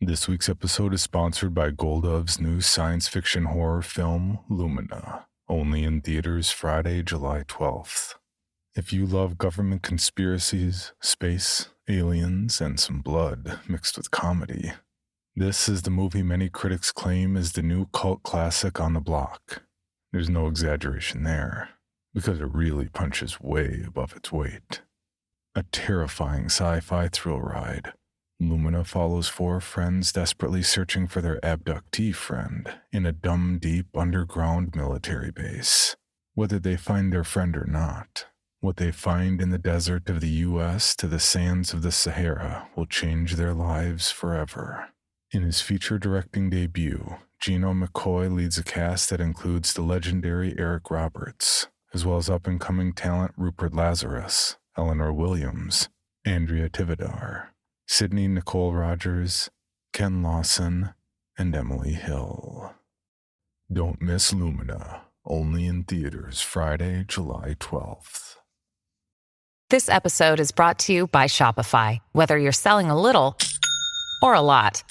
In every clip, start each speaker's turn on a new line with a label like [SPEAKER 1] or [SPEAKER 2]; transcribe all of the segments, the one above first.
[SPEAKER 1] This week's episode is sponsored by Goldove's new science fiction horror film, Lumina, only in theaters Friday, July 12th. If you love government conspiracies, space, aliens, and some blood mixed with comedy, this is the movie many critics claim is the new cult classic on the block. There's no exaggeration there, because it really punches way above its weight. A terrifying sci-fi thrill ride, Lumina follows four friends desperately searching for their abductee friend in a dumb, deep underground military base. Whether they find their friend or not, what they find in the desert of the U.S. to the sands of the Sahara will change their lives forever. In his feature directing debut, Gino McCoy leads a cast that includes the legendary Eric Roberts, as well as up-and-coming talent Rupert Lazarus, Eleanor Williams, Andrea Tivadar, Sydney Nicole Rogers, Ken Lawson, and Emily Hill. Don't miss Lumina, only in theaters Friday, July 12th.
[SPEAKER 2] This episode is brought to you by Shopify. Whether you're selling a little or a lot,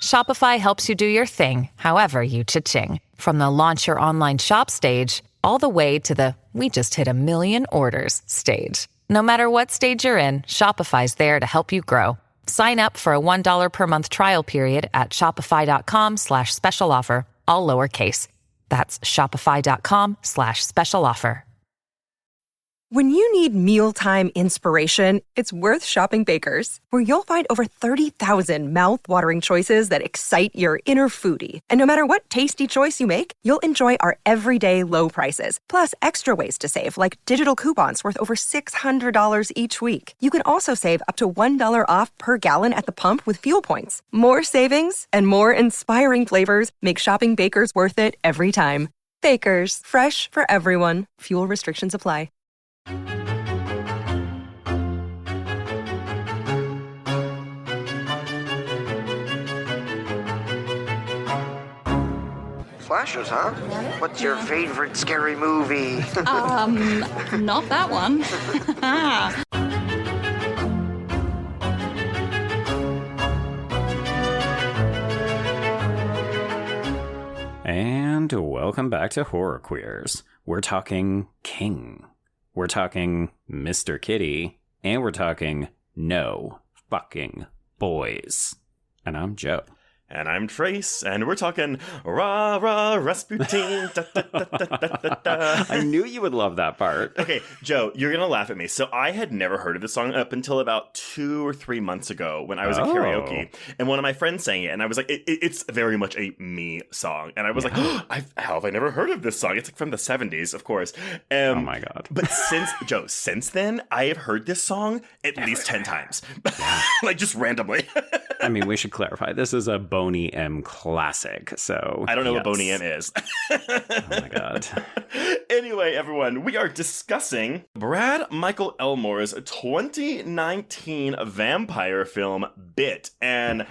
[SPEAKER 2] Shopify helps you do your thing, however you cha-ching. From the launch your online shop stage, all the way to the we just hit 1 million orders stage. No matter what stage you're in, Shopify's there to help you grow. Sign up for a $1 per month trial period at shopify.com/special offer, all lowercase. That's shopify.com/special offer.
[SPEAKER 3] When you need mealtime inspiration, it's worth shopping Baker's, where you'll find over 30,000 mouth-watering choices that excite your inner foodie. And no matter what tasty choice you make, you'll enjoy our everyday low prices, plus extra ways to save, like digital coupons worth over $600 each week. You can also save up to $1 off per gallon at the pump with fuel points. More savings and more inspiring flavors make shopping Baker's worth it every time. Baker's, fresh for everyone. Fuel restrictions apply.
[SPEAKER 4] Slashers, huh? What's your favorite scary movie?
[SPEAKER 5] Not that one.
[SPEAKER 6] And welcome back to Horror Queers. We're talking King. We're talking Mr. Kitty. And we're talking no fucking boys. And I'm Joe.
[SPEAKER 7] And I'm Trace, and we're talking rah rah Rasputin. Da, da, da, da, da, da, da.
[SPEAKER 6] I knew you would love that part.
[SPEAKER 7] Okay, Joe, you're gonna laugh at me. So I had never heard of this song up until about 2 or 3 months ago when I was at karaoke, and one of my friends sang it, and I was like, it's very much a me song, and I was like, how have I never heard of this song? It's like from the 70s, of course.
[SPEAKER 6] Oh my god!
[SPEAKER 7] But since then, I have heard this song at least 10 times, like just randomly.
[SPEAKER 6] I mean, we should clarify. This is a Boney M classic, so...
[SPEAKER 7] I don't know what Boney M is.
[SPEAKER 6] Oh my god.
[SPEAKER 7] Anyway, everyone, we are discussing Brad Michael Elmore's 2019 vampire film, Bit. And,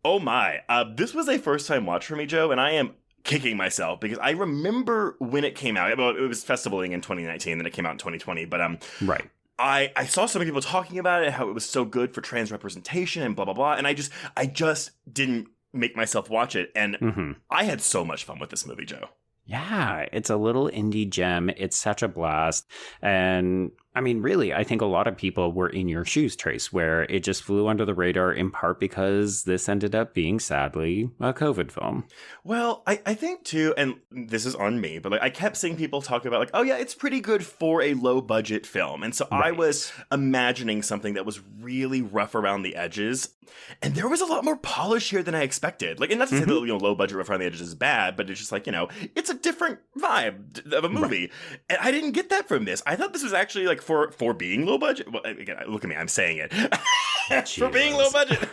[SPEAKER 7] oh my, this was a first-time watch for me, Joe, and I am kicking myself because I remember when it came out. Well, it was festivaling in 2019, then it came out in 2020, but...
[SPEAKER 6] Right.
[SPEAKER 7] I saw so many people talking about it, how it was so good for trans representation and blah, blah, blah. And I just didn't make myself watch it. And I had so much fun with this movie, Joe.
[SPEAKER 6] Yeah, it's a little indie gem. It's such a blast. And I mean, really, I think a lot of people were in your shoes, Trace, where it just flew under the radar in part because this ended up being, sadly, a COVID film.
[SPEAKER 7] Well, I think, too, and this is on me, but like I kept seeing people talk about like, oh, yeah, it's pretty good for a low-budget film. And so I was imagining something that was really rough around the edges. And there was a lot more polish here than I expected. Like, and not to say that, low-budget rough around the edges is bad, but it's just like, it's a different vibe of a movie. Right. And I didn't get that from this. I thought this was actually like for being low budget. Well, again, look at me, I'm saying it. For being low budget.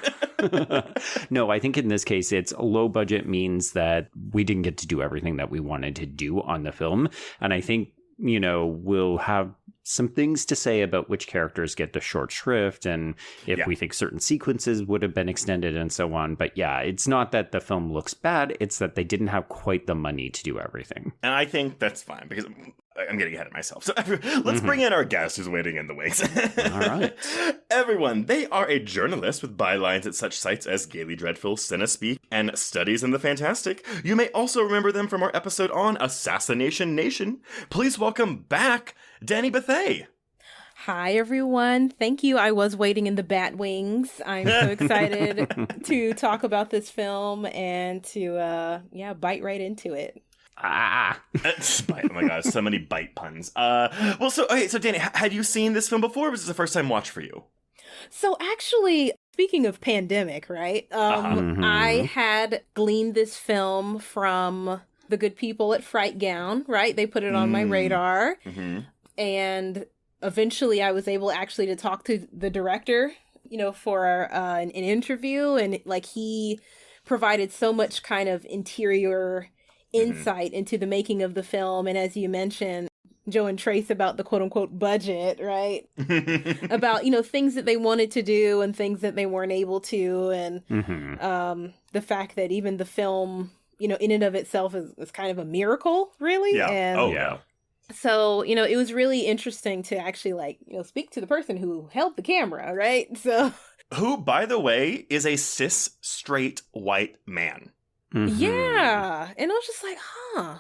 [SPEAKER 6] No, I think in this case, it's low budget means that we didn't get to do everything that we wanted to do on the film. And I think, we'll have some things to say about which characters get the short shrift and if we think certain sequences would have been extended and so on. But yeah, it's not that the film looks bad. It's that they didn't have quite the money to do everything.
[SPEAKER 7] And I think that's fine because I'm getting ahead of myself. So let's bring in our guest who's waiting in the wings.
[SPEAKER 6] All right.
[SPEAKER 7] Everyone, they are a journalist with bylines at such sites as Gaily Dreadful, Cinespeak, and Studies in the Fantastic. You may also remember them from our episode on Assassination Nation. Please welcome back Dani Bethea.
[SPEAKER 8] Hi, everyone. Thank you. I was waiting in the bat wings. I'm so excited to talk about this film and to, bite right into it.
[SPEAKER 7] Oh my god, so many bite puns. So Dani, had you seen this film before, or was this a first time watch for you?
[SPEAKER 8] So actually, speaking of pandemic, right? I had gleaned this film from the good people at Frightgown, right? They put it on my radar. And eventually I was able actually to talk to the director, for an interview. And like he provided so much kind of interior insight into the making of the film. And as you mentioned, Joe and Trace, about the quote unquote budget, right? About, things that they wanted to do and things that they weren't able to. And the fact that even the film, in and of itself is kind of a miracle, really.
[SPEAKER 7] Yeah.
[SPEAKER 8] And so, it was really interesting to actually speak to the person who held the camera, right? So,
[SPEAKER 7] who, by the way, is a cis straight white man.
[SPEAKER 8] Yeah. And I was just like,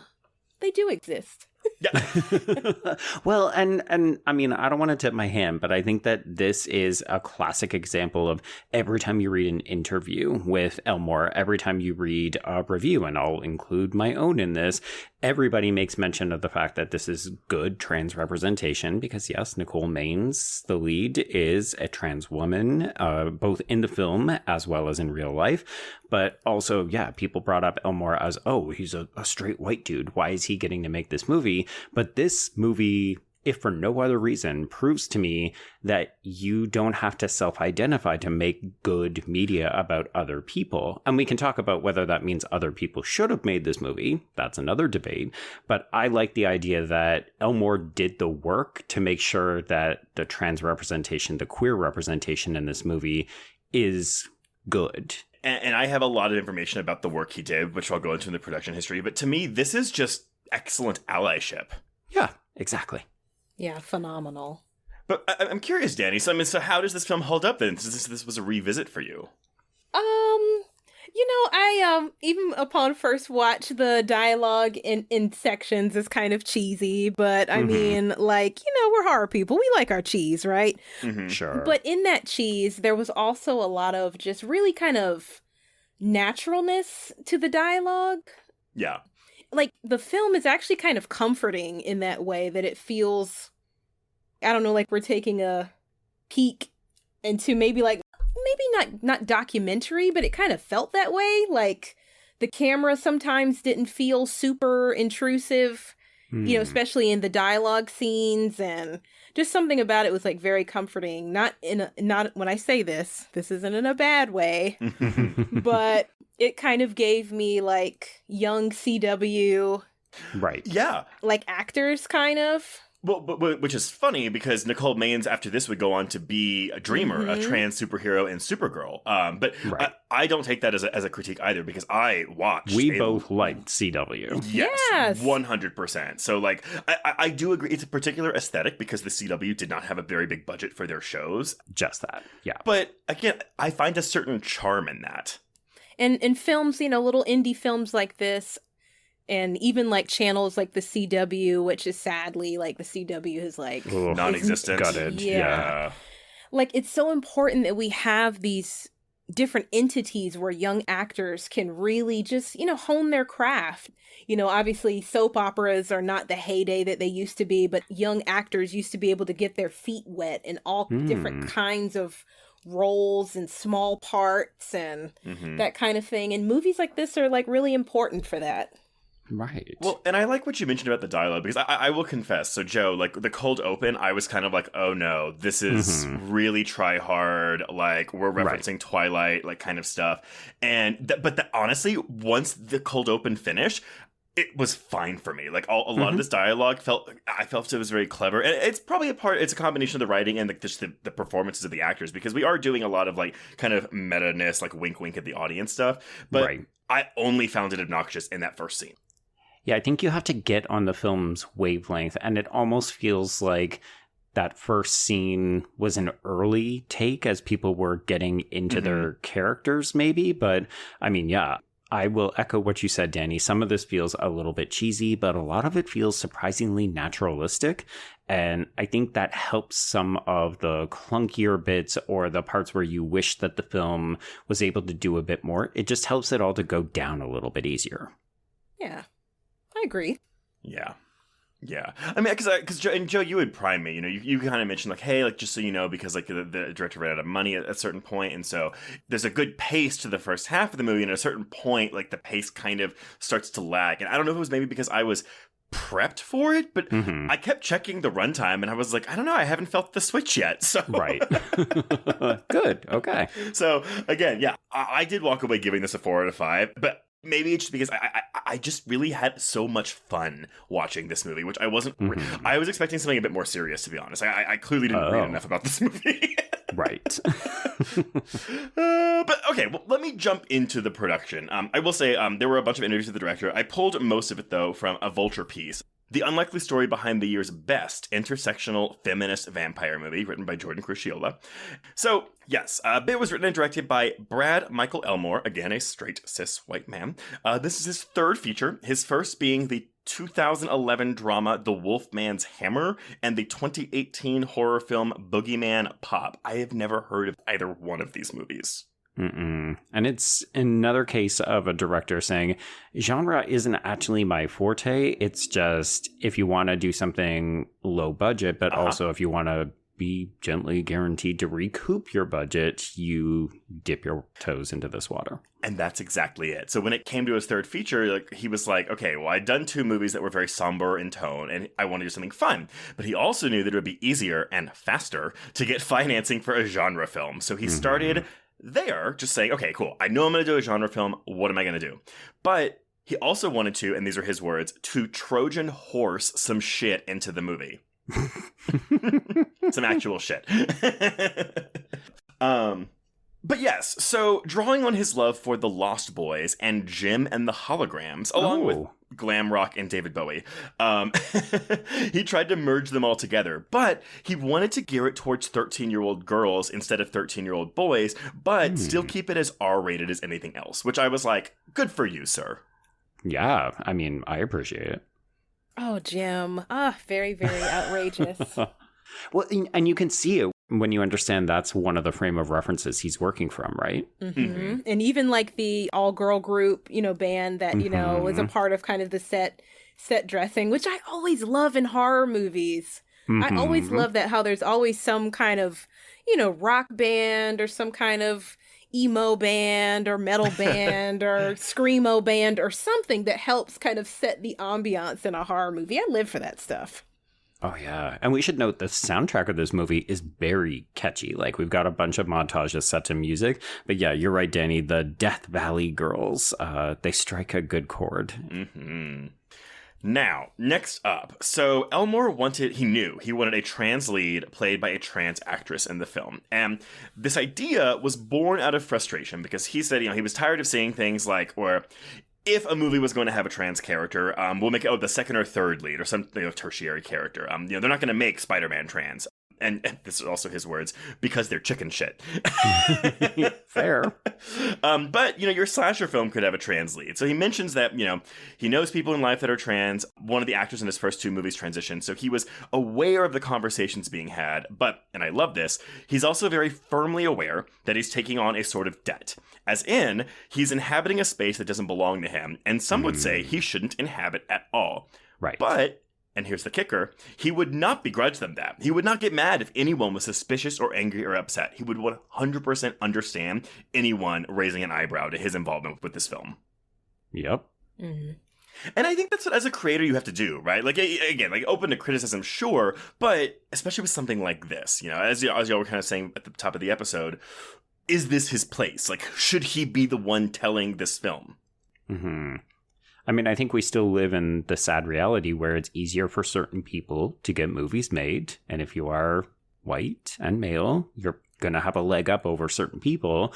[SPEAKER 8] they do exist.
[SPEAKER 7] Yeah.
[SPEAKER 6] Well, and I mean, I don't want to tip my hand, but I think that this is a classic example of every time you read an interview with Elmore, every time you read a review, and I'll include my own in this, everybody makes mention of the fact that this is good trans representation because, yes, Nicole Maines, the lead, is a trans woman, both in the film as well as in real life. But also, people brought up Elmore as, he's a straight white dude. Why is he getting to make this movie? But this movie, if for no other reason, proves to me that you don't have to self-identify to make good media about other people. And we can talk about whether that means other people should have made this movie. That's another debate. But I like the idea that Elmore did the work to make sure that the trans representation, the queer representation in this movie is good.
[SPEAKER 7] And I have a lot of information about the work he did, which I'll go into in the production history. But to me, this is just excellent allyship.
[SPEAKER 6] Yeah, exactly.
[SPEAKER 8] Yeah, phenomenal.
[SPEAKER 7] But I'm curious, Dani. So how does this film hold up then? Since this was a revisit for you.
[SPEAKER 8] I even upon first watch, the dialogue in sections is kind of cheesy, but I mean, we're horror people. We like our cheese, right?
[SPEAKER 6] Sure.
[SPEAKER 8] But in that cheese, there was also a lot of just really kind of naturalness to the dialogue.
[SPEAKER 7] Yeah.
[SPEAKER 8] Like, the film is actually kind of comforting in that way, that it feels, I don't know, like we're taking a peek into maybe not documentary, but it kind of felt that way. Like, the camera sometimes didn't feel super intrusive, especially in the dialogue scenes, and just something about it was very comforting. Not when I say this isn't in a bad way, but it kind of gave me young CW,
[SPEAKER 6] right?
[SPEAKER 7] Yeah,
[SPEAKER 8] actors kind of.
[SPEAKER 7] Well, but which is funny because Nicole Maines after this would go on to be a dreamer, a trans superhero in Supergirl. But right. I don't take that as a critique either because I watched.
[SPEAKER 6] We both liked CW.
[SPEAKER 7] Yes, 100%. So I do agree. It's a particular aesthetic because the CW did not have a very big budget for their shows.
[SPEAKER 6] Just that, yeah.
[SPEAKER 7] But again, I find a certain charm in that.
[SPEAKER 8] And in films, little indie films like this. And even channels like the CW, which is sadly the CW is
[SPEAKER 7] non-existent.
[SPEAKER 6] Gutted.
[SPEAKER 8] Yeah. It's so important that we have these different entities where young actors can really just, hone their craft. Obviously soap operas are not the heyday that they used to be, but young actors used to be able to get their feet wet in all different kinds of roles and small parts and that kind of thing. And movies like this are really important for that.
[SPEAKER 6] Right.
[SPEAKER 7] Well, and I like what you mentioned about the dialogue because I will confess. So, Joe, the cold open, I was kind of oh no, this is really try hard. We're referencing Twilight, kind of stuff. And honestly, once the cold open finished, it was fine for me. A lot of this dialogue I felt it was very clever. And it's probably it's a combination of the writing and just the performances of the actors because we are doing a lot of kind of meta-ness, wink wink at the audience stuff. But I only found it obnoxious in that first scene.
[SPEAKER 6] Yeah, I think you have to get on the film's wavelength, and it almost feels like that first scene was an early take as people were getting into their characters, maybe. But I mean, yeah, I will echo what you said, Dani. Some of this feels a little bit cheesy, but a lot of it feels surprisingly naturalistic. And I think that helps some of the clunkier bits or the parts where you wish that the film was able to do a bit more. It just helps it all to go down a little bit easier.
[SPEAKER 8] Yeah, I agree.
[SPEAKER 7] Yeah. Yeah, I mean, because Joe, you would prime me. You kind of mentioned like, hey, like just so you know, because like the director ran out of money at a certain point, and so there's a good pace to the first half of the movie, and at a certain point, like the pace kind of starts to lag. And I don't know if it was maybe because I was prepped for it, but I kept checking the runtime, and I was like, I don't know, I haven't felt the switch yet. So
[SPEAKER 6] right, good, okay.
[SPEAKER 7] So again, yeah, I did walk away giving this a 4 out of 5, but. Maybe it's just because I just really had so much fun watching this movie, which I wasn't. I was expecting something a bit more serious, to be honest. I clearly didn't read enough about this movie.
[SPEAKER 6] Right.
[SPEAKER 7] But okay, well, let me jump into the production. I will say there were a bunch of interviews with the director. I pulled most of it, though, from a Vulture piece. The unlikely story behind the year's best intersectional feminist vampire movie, written by Jordan Crucchiola. So, yes, it was written and directed by Brad Michael Elmore, again, a straight cis white man. This is his third feature, his first being the 2011 drama The Wolfman's Hammer and the 2018 horror film Boogeyman Pop. I have never heard of either one of these movies.
[SPEAKER 6] And it's another case of a director saying, genre isn't actually my forte. It's just if you want to do something low budget, but also if you want to be gently guaranteed to recoup your budget, you dip your toes into this water.
[SPEAKER 7] And that's exactly it. So when it came to his third feature, like he was like, okay, well, I'd done 2 movies that were very somber in tone, and I want to do something fun. But he also knew that it would be easier and faster to get financing for a genre film. So he started there, just saying, okay, cool, I know I'm going to do a genre film. What am I going to do? But he also wanted to, and these are his words, to Trojan horse some shit into the movie. Some actual shit. But yes, so drawing on his love for The Lost Boys and Jim and the Holograms, along with glam rock and David Bowie, he tried to merge them all together. But he wanted to gear it towards 13-year-old girls instead of 13-year-old boys, but still keep it as R-rated as anything else, which I was like, good for you, sir.
[SPEAKER 6] Yeah, I mean, I appreciate it.
[SPEAKER 8] Oh, Jim. Very, very outrageous.
[SPEAKER 6] Well, and you can see it when you understand that's one of the frame of references he's working from, right?
[SPEAKER 8] And even like the all-girl group, band that, was a part of kind of the set dressing, which I always love in horror movies. I always love that, how there's always some kind of, rock band or some kind of emo band or metal band or screamo band or something that helps kind of set the ambiance in a horror movie. I live for that stuff.
[SPEAKER 6] Oh, yeah. And we should note the soundtrack of this movie is very catchy. Like, we've got a bunch of montages set to music. But yeah, you're right, Dani. The Death Valley girls, they strike a good chord.
[SPEAKER 7] Now, next up. So Elmore wanted a trans lead played by a trans actress in the film. And this idea was born out of frustration because he said, he was tired of seeing things like, or if a movie was going to have a trans character, we'll make it the second or third lead or some tertiary character. They're not going to make Spider-Man trans. And this is also his words, because they're chicken shit.
[SPEAKER 6] Fair.
[SPEAKER 7] But, your slasher film could have a trans lead. So he mentions that, he knows people in life that are trans. One of the actors in his first 2 movies transitioned. So he was aware of the conversations being had. But, and I love this, he's also very firmly aware that he's taking on a sort of debt. As in, he's inhabiting a space that doesn't belong to him. And some would say he shouldn't inhabit at all.
[SPEAKER 6] Right.
[SPEAKER 7] But... and here's the kicker, he would not begrudge them that. He would not get mad if anyone was suspicious or angry or upset. He would 100% understand anyone raising an eyebrow to his involvement with this film.
[SPEAKER 6] Yep.
[SPEAKER 7] And I think that's what, as a creator, you have to do, right? Like, again, like, open to criticism, sure, but especially with something like this, as y'all were kind of saying at the top of the episode, is this his place? Like, should he be the one telling this film?
[SPEAKER 6] I mean, I think we still live in the sad reality where it's easier for certain people to get movies made. And if you are white and male, you're going to have a leg up over certain people.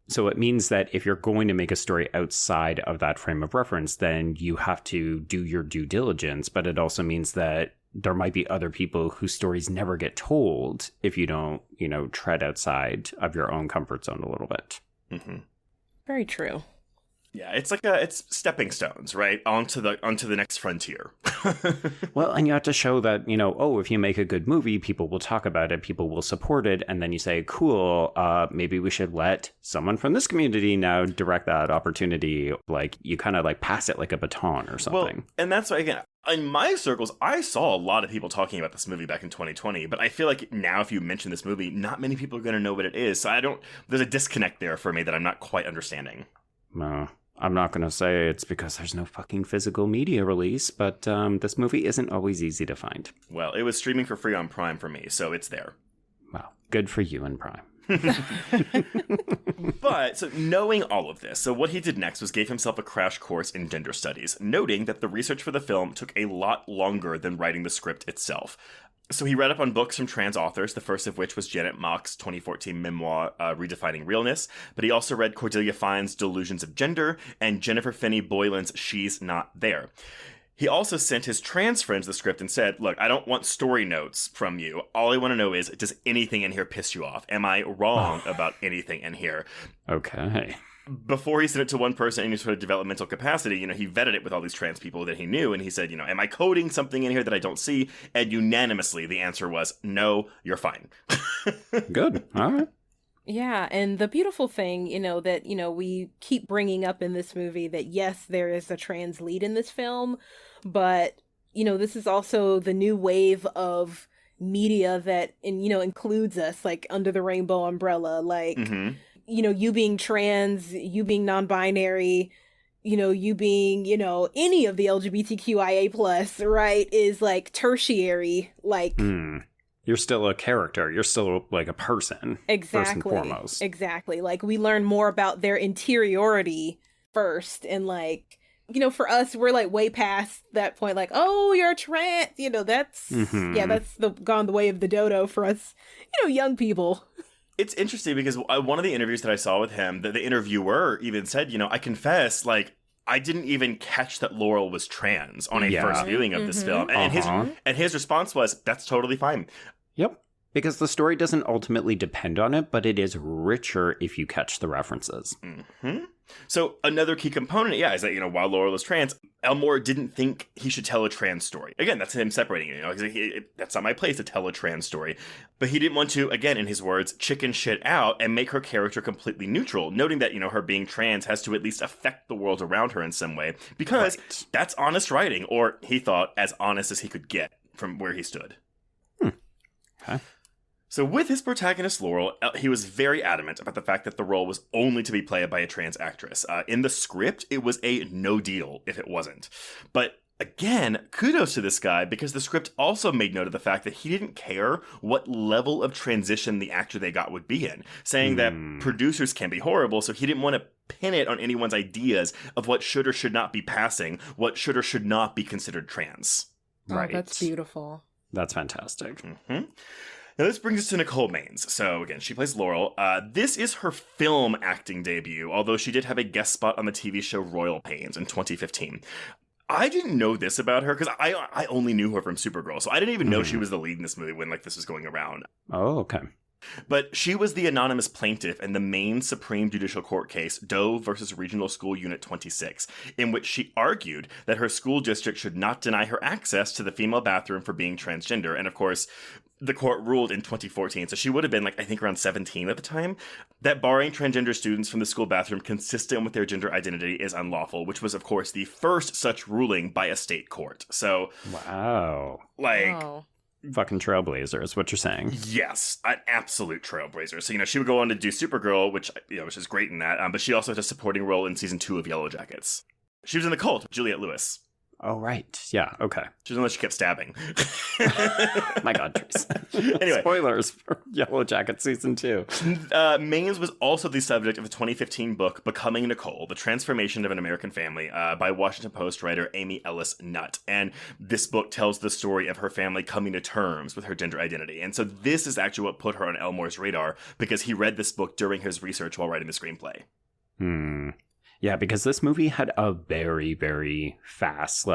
[SPEAKER 6] So it means that if you're going to make a story outside of that frame of reference, then you have to do your due diligence. But it also means that there might be other people whose stories never get told if you don't, tread outside of your own comfort zone a little bit.
[SPEAKER 7] Mm-hmm.
[SPEAKER 8] Very true.
[SPEAKER 7] Yeah, it's stepping stones, right? Onto the next frontier.
[SPEAKER 6] Well, and you have to show that, if you make a good movie, people will talk about it, people will support it, and then you say, cool, maybe we should let someone from this community now direct that opportunity. Like, you kind of like pass it like a baton or something.
[SPEAKER 7] Well, and that's why, again, in my circles, I saw a lot of people talking about this movie back in 2020, but I feel like now if you mention this movie, not many people are going to know what it is. So there's a disconnect there for me that I'm not quite understanding.
[SPEAKER 6] No. I'm not going to say it's because there's no fucking physical media release, but this movie isn't always easy to find.
[SPEAKER 7] Well, it was streaming for free on Prime for me, so it's there.
[SPEAKER 6] Well, good for you and Prime.
[SPEAKER 7] But, so knowing all of this, so what he did next was gave himself a crash course in gender studies, noting that the research for the film took a lot longer than writing the script itself. So he read up on books from trans authors, the first of which was Janet Mock's 2014 memoir, Redefining Realness, but he also read Cordelia Fine's Delusions of Gender and Jennifer Finney Boylan's She's Not There. He also sent his trans friends the script and said, look, I don't want story notes from you. All I want to know is, does anything in here piss you off? Am I wrong about anything in here?
[SPEAKER 6] Okay.
[SPEAKER 7] Before he sent it to one person in any sort of developmental capacity, he vetted it with all these trans people that he knew, and he said, am I coding something in here that I don't see? And unanimously, the answer was, no, you're fine.
[SPEAKER 6] Good. All right.
[SPEAKER 8] Yeah, and the beautiful thing, that, we keep bringing up in this movie that, yes, there is a trans lead in this film, but, this is also the new wave of media that, includes us, like, under the rainbow umbrella, like... Mm-hmm. You being trans, you being non-binary, you being, any of the LGBTQIA plus, right, is like tertiary, like...
[SPEAKER 6] You're still a character. You're still like a person.
[SPEAKER 8] Exactly.
[SPEAKER 6] First and foremost.
[SPEAKER 8] Exactly. Like, we learn more about their interiority first. And like, for us, we're like way past that point. Like, oh, you're trans. That's, that's gone the way of the dodo for us, young people.
[SPEAKER 7] It's interesting because one of the interviews that I saw with him, the interviewer even said, I confess, like, I didn't even catch that Laurel was trans on a first viewing of this film. And his response was, that's totally fine.
[SPEAKER 6] Yep. Because the story doesn't ultimately depend on it, but it is richer if you catch the references.
[SPEAKER 7] Mm-hmm. So another key component, is that, while Laurel is trans, Elmore didn't think he should tell a trans story. Again, that's him separating it. That's not my place to tell a trans story. But he didn't want to, again, in his words, chicken shit out and make her character completely neutral, noting that, her being trans has to at least affect the world around her in some way, because that's honest writing, or he thought as honest as he could get from where he stood.
[SPEAKER 6] Okay.
[SPEAKER 7] So with his protagonist, Laurel, he was very adamant about the fact that the role was only to be played by a trans actress. In the script, it was a no deal if it wasn't. But again, kudos to this guy, because the script also made note of the fact that he didn't care what level of transition the actor they got would be in, saying that producers can be horrible, so he didn't want to pin it on anyone's ideas of what should or should not be passing, what should or should not be considered trans.
[SPEAKER 8] Right. Oh, that's beautiful.
[SPEAKER 6] That's fantastic.
[SPEAKER 7] Mm-hmm. Now, this brings us to Nicole Maines. So, again, she plays Laurel. This is her film acting debut, although she did have a guest spot on the TV show Royal Pains in 2015. I didn't know this about her, because I only knew her from Supergirl, so I didn't even know she was the lead in this movie when, this was going around.
[SPEAKER 6] Oh, okay.
[SPEAKER 7] But she was the anonymous plaintiff in the Maine Supreme Judicial Court case, Doe versus Regional School Unit 26, in which she argued that her school district should not deny her access to the female bathroom for being transgender. And of course, the court ruled in 2014, so she would have been, I think around 17 at the time, that barring transgender students from the school bathroom consistent with their gender identity is unlawful, which was, of course, the first such ruling by a state court. So,
[SPEAKER 6] wow.
[SPEAKER 8] Wow.
[SPEAKER 6] Fucking trailblazer is what you're saying.
[SPEAKER 7] Yes, an absolute trailblazer. So, she would go on to do Supergirl, which is great in that, but she also had a supporting role in season 2 of Yellow Jackets. She was in The Cult with Juliette Lewis.
[SPEAKER 6] Oh, right. Yeah, okay.
[SPEAKER 7] Just unless she kept stabbing.
[SPEAKER 6] My God, Trace.
[SPEAKER 7] Anyway.
[SPEAKER 6] Spoilers for Yellow Jacket Season 2.
[SPEAKER 7] Maines was also the subject of the 2015 book Becoming Nicole, The Transformation of an American Family by Washington Post writer Amy Ellis Nutt. And this book tells the story of her family coming to terms with her gender identity. And so this is actually what put her on Elmore's radar, because he read this book during his research while writing the screenplay.
[SPEAKER 6] Yeah, because this movie had a very, very fast,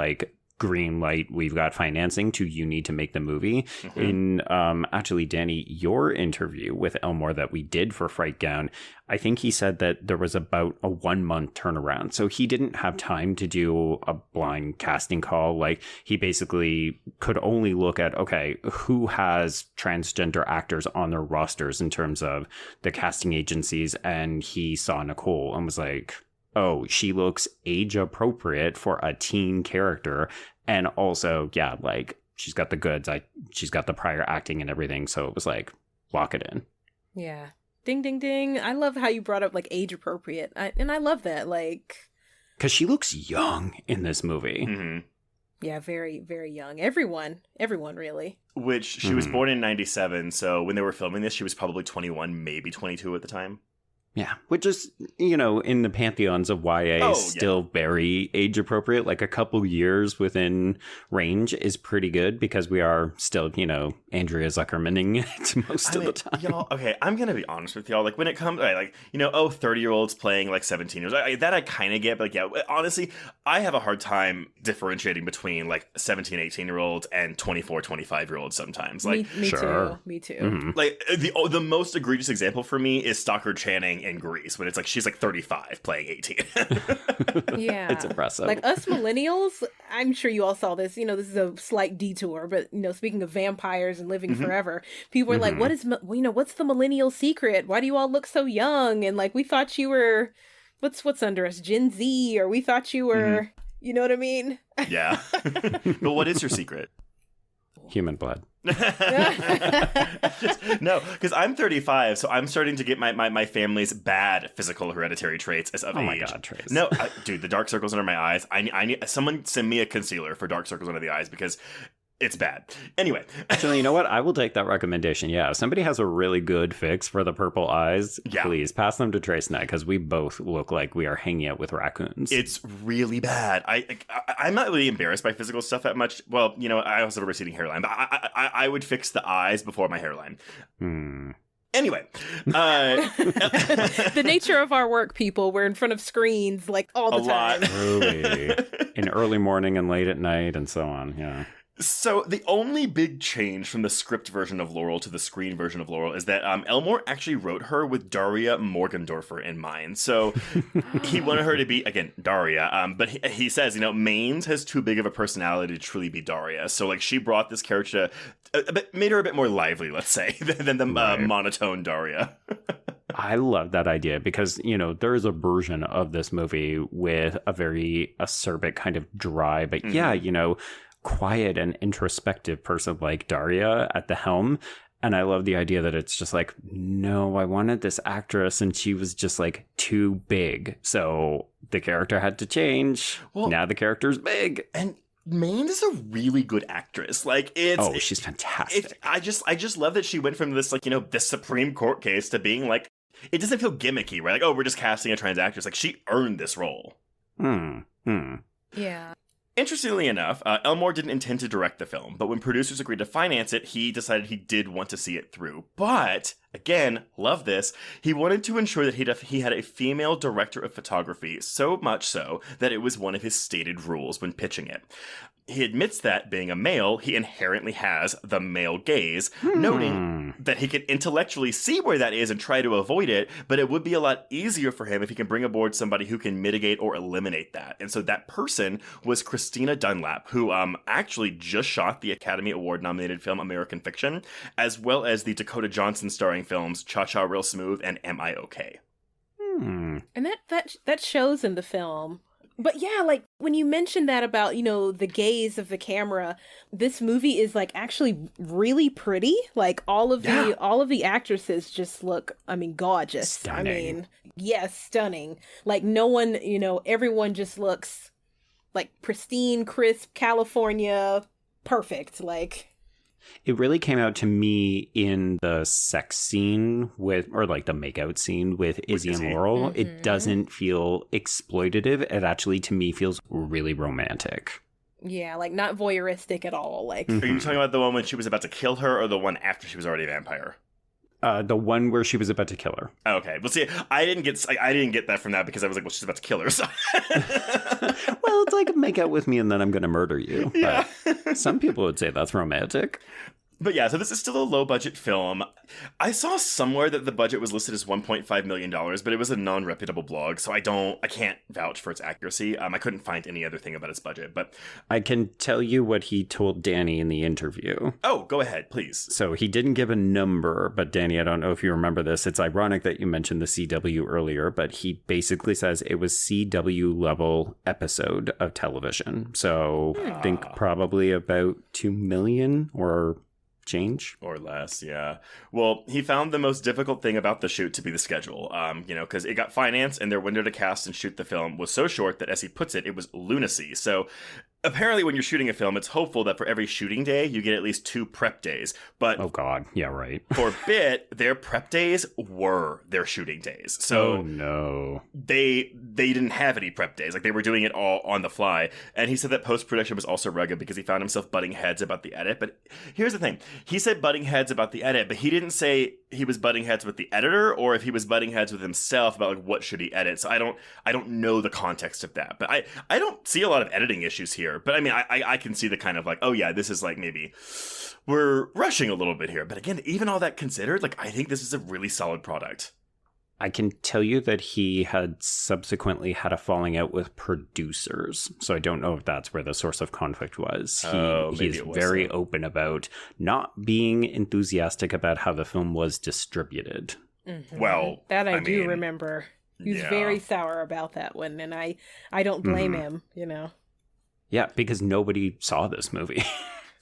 [SPEAKER 6] green light, we've got financing to you need to make the movie. In actually, Dani, your interview with Elmore that we did for Frightgown, I think he said that there was about a 1 month turnaround. So he didn't have time to do a blind casting call. He basically could only look at, okay, who has transgender actors on their rosters in terms of the casting agencies. And he saw Nicole and was like, oh, she looks age appropriate for a teen character. And also, yeah, she's got the goods. She's got the prior acting and everything. So it was lock it in.
[SPEAKER 8] Yeah. Ding, ding, ding. I love how you brought up age appropriate. And I love that.
[SPEAKER 6] Because she looks young in this movie.
[SPEAKER 7] Mm-hmm.
[SPEAKER 8] Yeah, very, very young. Everyone really.
[SPEAKER 7] Which she was born in 97. So when they were filming this, she was probably 21, maybe 22 at the time.
[SPEAKER 6] Yeah, which is, in the pantheons of YA, still very age appropriate. A couple years within range is pretty good because we are still, Andrea Zuckermaning it most of the time.
[SPEAKER 7] Y'all, okay, I'm going to be honest with y'all. When it comes, 30-year-olds playing 17-year-olds, that I kind of get. But honestly, I have a hard time differentiating between 17, 18-year-olds and 24, 25-year-olds sometimes.
[SPEAKER 8] Me
[SPEAKER 6] sure.
[SPEAKER 8] Me too.
[SPEAKER 6] Mm-hmm.
[SPEAKER 7] The most egregious example for me is Stockard Channing in Grease, when it's she's 35 playing 18.
[SPEAKER 8] Yeah,
[SPEAKER 6] it's impressive.
[SPEAKER 8] Us millennials, I'm sure you all saw this. This is a slight detour, but speaking of vampires and living forever, people are what is what's the millennial secret? Why do you all look so young? And we thought you were what's under us, Gen Z, or we thought you were, you know what I mean?
[SPEAKER 7] Yeah. But what is your secret?
[SPEAKER 6] Human blood.
[SPEAKER 7] No, because I'm 35, so I'm starting to get my family's bad physical hereditary traits as of age.
[SPEAKER 6] Oh my God, Trace.
[SPEAKER 7] No, dude, the dark circles under my eyes. I need someone send me a concealer for dark circles under the eyes because it's bad. Anyway.
[SPEAKER 6] Actually, you know what? I will take that recommendation. Yeah, if somebody has a really good fix for the purple eyes, please pass them to Trace and I, because we both look like we are hanging out with raccoons.
[SPEAKER 7] It's really bad. I'm not really embarrassed by physical stuff that much. Well, I also have a receding hairline, but I would fix the eyes before my hairline. Anyway.
[SPEAKER 8] The nature of our work, people, we're in front of screens all the time.
[SPEAKER 6] Early. In early morning and late at night and so on, yeah.
[SPEAKER 7] So the only big change from the script version of Laurel to the screen version of Laurel is that Elmore actually wrote her with Daria Morgendorffer in mind. So he wanted her to be, again, Daria. But he says, Maines has too big of a personality to truly be Daria. So she brought this character made her a bit more lively, let's say, than the monotone Daria.
[SPEAKER 6] I love that idea because, there is a version of this movie with a very acerbic kind of dry, but quiet and introspective person like Daria at the helm. And I love the idea that it's just no, I wanted this actress and she was just too big. So the character had to change. Well, now the character's big.
[SPEAKER 7] And Maine is a really good actress.
[SPEAKER 6] She's fantastic.
[SPEAKER 7] I just love that she went from this this Supreme Court case to being it doesn't feel gimmicky, right? We're just casting a trans actress. She earned this role.
[SPEAKER 8] Yeah.
[SPEAKER 7] Interestingly enough, Elmore didn't intend to direct the film, but when producers agreed to finance it, he decided he did want to see it through. But, again, love this, he wanted to ensure that he had a female director of photography, so much so that it was one of his stated rules when pitching it. He admits that, being a male, he inherently has the male gaze, noting that he can intellectually see where that is and try to avoid it, but it would be a lot easier for him if he can bring aboard somebody who can mitigate or eliminate that. And so that person was Christina Dunlap, who actually just shot the Academy Award-nominated film American Fiction, as well as the Dakota Johnson starring films Cha-Cha Real Smooth and Am I OK?
[SPEAKER 8] And that shows in the film. But yeah, when you mentioned that about, the gaze of the camera, this movie is actually really pretty. All of the actresses just look, gorgeous.
[SPEAKER 6] Stunning.
[SPEAKER 8] Yes, stunning. No one, everyone just looks like pristine, crisp California, perfect. Like,
[SPEAKER 6] it really came out to me in the sex scene or like the makeout scene with Izzy and Laurel. Mm-hmm. It doesn't feel exploitative. It actually, to me, feels really romantic.
[SPEAKER 8] Yeah, like not voyeuristic at all. Like,
[SPEAKER 7] Are you talking about the one when she was about to kill her, or the one after she was already a vampire?
[SPEAKER 6] The one where she was about to kill her.
[SPEAKER 7] Okay, well, see, I didn't get that from that because I was like, well, she's about to kill her. So.
[SPEAKER 6] Well, it's like make out with me and then I'm going to murder you.
[SPEAKER 7] Yeah.
[SPEAKER 6] But some people would say that's romantic.
[SPEAKER 7] But yeah, so this is still a low-budget film. I saw somewhere that the budget was listed as $1.5 million, but it was a non-reputable blog, so I can't vouch for its accuracy. I couldn't find any other thing about its budget, but...
[SPEAKER 6] I can tell you what he told Dani in the interview.
[SPEAKER 7] Oh, go ahead, please.
[SPEAKER 6] So he didn't give a number, but Dani, I don't know if you remember this. It's ironic that you mentioned the CW earlier, but he basically says it was CW-level episode of television. So I think probably about 2 million or... change
[SPEAKER 7] or less. Yeah, well, he found the most difficult thing about the shoot to be the schedule, because it got financed and their window to cast and shoot the film was so short that, as he puts it was lunacy. So apparently when you're shooting a film, it's hopeful that for every shooting day you get at least 2 prep days, but
[SPEAKER 6] oh god, yeah, right.
[SPEAKER 7] For BIT, their prep days were their shooting days. So
[SPEAKER 6] oh no,
[SPEAKER 7] they didn't have any prep days. Like, they were doing it all on the fly. And he said that post-production was also rugged because he found himself butting heads about the edit. But here's the thing. He said butting heads about the edit, but he didn't say he was butting heads with the editor or if he was butting heads with himself about like what should he edit. So I don't know the context of that. But I don't see a lot of editing issues here. But I mean, I can see the kind of like, oh yeah, this is like maybe we're rushing a little bit here. But again, even all that considered, like, I think this is a really solid product.
[SPEAKER 6] I can tell you that he had subsequently had a falling out with producers. So I don't know if that's where the source of conflict was. He's very open about not being enthusiastic about how the film was distributed.
[SPEAKER 8] Mm-hmm.
[SPEAKER 7] Well,
[SPEAKER 8] that I do remember. He was very sour about that one, and I don't blame him, you know.
[SPEAKER 6] Yeah, because nobody saw this movie.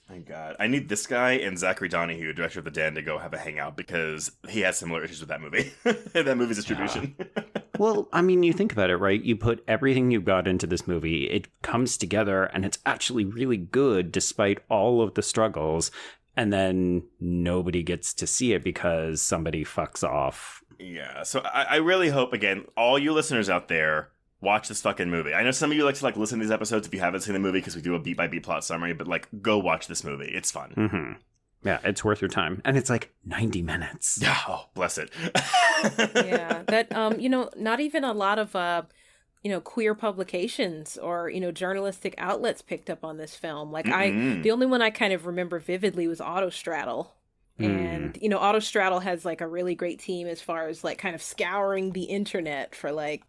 [SPEAKER 7] My God. I need this guy and Zachary Donahue, director of The Den, to go have a hangout because he has similar issues with that movie. That movie's distribution.
[SPEAKER 6] Yeah. Well, I mean, you think about it, right? You put everything you got into this movie, it comes together, and it's actually really good despite all of the struggles. And then nobody gets to see it because somebody fucks off.
[SPEAKER 7] Yeah. So I really hope, again, all you listeners out there, watch this fucking movie. I know some of you like to like listen to these episodes if you haven't seen the movie because we do a beat by beat plot summary, but like go watch this movie. It's fun.
[SPEAKER 6] Mm-hmm. Yeah, it's worth your time. And it's like 90 minutes.
[SPEAKER 7] Yeah, oh, bless it.
[SPEAKER 8] Yeah, that, not even a lot of, queer publications or, journalistic outlets picked up on this film. Like the only one I kind of remember vividly was Autostraddle. And, Autostraddle has like a really great team as far as like kind of scouring the internet for like,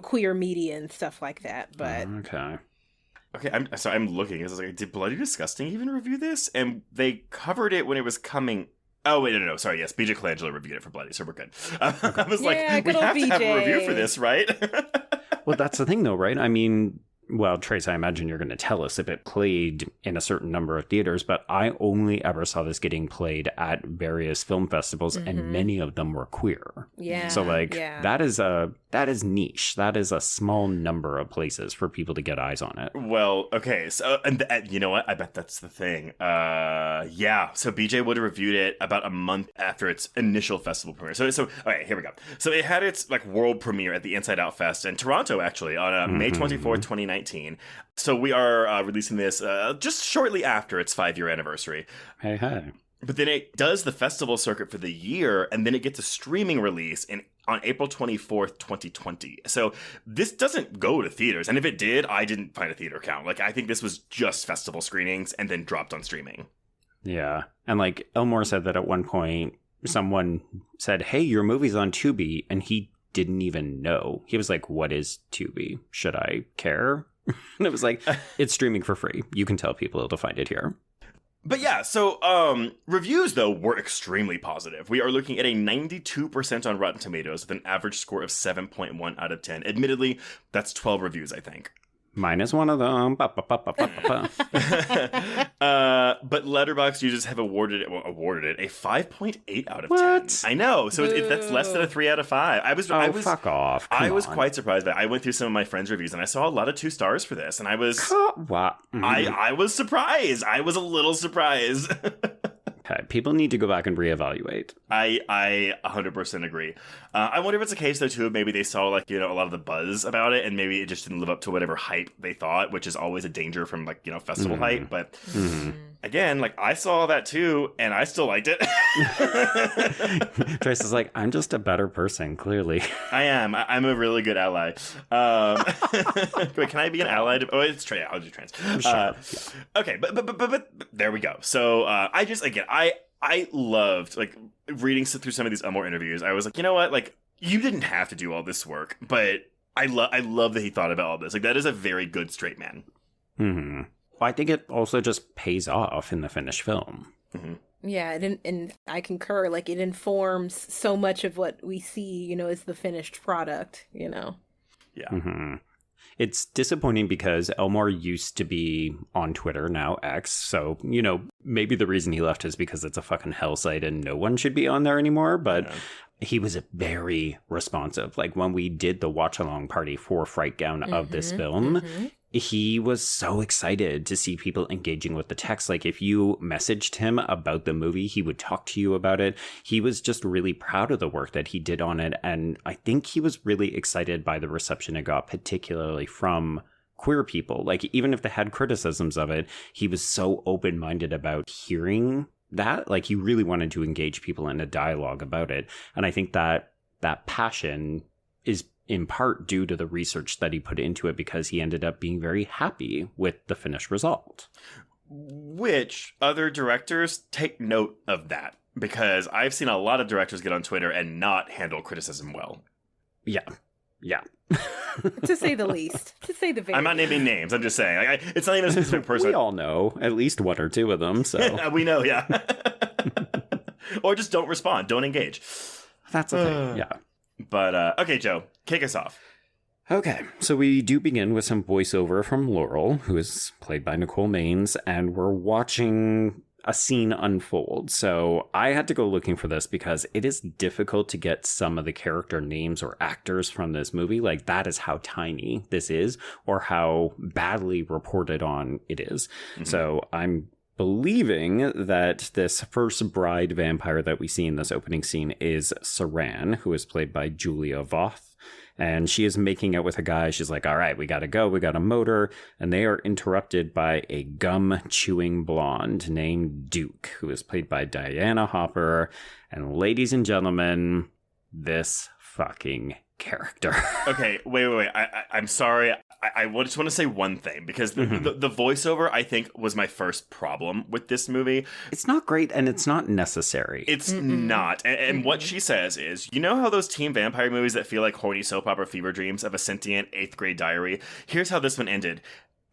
[SPEAKER 8] queer media and stuff like that. But
[SPEAKER 7] okay, I'm looking. I was like, did Bloody Disgusting even review this? And they covered it when it was coming. Oh wait, no, sorry. Yes, BJ Colangelo reviewed it for Bloody, so we're good. I was like, we have to have a review for this, right?
[SPEAKER 6] Well, that's the thing, though, right? I mean, well, Trace, I imagine you're going to tell us if it played in a certain number of theaters, but I only ever saw this getting played at various film festivals, and many of them were queer.
[SPEAKER 8] Yeah.
[SPEAKER 6] So, that is niche. That is a small number of places for people to get eyes on it.
[SPEAKER 7] Well, okay. So, and you know what? I bet that's the thing. Yeah. So BJ would have reviewed it about a month after its initial festival premiere. So okay, here we go. So it had its like world premiere at the Inside Out Fest in Toronto, actually, on May 24th, 2019. So we are releasing this just shortly after its 5-year anniversary.
[SPEAKER 6] Hey.
[SPEAKER 7] But then it does the festival circuit for the year, and then it gets a streaming release on April 24th, 2020. So this doesn't go to theaters. And if it did, I didn't find a theater count. Like, I think this was just festival screenings and then dropped on streaming.
[SPEAKER 6] Yeah. And like Elmore said that at one point, someone said, hey, your movie's on Tubi. And he didn't even know. He was like, what is Tubi? Should I care? And it was like, it's streaming for free. You can tell people to find it here.
[SPEAKER 7] But yeah, so reviews, though, were extremely positive. We are looking at a 92% on Rotten Tomatoes with an average score of 7.1 out of 10. Admittedly, that's 12 reviews, I think.
[SPEAKER 6] Minus one of them. Ba, ba, ba, ba, ba,
[SPEAKER 7] ba. But Letterboxd users have awarded it a 5.8 out of 10.
[SPEAKER 6] What?
[SPEAKER 7] I know. So that's less than a 3 out of 5. I was
[SPEAKER 6] fuck off.
[SPEAKER 7] I was quite surprised by it. I went through some of my friends' reviews and I saw a lot of 2 stars for this. And I was I was surprised. I was a little surprised.
[SPEAKER 6] Okay, people need to go back and reevaluate.
[SPEAKER 7] I 100% agree. I wonder if it's a case, though, too, maybe they saw, like, a lot of the buzz about it, and maybe it just didn't live up to whatever hype they thought, which is always a danger from, like, festival hype. But, again, like, I saw that, too, and I still liked it.
[SPEAKER 6] Trace is like, I'm just a better person, clearly.
[SPEAKER 7] I am. I'm a really good ally. Wait, can I be an ally? It's trans. I'll do trans.
[SPEAKER 6] Sure. Yeah.
[SPEAKER 7] Okay, but there we go. So, I loved, like, reading through some of these Elmore interviews. I was like, you know what? Like, you didn't have to do all this work, but I love that he thought about all this. Like, that is a very good straight man.
[SPEAKER 6] Mm-hmm. Well, I think it also just pays off in the finished film.
[SPEAKER 7] Mm-hmm.
[SPEAKER 8] Yeah, and I concur. Like, it informs so much of what we see, as the finished product, Yeah.
[SPEAKER 6] Mm-hmm. It's disappointing because Elmore used to be on Twitter, now X. So, maybe the reason he left is because it's a fucking hell site and no one should be on there anymore. But he was very responsive. Like when we did the watch along party for Frightgown of this film, he was so excited to see people engaging with the text. Like if you messaged him about the movie, he would talk to you about it. He was just really proud of the work that he did on it. And I think he was really excited by the reception it got, particularly from queer people. Like even if they had criticisms of it, he was so open-minded about hearing that. Like he really wanted to engage people in a dialogue about it. And I think that passion is in part due to the research that he put into it, because he ended up being very happy with the finished result.
[SPEAKER 7] Which other directors take note of that? Because I've seen a lot of directors get on Twitter and not handle criticism well.
[SPEAKER 6] Yeah.
[SPEAKER 8] To say the least. To say the very
[SPEAKER 7] I'm not naming names. I'm just saying. It's not even a specific person.
[SPEAKER 6] We all know at least 1 or 2 of them. So
[SPEAKER 7] we know, yeah. Or just don't respond. Don't engage.
[SPEAKER 6] That's a thing, yeah.
[SPEAKER 7] But, okay, Joe, kick us off.
[SPEAKER 6] Okay, so we do begin with some voiceover from Laurel, who is played by Nicole Maines, and we're watching a scene unfold. So I had to go looking for this because it is difficult to get some of the character names or actors from this movie. Like that is how tiny this is, or how badly reported on it is. Mm-hmm. So I'm believing that this first bride vampire that we see in this opening scene is Saran, who is played by Julia Voth. And she is making out with a guy. She's like, all right, we got to go. We got a motor. And they are interrupted by a gum-chewing blonde named Duke, who is played by Diana Hopper. And ladies and gentlemen, this fucking character.
[SPEAKER 7] Okay, wait. I'm sorry. I just want to say one thing, because the voiceover, I think, was my first problem with this movie.
[SPEAKER 6] It's not great, and it's not necessary.
[SPEAKER 7] It's not. And what she says is, you know how those teen vampire movies that feel like horny soap opera fever dreams of a sentient 8th grade diary? Here's how this one ended.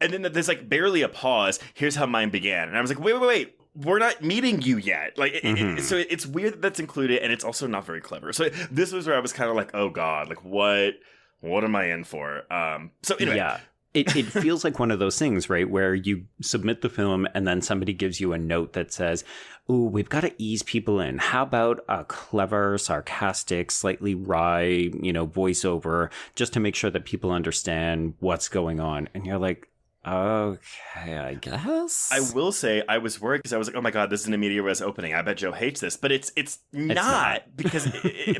[SPEAKER 7] And then there's like barely a pause. Here's how mine began. And I was like, wait. We're not meeting you yet. Like, so it's weird that that's included, and it's also not very clever. So this was where I was kind of like, oh God, like what am I in for? So anyway.
[SPEAKER 6] Yeah. It feels like one of those things, right, where you submit the film and then somebody gives you a note that says, ooh, we've got to ease people in. How about a clever, sarcastic, slightly wry, voiceover, just to make sure that people understand what's going on. And you're like, okay, I guess.
[SPEAKER 7] I will say I was worried because I was like, oh my God, this is an immediate res opening. I bet Joe hates this. But it's not. Because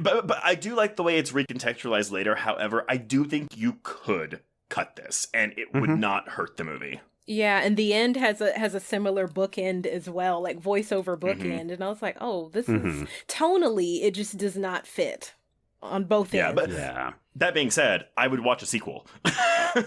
[SPEAKER 7] but I do like the way it's recontextualized later. However, I do think you could cut this and it would not hurt the movie.
[SPEAKER 8] Yeah, and the end has a similar bookend as well, like voiceover bookend. And I was like, oh, this is tonally, it just does not fit on both ends.
[SPEAKER 7] But that being said, I would watch a sequel.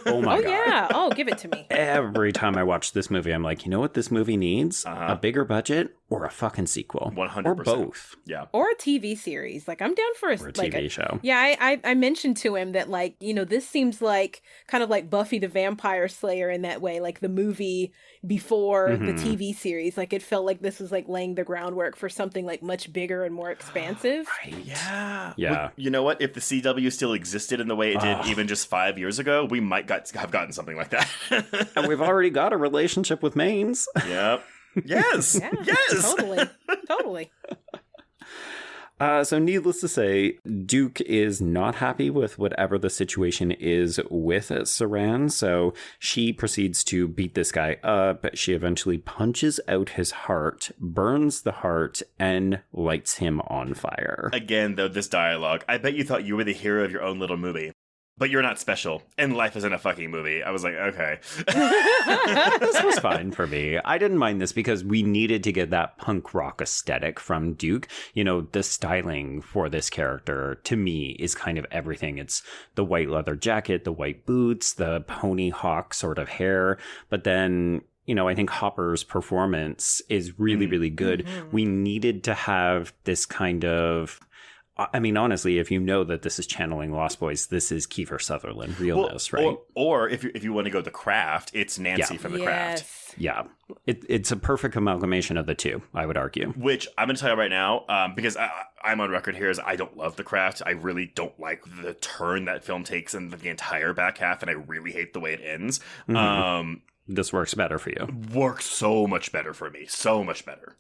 [SPEAKER 6] Oh my God.
[SPEAKER 8] Yeah. Oh, give it to me.
[SPEAKER 6] Every time I watch this movie, I'm like, you know what this movie needs? A bigger budget or a fucking sequel.
[SPEAKER 7] 100%.
[SPEAKER 6] Or both.
[SPEAKER 7] Yeah.
[SPEAKER 8] Or a TV series. Like, I'm down for
[SPEAKER 6] Or a TV show.
[SPEAKER 8] Yeah, I mentioned to him that, like, you know, this seems like kind of like Buffy the Vampire Slayer in that way, like the movie before the TV series. Like, it felt like this was like laying the groundwork for something like much bigger and more expansive.
[SPEAKER 6] Right.
[SPEAKER 7] Yeah.
[SPEAKER 6] Yeah.
[SPEAKER 7] Well, you know what? If the CW still existed in the way it did even just 5 years ago, we might have gotten something like that.
[SPEAKER 6] And we've already got a relationship with Maines.
[SPEAKER 7] Yep. Yes.
[SPEAKER 8] Yeah,
[SPEAKER 7] yes.
[SPEAKER 8] Totally.
[SPEAKER 6] So needless to say, Duke is not happy with whatever the situation is with Saran, so she proceeds to beat this guy up. She eventually punches out his heart, burns the heart, and lights him on fire.
[SPEAKER 7] Again, though, this dialogue, I bet you thought you were the hero of your own little movie. But you're not special, and life isn't a fucking movie. I was like, okay.
[SPEAKER 6] This was fine for me. I didn't mind this because we needed to get that punk rock aesthetic from Duke. You know, the styling for this character, to me, is kind of everything. It's the white leather jacket, the white boots, the pony hawk sort of hair. But then, you know, I think Hopper's performance is really, really good. We needed to have this kind of... I mean, honestly, if you know that this is channeling Lost Boys, this is Kiefer Sutherland realness, right?
[SPEAKER 7] Or if you want to go The Craft, it's Nancy from The Craft.
[SPEAKER 6] Yeah. It's a perfect amalgamation of the two, I would argue.
[SPEAKER 7] Which I'm going to tell you right now, because I'm on record here as I don't love The Craft. I really don't like the turn that film takes in the entire back half, and I really hate the way it ends.
[SPEAKER 6] This works better for you.
[SPEAKER 7] Works so much better for me. So much better.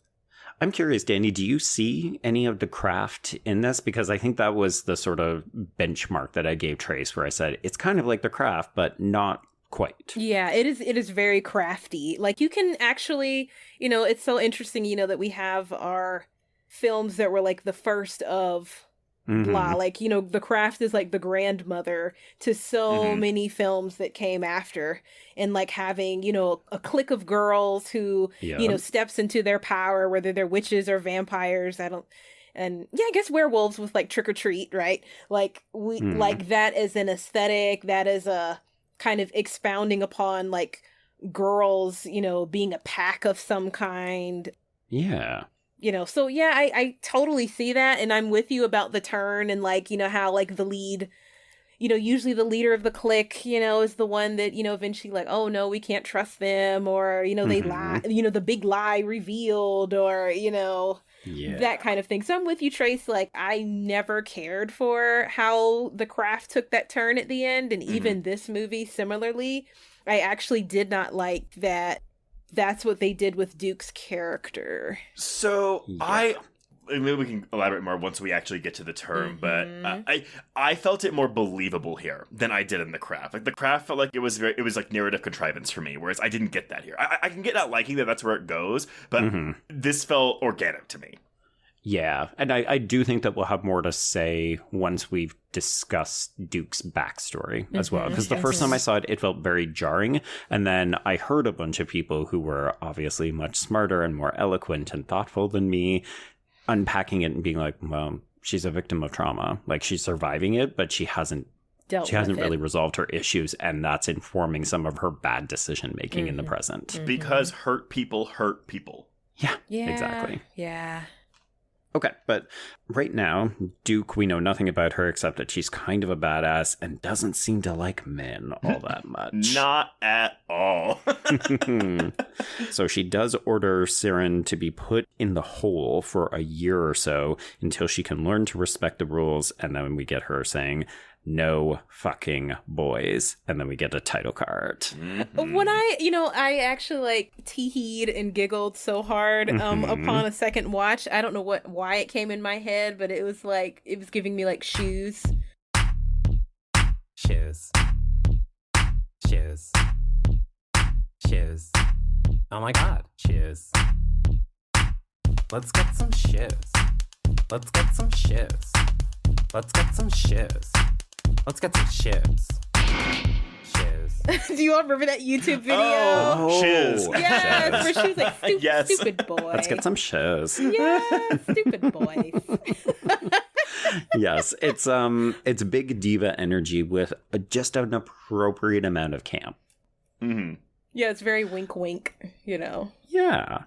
[SPEAKER 6] I'm curious, Danny, do you see any of The Craft in this? Because I think that was the sort of benchmark that I gave Trace, where I said, it's kind of like The Craft, but not quite.
[SPEAKER 8] Yeah, it is very crafty. Like, you can actually, you know, it's so interesting, you know, that we have our films that were like the first of blah. Like, you know, The Craft is like the grandmother to so many films that came after. And like having, you know, a clique of girls who, you know, steps into their power, whether they're witches or vampires. And yeah, I guess werewolves with like Trick or Treat, right? Like we like that as an aesthetic, that is a kind of expounding upon like girls, you know, being a pack of some kind.
[SPEAKER 6] Yeah.
[SPEAKER 8] You know, so yeah, I totally see that. And I'm with you about the turn and like, you know, how like the lead, you know, usually the leader of the clique, you know, is the one that, you know, eventually like, oh no, we can't trust them, or, you know, they lie, you know, the big lie revealed, or, you know, that kind of thing. So I'm with you, Trace. Like, I never cared for how The Craft took that turn at the end. And even this movie, similarly, I actually did not like that. That's what they did with Duke's character.
[SPEAKER 7] So maybe we can elaborate more once we actually get to the term, but I felt it more believable here than I did in The Craft. Like, The Craft felt like it was like narrative contrivance for me, whereas I didn't get that here. I can get not liking that's where it goes, but this felt organic to me.
[SPEAKER 6] Yeah, and I do think that we'll have more to say once we've discussed Duke's backstory as well. Because the first time I saw it, it felt very jarring. And then I heard a bunch of people who were obviously much smarter and more eloquent and thoughtful than me unpacking it and being like, well, she's a victim of trauma. Like, she's surviving it, but she hasn't really resolved her issues, and that's informing some of her bad decision making in the present.
[SPEAKER 7] Because hurt people hurt people.
[SPEAKER 6] Yeah, exactly.
[SPEAKER 8] Yeah.
[SPEAKER 6] Okay, but right now, Duke, we know nothing about her except that she's kind of a badass and doesn't seem to like men all that much.
[SPEAKER 7] Not at all.
[SPEAKER 6] So she does order Siren to be put in the hole for a year or so until she can learn to respect the rules, and then we get her saying, no fucking boys. And then we get a title card.
[SPEAKER 8] When I actually like tee-heed and giggled so hard upon a second watch. I don't know why it came in my head, but it was like, it was giving me like shoes.
[SPEAKER 9] Shoes. Oh my god, shoes. Let's get some shoes. Let's get some shoes. Let's get some shoes. Let's get some shoes.
[SPEAKER 8] Do you all remember that YouTube video?
[SPEAKER 7] Oh, shoes.
[SPEAKER 8] Yes, where she was like, stupid boy.
[SPEAKER 6] Let's get some shoes.
[SPEAKER 8] Yeah, stupid boys.
[SPEAKER 6] Yes, it's big diva energy with just an appropriate amount of camp.
[SPEAKER 8] Yeah, it's very wink, wink, you know.
[SPEAKER 6] Yeah.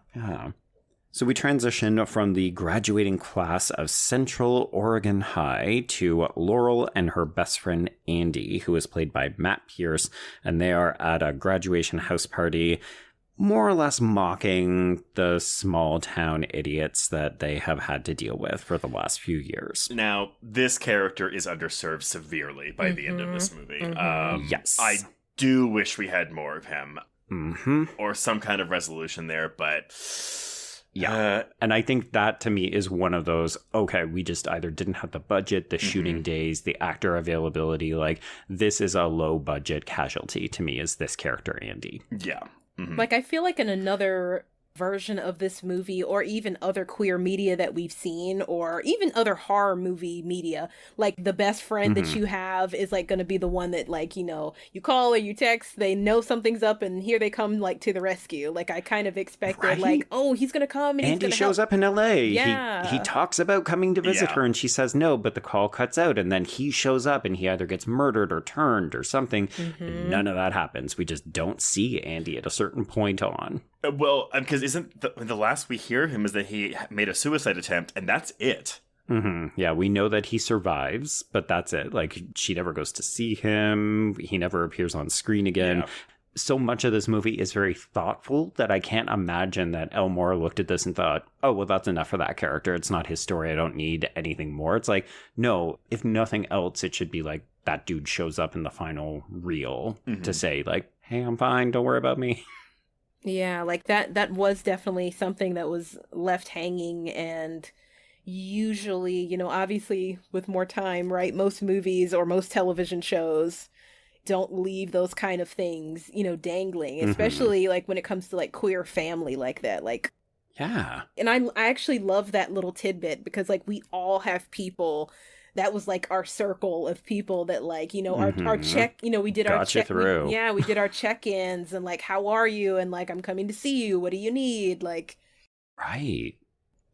[SPEAKER 6] So we transition from the graduating class of Central Oregon High to Laurel and her best friend Andy, who is played by Matt Pierce, and they are at a graduation house party, more or less mocking the small town idiots that they have had to deal with for the last few years.
[SPEAKER 7] Now, this character is underserved severely by the end of this movie.
[SPEAKER 6] Yes.
[SPEAKER 7] I do wish we had more of him.
[SPEAKER 6] Mm-hmm.
[SPEAKER 7] Or some kind of resolution there, but...
[SPEAKER 6] Yeah. And I think that to me is one of those, okay, we just either didn't have the budget, the shooting days, the actor availability. Like, this is a low budget casualty to me, is this character, Andy.
[SPEAKER 7] Yeah. Mm-hmm.
[SPEAKER 8] Like, I feel like in another version of this movie, or even other queer media that we've seen, or even other horror movie media, like the best friend that you have is like going to be the one that, like, you know, you call or you text, they know something's up and here they come like to the rescue. Like, I kind of expected like, oh, he's going to come and
[SPEAKER 6] Andy
[SPEAKER 8] he's
[SPEAKER 6] shows
[SPEAKER 8] help.
[SPEAKER 6] up in LA.
[SPEAKER 8] Yeah.
[SPEAKER 6] He talks about coming to visit her and she says no, but the call cuts out and then he shows up and he either gets murdered or turned or something. And none of that happens. We just don't see Andy at a certain point on.
[SPEAKER 7] Well, because isn't the last we hear of him is that he made a suicide attempt, and that's it.
[SPEAKER 6] Yeah, we know that he survives, but that's it. Like, she never goes to see him. He never appears on screen again. Yeah. So much of this movie is very thoughtful that I can't imagine that Elmore looked at this and thought, oh, well, that's enough for that character. It's not his story. I don't need anything more. It's like, no, if nothing else, it should be like that dude shows up in the final reel to say, like, hey, I'm fine. Don't worry about me.
[SPEAKER 8] Yeah, like that was definitely something that was left hanging, and usually, you know, obviously with more time, right, most movies or most television shows don't leave those kind of things, you know, dangling, especially like when it comes to like queer family like that. Like,
[SPEAKER 6] yeah.
[SPEAKER 8] And I actually love that little tidbit because like we all have people that was like our circle of people that, like, you know, our check, you know, we did our check. We did our check-ins and like, how are you? And like, I'm coming to see you. What do you need? Like,
[SPEAKER 6] right.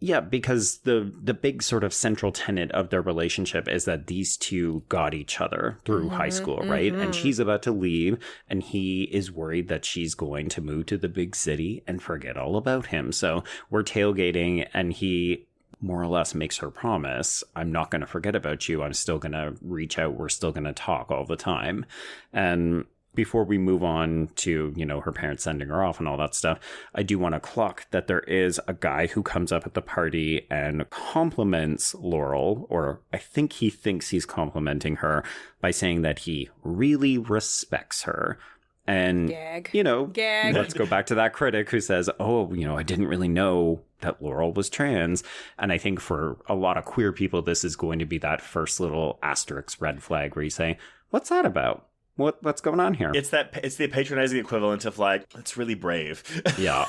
[SPEAKER 6] Yeah, because the big sort of central tenet of their relationship is that these two got each other through high school, right? And she's about to leave, and he is worried that she's going to move to the big city and forget all about him. So we're tailgating, and he more or less makes her promise, I'm not going to forget about you. I'm still going to reach out. We're still going to talk all the time. And before we move on to, you know, her parents sending her off and all that stuff, I do want to clock that there is a guy who comes up at the party and compliments Laurel, or I think he thinks he's complimenting her by saying that he really respects her. And, you know, let's go back to that critic who says, oh, you know, I didn't really know that Laurel was trans. And I think for a lot of queer people, this is going to be that first little asterisk red flag where you say, what's that about? What's going on here?
[SPEAKER 7] It's the patronizing equivalent of like, that's really brave.
[SPEAKER 6] Yeah,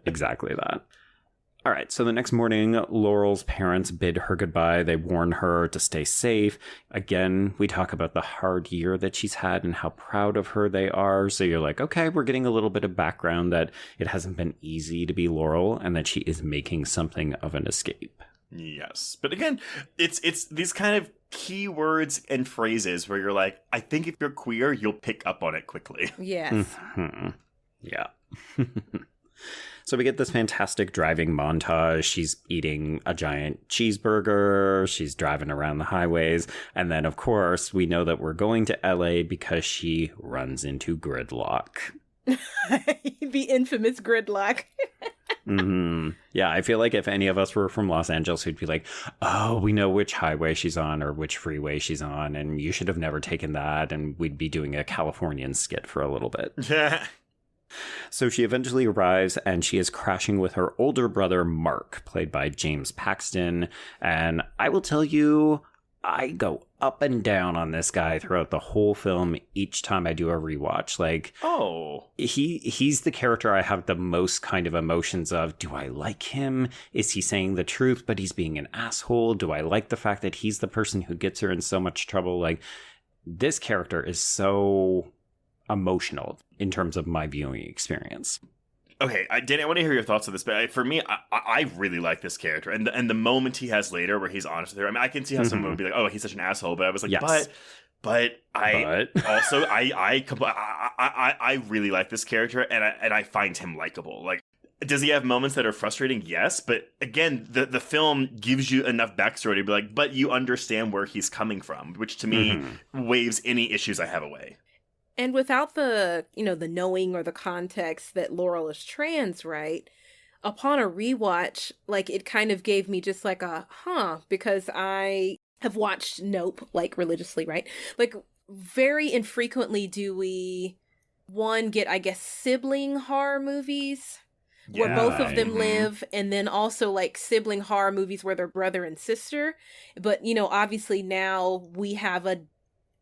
[SPEAKER 6] exactly that. All right, so the next morning, Laurel's parents bid her goodbye. They warn her to stay safe. Again, we talk about the hard year that she's had and how proud of her they are. So you're like, okay, we're getting a little bit of background that it hasn't been easy to be Laurel and that she is making something of an escape.
[SPEAKER 7] Yes. But again, it's these kind of key words and phrases where you're like, I think if you're queer, you'll pick up on it quickly.
[SPEAKER 8] Yes.
[SPEAKER 6] Yeah. So we get this fantastic driving montage. She's eating a giant cheeseburger. She's driving around the highways. And then, of course, we know that we're going to LA because she runs into gridlock.
[SPEAKER 8] The infamous gridlock.
[SPEAKER 6] Yeah, I feel like if any of us were from Los Angeles, we'd be like, oh, we know which highway she's on or which freeway she's on, and you should have never taken that. And we'd be doing a Californian skit for a little bit. Yeah. So she eventually arrives and she is crashing with her older brother, Mark, played by James Paxton. And I will tell you, I go up and down on this guy throughout the whole film each time I do a rewatch. Like, he's the character I have the most kind of emotions of. Do I like him? Is he saying the truth, but he's being an asshole? Do I like the fact that he's the person who gets her in so much trouble? Like, this character is so emotional in terms of my viewing experience.
[SPEAKER 7] Okay, Danny, I want to hear your thoughts on this, but for me, I really like this character, and the moment he has later where he's honest with her. I mean, I can see how someone would be like, "Oh, he's such an asshole," but I was like, but I also I really like this character, and I find him likable. Like, Does he have moments that are frustrating? Yes, but again, the film gives you enough backstory to be like, but you understand where he's coming from, which to me waves any issues I have away.
[SPEAKER 8] And without the, the knowing or the context that Laurel is trans, right? Upon a rewatch, like, it kind of gave me just like a, because I have watched Nope, like, religiously, right? Like, very infrequently do we, one, get, I guess, sibling horror movies where both of them live, and then also, like, sibling horror movies where they're brother and sister. But, obviously now we have a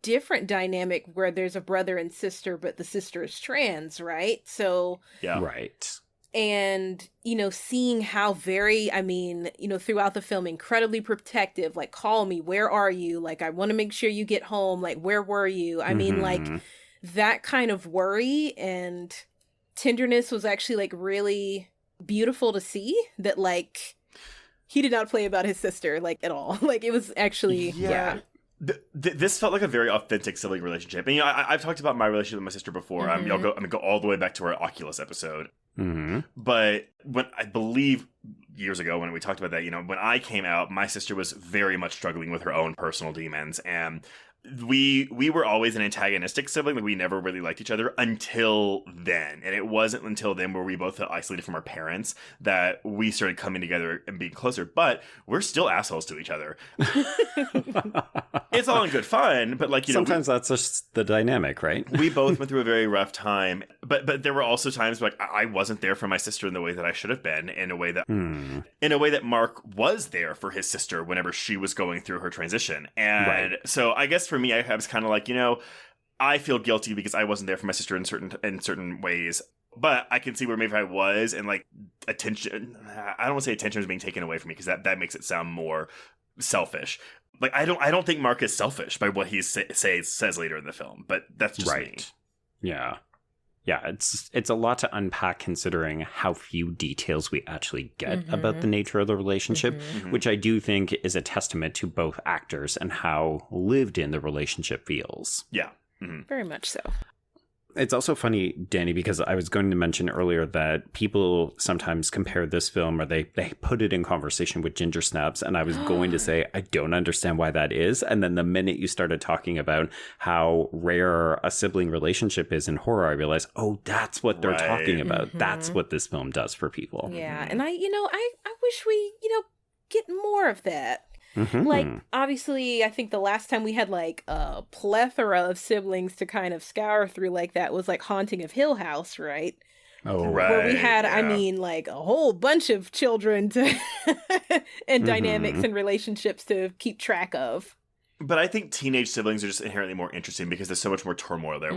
[SPEAKER 8] different dynamic where there's a brother and sister, but the sister is trans, right? So...
[SPEAKER 6] Yeah. Right.
[SPEAKER 8] And, seeing how very, throughout the film, incredibly protective, like, call me, where are you? Like, I want to make sure you get home. Like, where were you? I mean, like, that kind of worry and tenderness was actually, like, really beautiful to see that, like, he did not play about his sister, like, at all. Like, it was actually, yeah.
[SPEAKER 7] This felt like a very authentic sibling relationship. And, I've talked about my relationship with my sister before. I'm going to go all the way back to our Oculus episode. But when I believe years ago when we talked about that, when I came out, my sister was very much struggling with her own personal demons, and we were always an antagonistic sibling. Like, we never really liked each other until then. And it wasn't until then where we both felt isolated from our parents that we started coming together and being closer. But we're still assholes to each other. It's all in good fun, but like,
[SPEAKER 6] sometimes that's just the dynamic, right?
[SPEAKER 7] We both went through a very rough time, but there were also times where, like, I wasn't there for my sister in the way that I should have been, in a way that Mark was there for his sister whenever she was going through her transition. And so I guess for me, I was kind of like, I feel guilty because I wasn't there for my sister in certain ways. But I can see where maybe I was, and like attention, I don't want to say attention was being taken away from me, because that makes it sound more selfish. Like, I don't think Mark is selfish by what he says later in the film, but that's just me.
[SPEAKER 6] Yeah. Yeah, it's a lot to unpack considering how few details we actually get about the nature of the relationship, which I do think is a testament to both actors and how lived in the relationship feels.
[SPEAKER 7] Yeah.
[SPEAKER 8] Very much so.
[SPEAKER 6] It's also funny, Danny, because I was going to mention earlier that people sometimes compare this film, or they put it in conversation with Ginger Snaps, and I was going to say, I don't understand why that is. And then the minute you started talking about how rare a sibling relationship is in horror, I realized, oh, that's what they're talking about. That's what this film does for people.
[SPEAKER 8] Yeah, and I wish we, get more of that. Like, obviously, I think the last time we had, like, a plethora of siblings to kind of scour through like that was, like, Haunting of Hill House, right?
[SPEAKER 7] Oh, right.
[SPEAKER 8] Where we had, like, a whole bunch of children to and dynamics and relationships to keep track of.
[SPEAKER 7] But I think teenage siblings are just inherently more interesting because there's so much more turmoil there.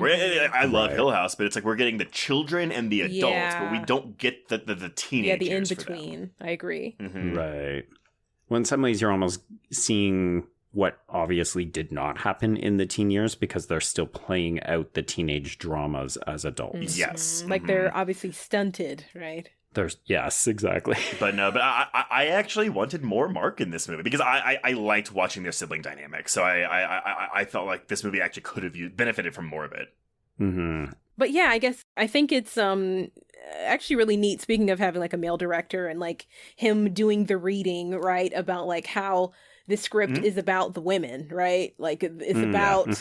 [SPEAKER 7] I love Hill House, but it's like we're getting the children and the adults, but we don't get the teenagers.
[SPEAKER 8] Yeah, the in-between. I agree.
[SPEAKER 6] Right. Well, in some ways, you're almost seeing what obviously did not happen in the teen years because they're still playing out the teenage dramas as adults.
[SPEAKER 7] Yes.
[SPEAKER 8] Like, they're obviously stunted, right?
[SPEAKER 6] Yes, exactly.
[SPEAKER 7] But I actually wanted more Mark in this movie because I liked watching their sibling dynamic. So I felt like this movie actually could have benefited from more of it.
[SPEAKER 8] But yeah, I think it's actually really neat, speaking of having like a male director and like him doing the reading, right, about like how this script is about the women, right? Like, it's about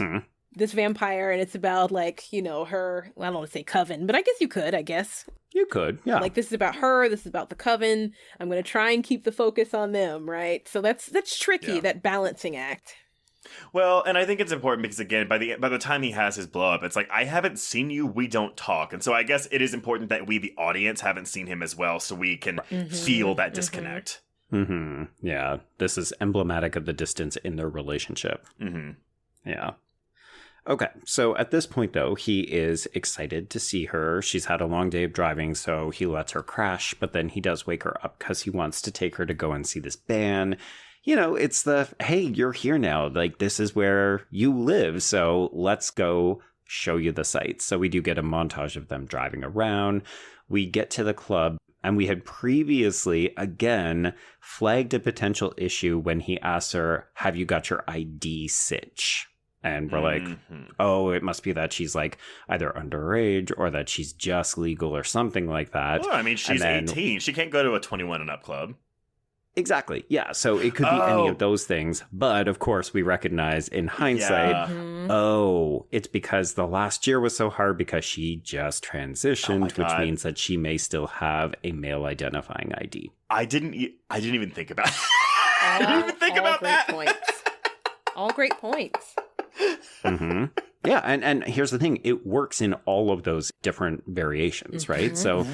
[SPEAKER 8] this vampire, and it's about, like, her, I don't want to say coven, but I guess you could,
[SPEAKER 6] You could, yeah.
[SPEAKER 8] Like, this is about her, this is about the coven. I'm going to try and keep the focus on them, right? So that's tricky, that balancing act.
[SPEAKER 7] Well, and I think it's important because, again, by the time he has his blow up, it's like, I haven't seen you, we don't talk. And so I guess it is important that we, the audience, haven't seen him as well, so we can feel that disconnect.
[SPEAKER 6] Yeah, this is emblematic of the distance in their relationship. Yeah. Okay, so at this point, though, he is excited to see her. She's had a long day of driving, so he lets her crash, but then he does wake her up because he wants to take her to go and see this band. It's the, hey, you're here now. Like, this is where you live, so let's go show you the sights. So we do get a montage of them driving around. We get to the club, and we had previously, again, flagged a potential issue when he asks her, have you got your ID, Sitch? And we're like, oh, it must be that she's like either underage or that she's just legal or something like that.
[SPEAKER 7] Well, I mean, she's 18. She can't go to a 21 and up club.
[SPEAKER 6] Exactly. Yeah. So it could be any of those things. But of course, we recognize in hindsight, it's because the last year was so hard because she just transitioned, which means that she may still have a male identifying ID.
[SPEAKER 7] I didn't even think about I didn't even think about that.
[SPEAKER 8] All great points.
[SPEAKER 6] Yeah, and here's the thing. It works in all of those different variations, right? So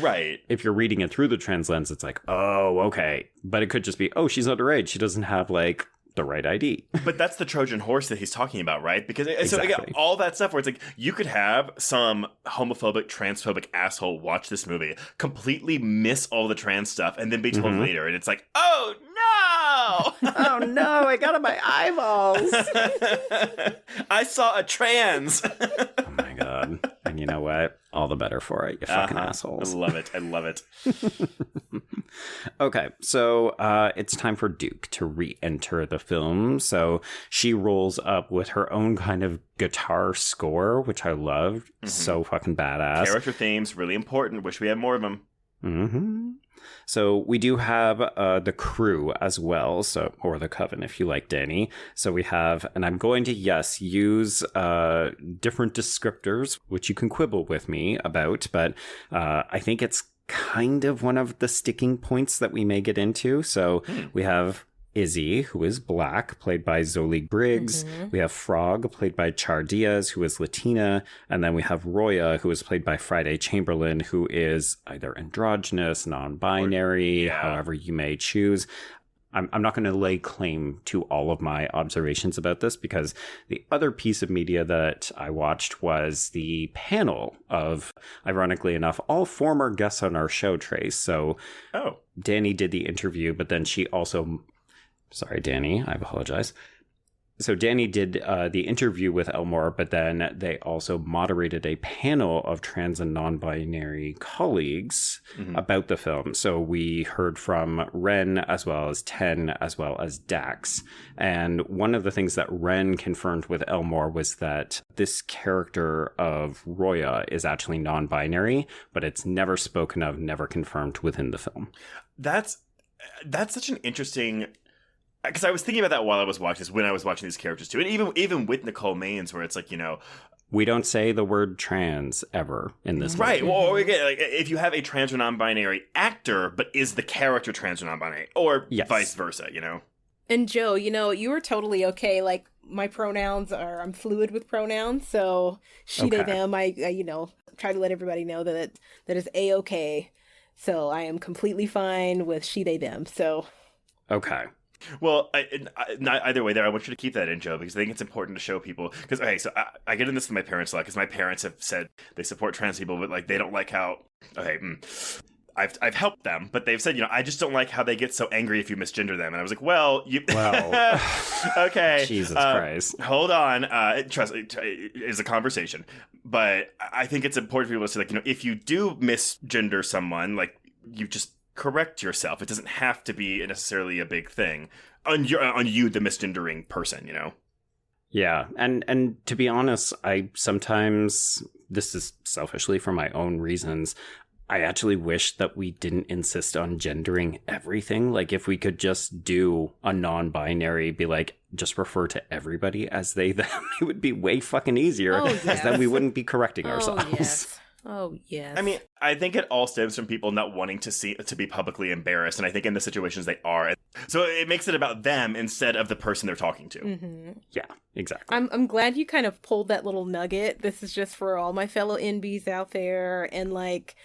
[SPEAKER 6] if you're reading it through the trans lens, it's like, oh, okay. But it could just be, oh, she's underage. She doesn't have, like, the right ID.
[SPEAKER 7] But that's the Trojan horse that he's talking about, right? Because so again, all that stuff where it's like, you could have some homophobic, transphobic asshole watch this movie, completely miss all the trans stuff, and then be told later. And it's like, oh, no!
[SPEAKER 6] Oh, no, I got on my eyeballs.
[SPEAKER 7] I saw a trans.
[SPEAKER 6] Oh, my God. And you know what? All the better for it, you fucking assholes.
[SPEAKER 7] I love it. I love it.
[SPEAKER 6] Okay, so it's time for Duke to re-enter the film. So she rolls up with her own kind of guitar score, which I love. So fucking badass.
[SPEAKER 7] Character themes, really important. Wish we had more of them.
[SPEAKER 6] So we do have the crew as well, or the coven, if you like, Dani. So we have, and I'm going to, use different descriptors, which you can quibble with me about, but I think it's kind of one of the sticking points that we may get into. So we have Izzy, who is Black, played by Zoli Briggs. We have Frog, played by Char Diaz, who is Latina. And then we have Roya, who is played by Friday Chamberlain, who is either androgynous, non-binary, however you may choose. I'm not going to lay claim to all of my observations about this, because the other piece of media that I watched was the panel of, ironically enough, all former guests on our show, Trace. So Dani did the interview, but then she also... Sorry, Dani, I apologize. So Dani did the interview with Elmore, but then they also moderated a panel of trans and non-binary colleagues about the film. So we heard from Ren, as well as Ten, as well as Dax. And one of the things that Ren confirmed with Elmore was that this character of Roya is actually non-binary, but it's never spoken of, never confirmed within the film.
[SPEAKER 7] That's such an interesting... Because I was thinking about that while I was watching this, when I was watching these characters too. And even with Nicole Maines, where it's like,
[SPEAKER 6] we don't say the word trans ever in this movie.
[SPEAKER 7] Right. Well, again, like, if you have a trans or non-binary actor, but is the character trans or non-binary? Or vice versa,
[SPEAKER 8] And Joe, you were totally okay. Like, my pronouns are, I'm fluid with pronouns. So she, they, them, I try to let everybody know that is A-okay. So I am completely fine with she, they, them. So.
[SPEAKER 6] Okay.
[SPEAKER 7] Well, either way there, I want you to keep that in, Joe, because I think it's important to show people. Because, so I get in this with my parents a lot, because my parents have said they support trans people, but, like, they don't like how... I've helped them, but they've said, I just don't like how they get so angry if you misgender them. And I was like, well, okay.
[SPEAKER 6] Jesus Christ.
[SPEAKER 7] Hold on. Trust it is a conversation. But I think it's important for people to say, like, if you do misgender someone, like, you just... correct yourself. It doesn't have to be necessarily a big thing on you, the misgendering person,
[SPEAKER 6] Yeah, and to be honest, I sometimes, this is selfishly for my own reasons, I actually wish that we didn't insist on gendering everything. Like, if we could just do a non-binary, be like, just refer to everybody as they, them, it would be way fucking easier, as then we wouldn't be correcting ourselves.
[SPEAKER 8] Oh, yes.
[SPEAKER 7] I mean, I think it all stems from people not wanting to be publicly embarrassed, and I think in the situations they are. So it makes it about them instead of the person they're talking to.
[SPEAKER 6] Yeah, exactly.
[SPEAKER 8] I'm glad you kind of pulled that little nugget. This is just for all my fellow NBs out there, and, like,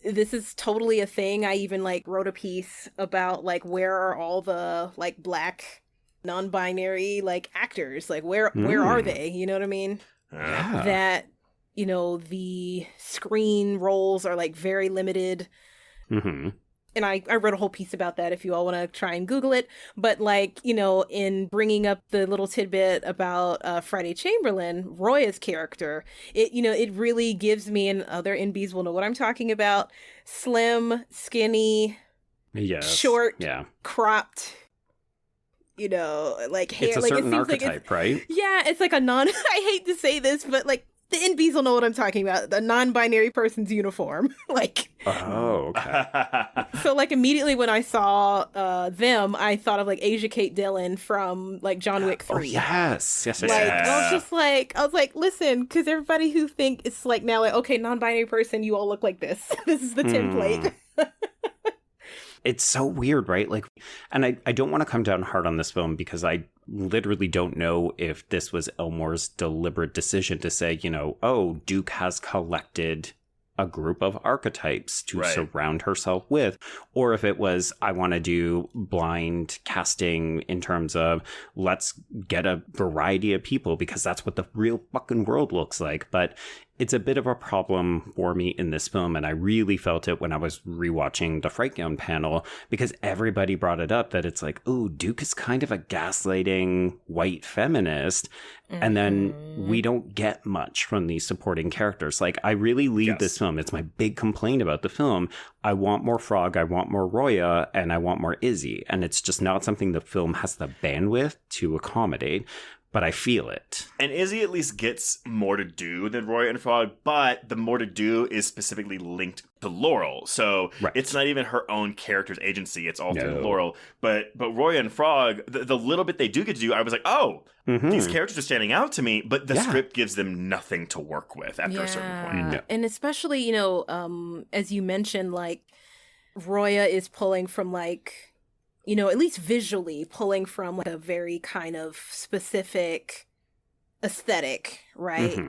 [SPEAKER 8] this is totally a thing. I even, like, wrote a piece about, like, where are all the, like, Black non-binary, like, actors? Like, where are they? You know what I mean?
[SPEAKER 6] Yeah.
[SPEAKER 8] That... the screen roles are, like, very limited. And I wrote a whole piece about that if you all want to try and Google it. But, like, in bringing up the little tidbit about Friday Chamberlain, Roya's character, it really gives me, and other NBs will know what I'm talking about, slim, skinny, short, cropped. like hair.
[SPEAKER 6] It's a
[SPEAKER 8] like
[SPEAKER 6] certain
[SPEAKER 8] it seems
[SPEAKER 6] archetype, right?
[SPEAKER 8] Yeah, it's like a non. I hate to say this, but like the NBs will know what I'm talking about. The non-binary person's uniform, like.
[SPEAKER 6] Oh, okay.
[SPEAKER 8] So like immediately when I saw them, I thought of like Asia Kate Dillon from like John Wick 3.
[SPEAKER 6] Oh, yes.
[SPEAKER 8] Like I was like, listen, because everybody who think it's like now like, okay, non-binary person, you all look like this. This is the template.
[SPEAKER 6] It's so weird, right? Like, and I don't want to come down hard on this film because I literally don't know if this was Elmore's deliberate decision to say, oh, Duke has collected a group of archetypes to surround herself with, or if it was, I want to do blind casting in terms of let's get a variety of people because that's what the real fucking world looks like. But it's a bit of a problem for me in this film, and I really felt it when I was rewatching the Frightgown panel because everybody brought it up that it's like, oh, Duke is kind of a gaslighting white feminist, and then we don't get much from these supporting characters. Like, I really leave this film. It's my big complaint about the film. I want more Frog, I want more Roya, and I want more Izzy, and it's just not something the film has the bandwidth to accommodate. But I feel it.
[SPEAKER 7] And Izzy at least gets more to do than Roy and Frog, but the more to do is specifically linked to Laurel. So it's not even her own character's agency. It's all through Laurel. But Roy and Frog, the little bit they do get to do, I was like, oh, these characters are standing out to me. But the script gives them nothing to work with after a certain point.
[SPEAKER 8] Yeah. And especially, as you mentioned, like, Roya is pulling from, like, at least visually pulling from like a very kind of specific aesthetic, right?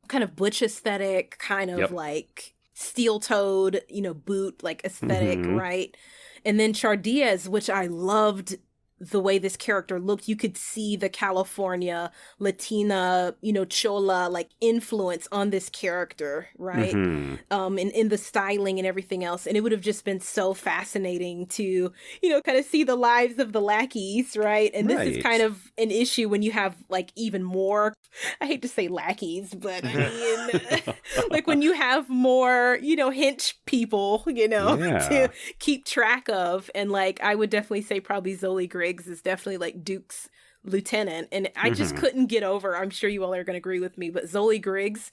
[SPEAKER 8] Kind of butch aesthetic, kind of like steel-toed, boot like aesthetic, right? And then Char Diaz, which I loved the way this character looked. You could see the California Latina, Chola like influence on this character, right? And in the styling and everything else. And it would have just been so fascinating to, kind of see the lives of the lackeys, right? And this is kind of an issue when you have like even more, I hate to say lackeys, but I mean, like when you have more, hench people, to keep track of. And like, I would definitely say probably Zoli Griggs is definitely like Duke's lieutenant, and I just couldn't get over, I'm sure you all are going to agree with me, but Zoli Griggs,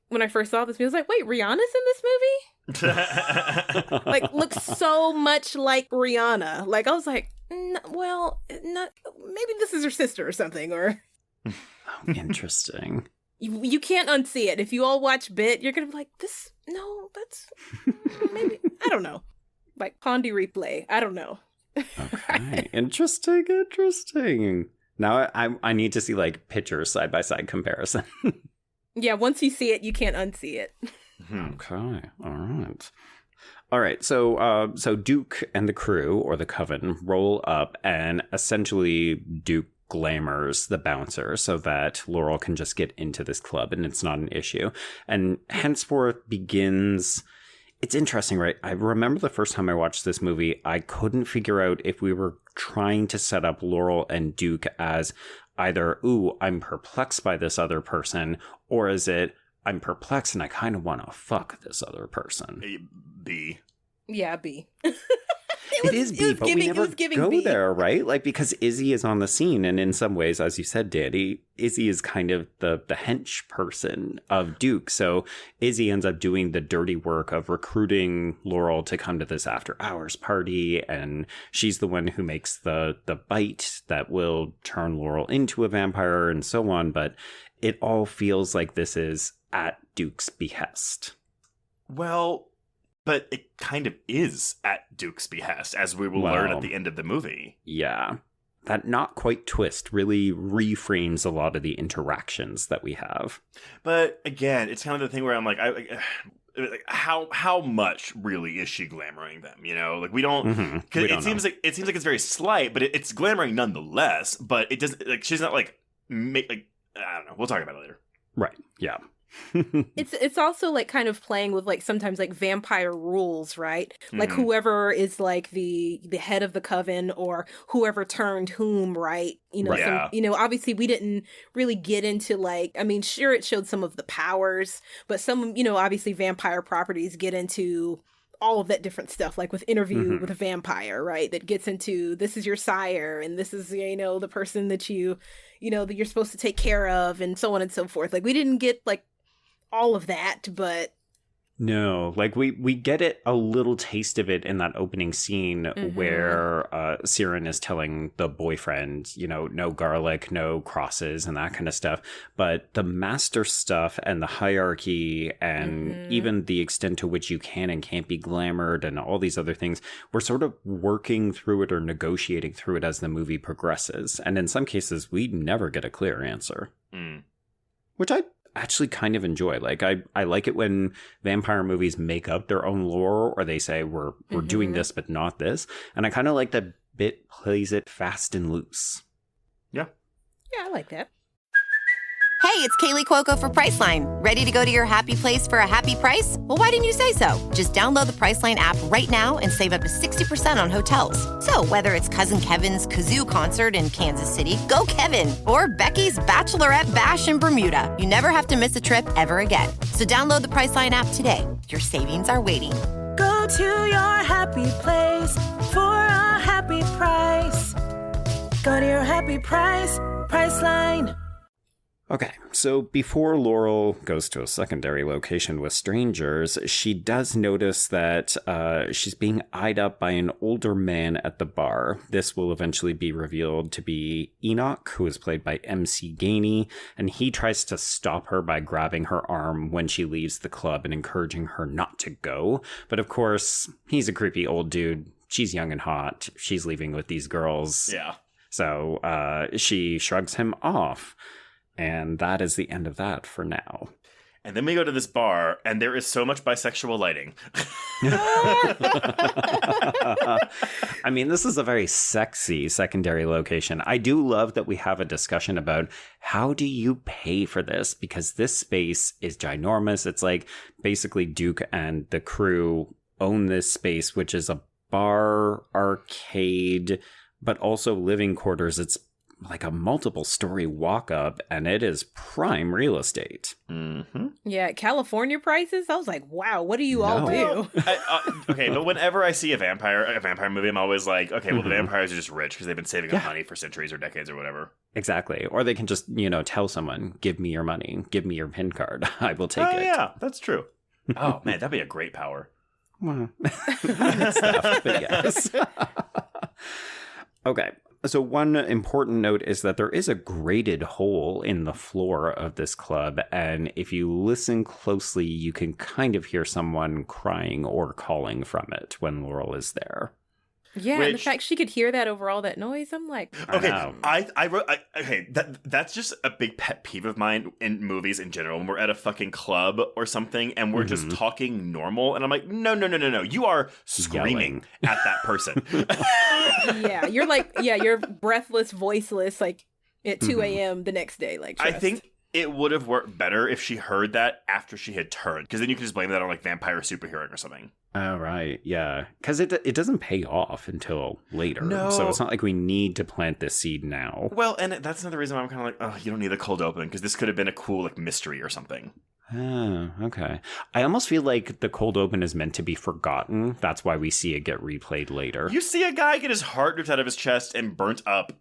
[SPEAKER 8] when I first saw this movie, I was like, wait, Rihanna's in this movie? Like, looks so much like Rihanna. Like, I was like, well, maybe this is her sister or something, or...
[SPEAKER 6] Interesting.
[SPEAKER 8] You can't unsee it. If you all watch Bit, you're going to be like, that's... maybe, I don't know. Like, Pondy Replay, I don't know.
[SPEAKER 6] Okay, interesting. Now I need to see like pictures side by side comparison.
[SPEAKER 8] Yeah, once you see it, you can't unsee it.
[SPEAKER 6] Okay, all right. So Duke and the crew or the coven roll up, and essentially Duke glamours the bouncer so that Laurel can just get into this club, and it's not an issue. And henceforth begins. It's interesting, right? I remember the first time I watched this movie, I couldn't figure out if we were trying to set up Laurel and Duke as either, ooh, I'm perplexed by this other person, or is it, I'm perplexed and I kind of want to fuck this other person?
[SPEAKER 7] B.
[SPEAKER 8] Yeah, B.
[SPEAKER 6] It is B, but we never go there, right? Like, because Izzy is on the scene, and in some ways, as you said, Danny, Izzy is kind of the hench person of Duke. So Izzy ends up doing the dirty work of recruiting Laurel to come to this after-hours party, and she's the one who makes the bite that will turn Laurel into a vampire and so on, but it all feels like this is at Duke's behest.
[SPEAKER 7] Well... but it kind of is at Duke's behest, as we will learn at the end of the movie.
[SPEAKER 6] Yeah. That not quite twist really reframes a lot of the interactions that we have.
[SPEAKER 7] But again, it's kind of the thing where I'm like, how much really is she glamoring them? Like we don't, because it seems like it's very slight, but it's glamoring nonetheless. But it doesn't, like, she's not like I don't know. We'll talk about it later.
[SPEAKER 6] Right. Yeah.
[SPEAKER 8] It's also like kind of playing with like sometimes like vampire rules, right? Like whoever is like the head of the coven or whoever turned whom, right? Obviously we didn't really get into like, I mean, sure, it showed some of the powers, but some, obviously vampire properties get into all of that different stuff, like with Interview with a Vampire, right? That gets into, this is your sire, and this is, you know, the person that that you're supposed to take care of, and so on and so forth. Like, we didn't get, like, all of that, but...
[SPEAKER 6] No, like we get it, a little taste of it in that opening scene where Siren is telling the boyfriend, you know, no garlic, no crosses and that kind of stuff. But the master stuff and the hierarchy and even the extent to which you can and can't be glamored and all these other things, we're sort of working through it or negotiating through it as the movie progresses. And in some cases, we never get a clear answer, which I actually kind of enjoy. Like, I like it when vampire movies make up their own lore, or they say we're doing this but not this, and I kind of like that Bit plays it fast and loose.
[SPEAKER 8] Yeah, I like that.
[SPEAKER 10] Hey, it's Kaylee Cuoco for Priceline. Ready to go to your happy place for a happy price? Well, why didn't you say so? Just download the Priceline app right now and save up to 60% on hotels. So whether it's Cousin Kevin's Kazoo Concert in Kansas City, go Kevin, or Becky's Bachelorette Bash in Bermuda, you never have to miss a trip ever again. So download the Priceline app today. Your savings are waiting.
[SPEAKER 11] Go to your happy place for a happy price. Go to your happy price, Priceline.
[SPEAKER 6] Okay, so before Laurel goes to a secondary location with strangers, she does notice that she's being eyed up by an older man at the bar. This will eventually be revealed to be Enoch, who is played by MC Gainey, and he tries to stop her by grabbing her arm when she leaves the club and encouraging her not to go. But of course, he's a creepy old dude. She's young and hot. She's leaving with these girls.
[SPEAKER 7] Yeah.
[SPEAKER 6] So she shrugs him off. And that is the end of that for now.
[SPEAKER 7] And then we go to this bar, and there is so much bisexual lighting.
[SPEAKER 6] I mean, this is a very sexy secondary location. I do love that we have a discussion about how do you pay for this? Because this space is ginormous. It's like basically Duke and the crew own this space, which is a bar, arcade, but also living quarters. It's like a multiple story walk up, and it is prime real estate.
[SPEAKER 8] Yeah, California prices. I was like, wow, what do you all do?
[SPEAKER 7] Okay, but whenever I see a vampire movie, I'm always like, okay, well, the vampires are just rich because they've been saving up money for centuries or decades or whatever.
[SPEAKER 6] Exactly. Or they can just, tell someone, give me your money, give me your PIN card. I will take it.
[SPEAKER 7] Oh, yeah, that's true. Oh, man, that'd be a great power.
[SPEAKER 6] Well, stuff, but yes. Okay. So one important note is that there is a grated hole in the floor of this club, and if you listen closely, you can kind of hear someone crying or calling from it when Laurel is there.
[SPEAKER 8] Yeah, and the fact she could hear that over all that noise, I'm like...
[SPEAKER 7] Okay, that's just a big pet peeve of mine in movies in general. When we're at a fucking club or something, and we're just talking normal, and I'm like, no, you are screaming at that person.
[SPEAKER 8] Yeah, you're like, you're breathless, voiceless, like, at 2 a.m. the next day, like, trust.
[SPEAKER 7] I think it would have worked better if she heard that after she had turned, because then you can just blame that on, like, vampire superheroing or something.
[SPEAKER 6] Oh, right. Yeah. Because it doesn't pay off until later.
[SPEAKER 7] No.
[SPEAKER 6] So it's not like we need to plant this seed now.
[SPEAKER 7] Well, and that's another reason why I'm kind of like, oh, you don't need the cold open, because this could have been a cool, like, mystery or something.
[SPEAKER 6] Oh, okay. I almost feel like the cold open is meant to be forgotten. That's why we see it get replayed later.
[SPEAKER 7] You see a guy get his heart ripped out of his chest and burnt up.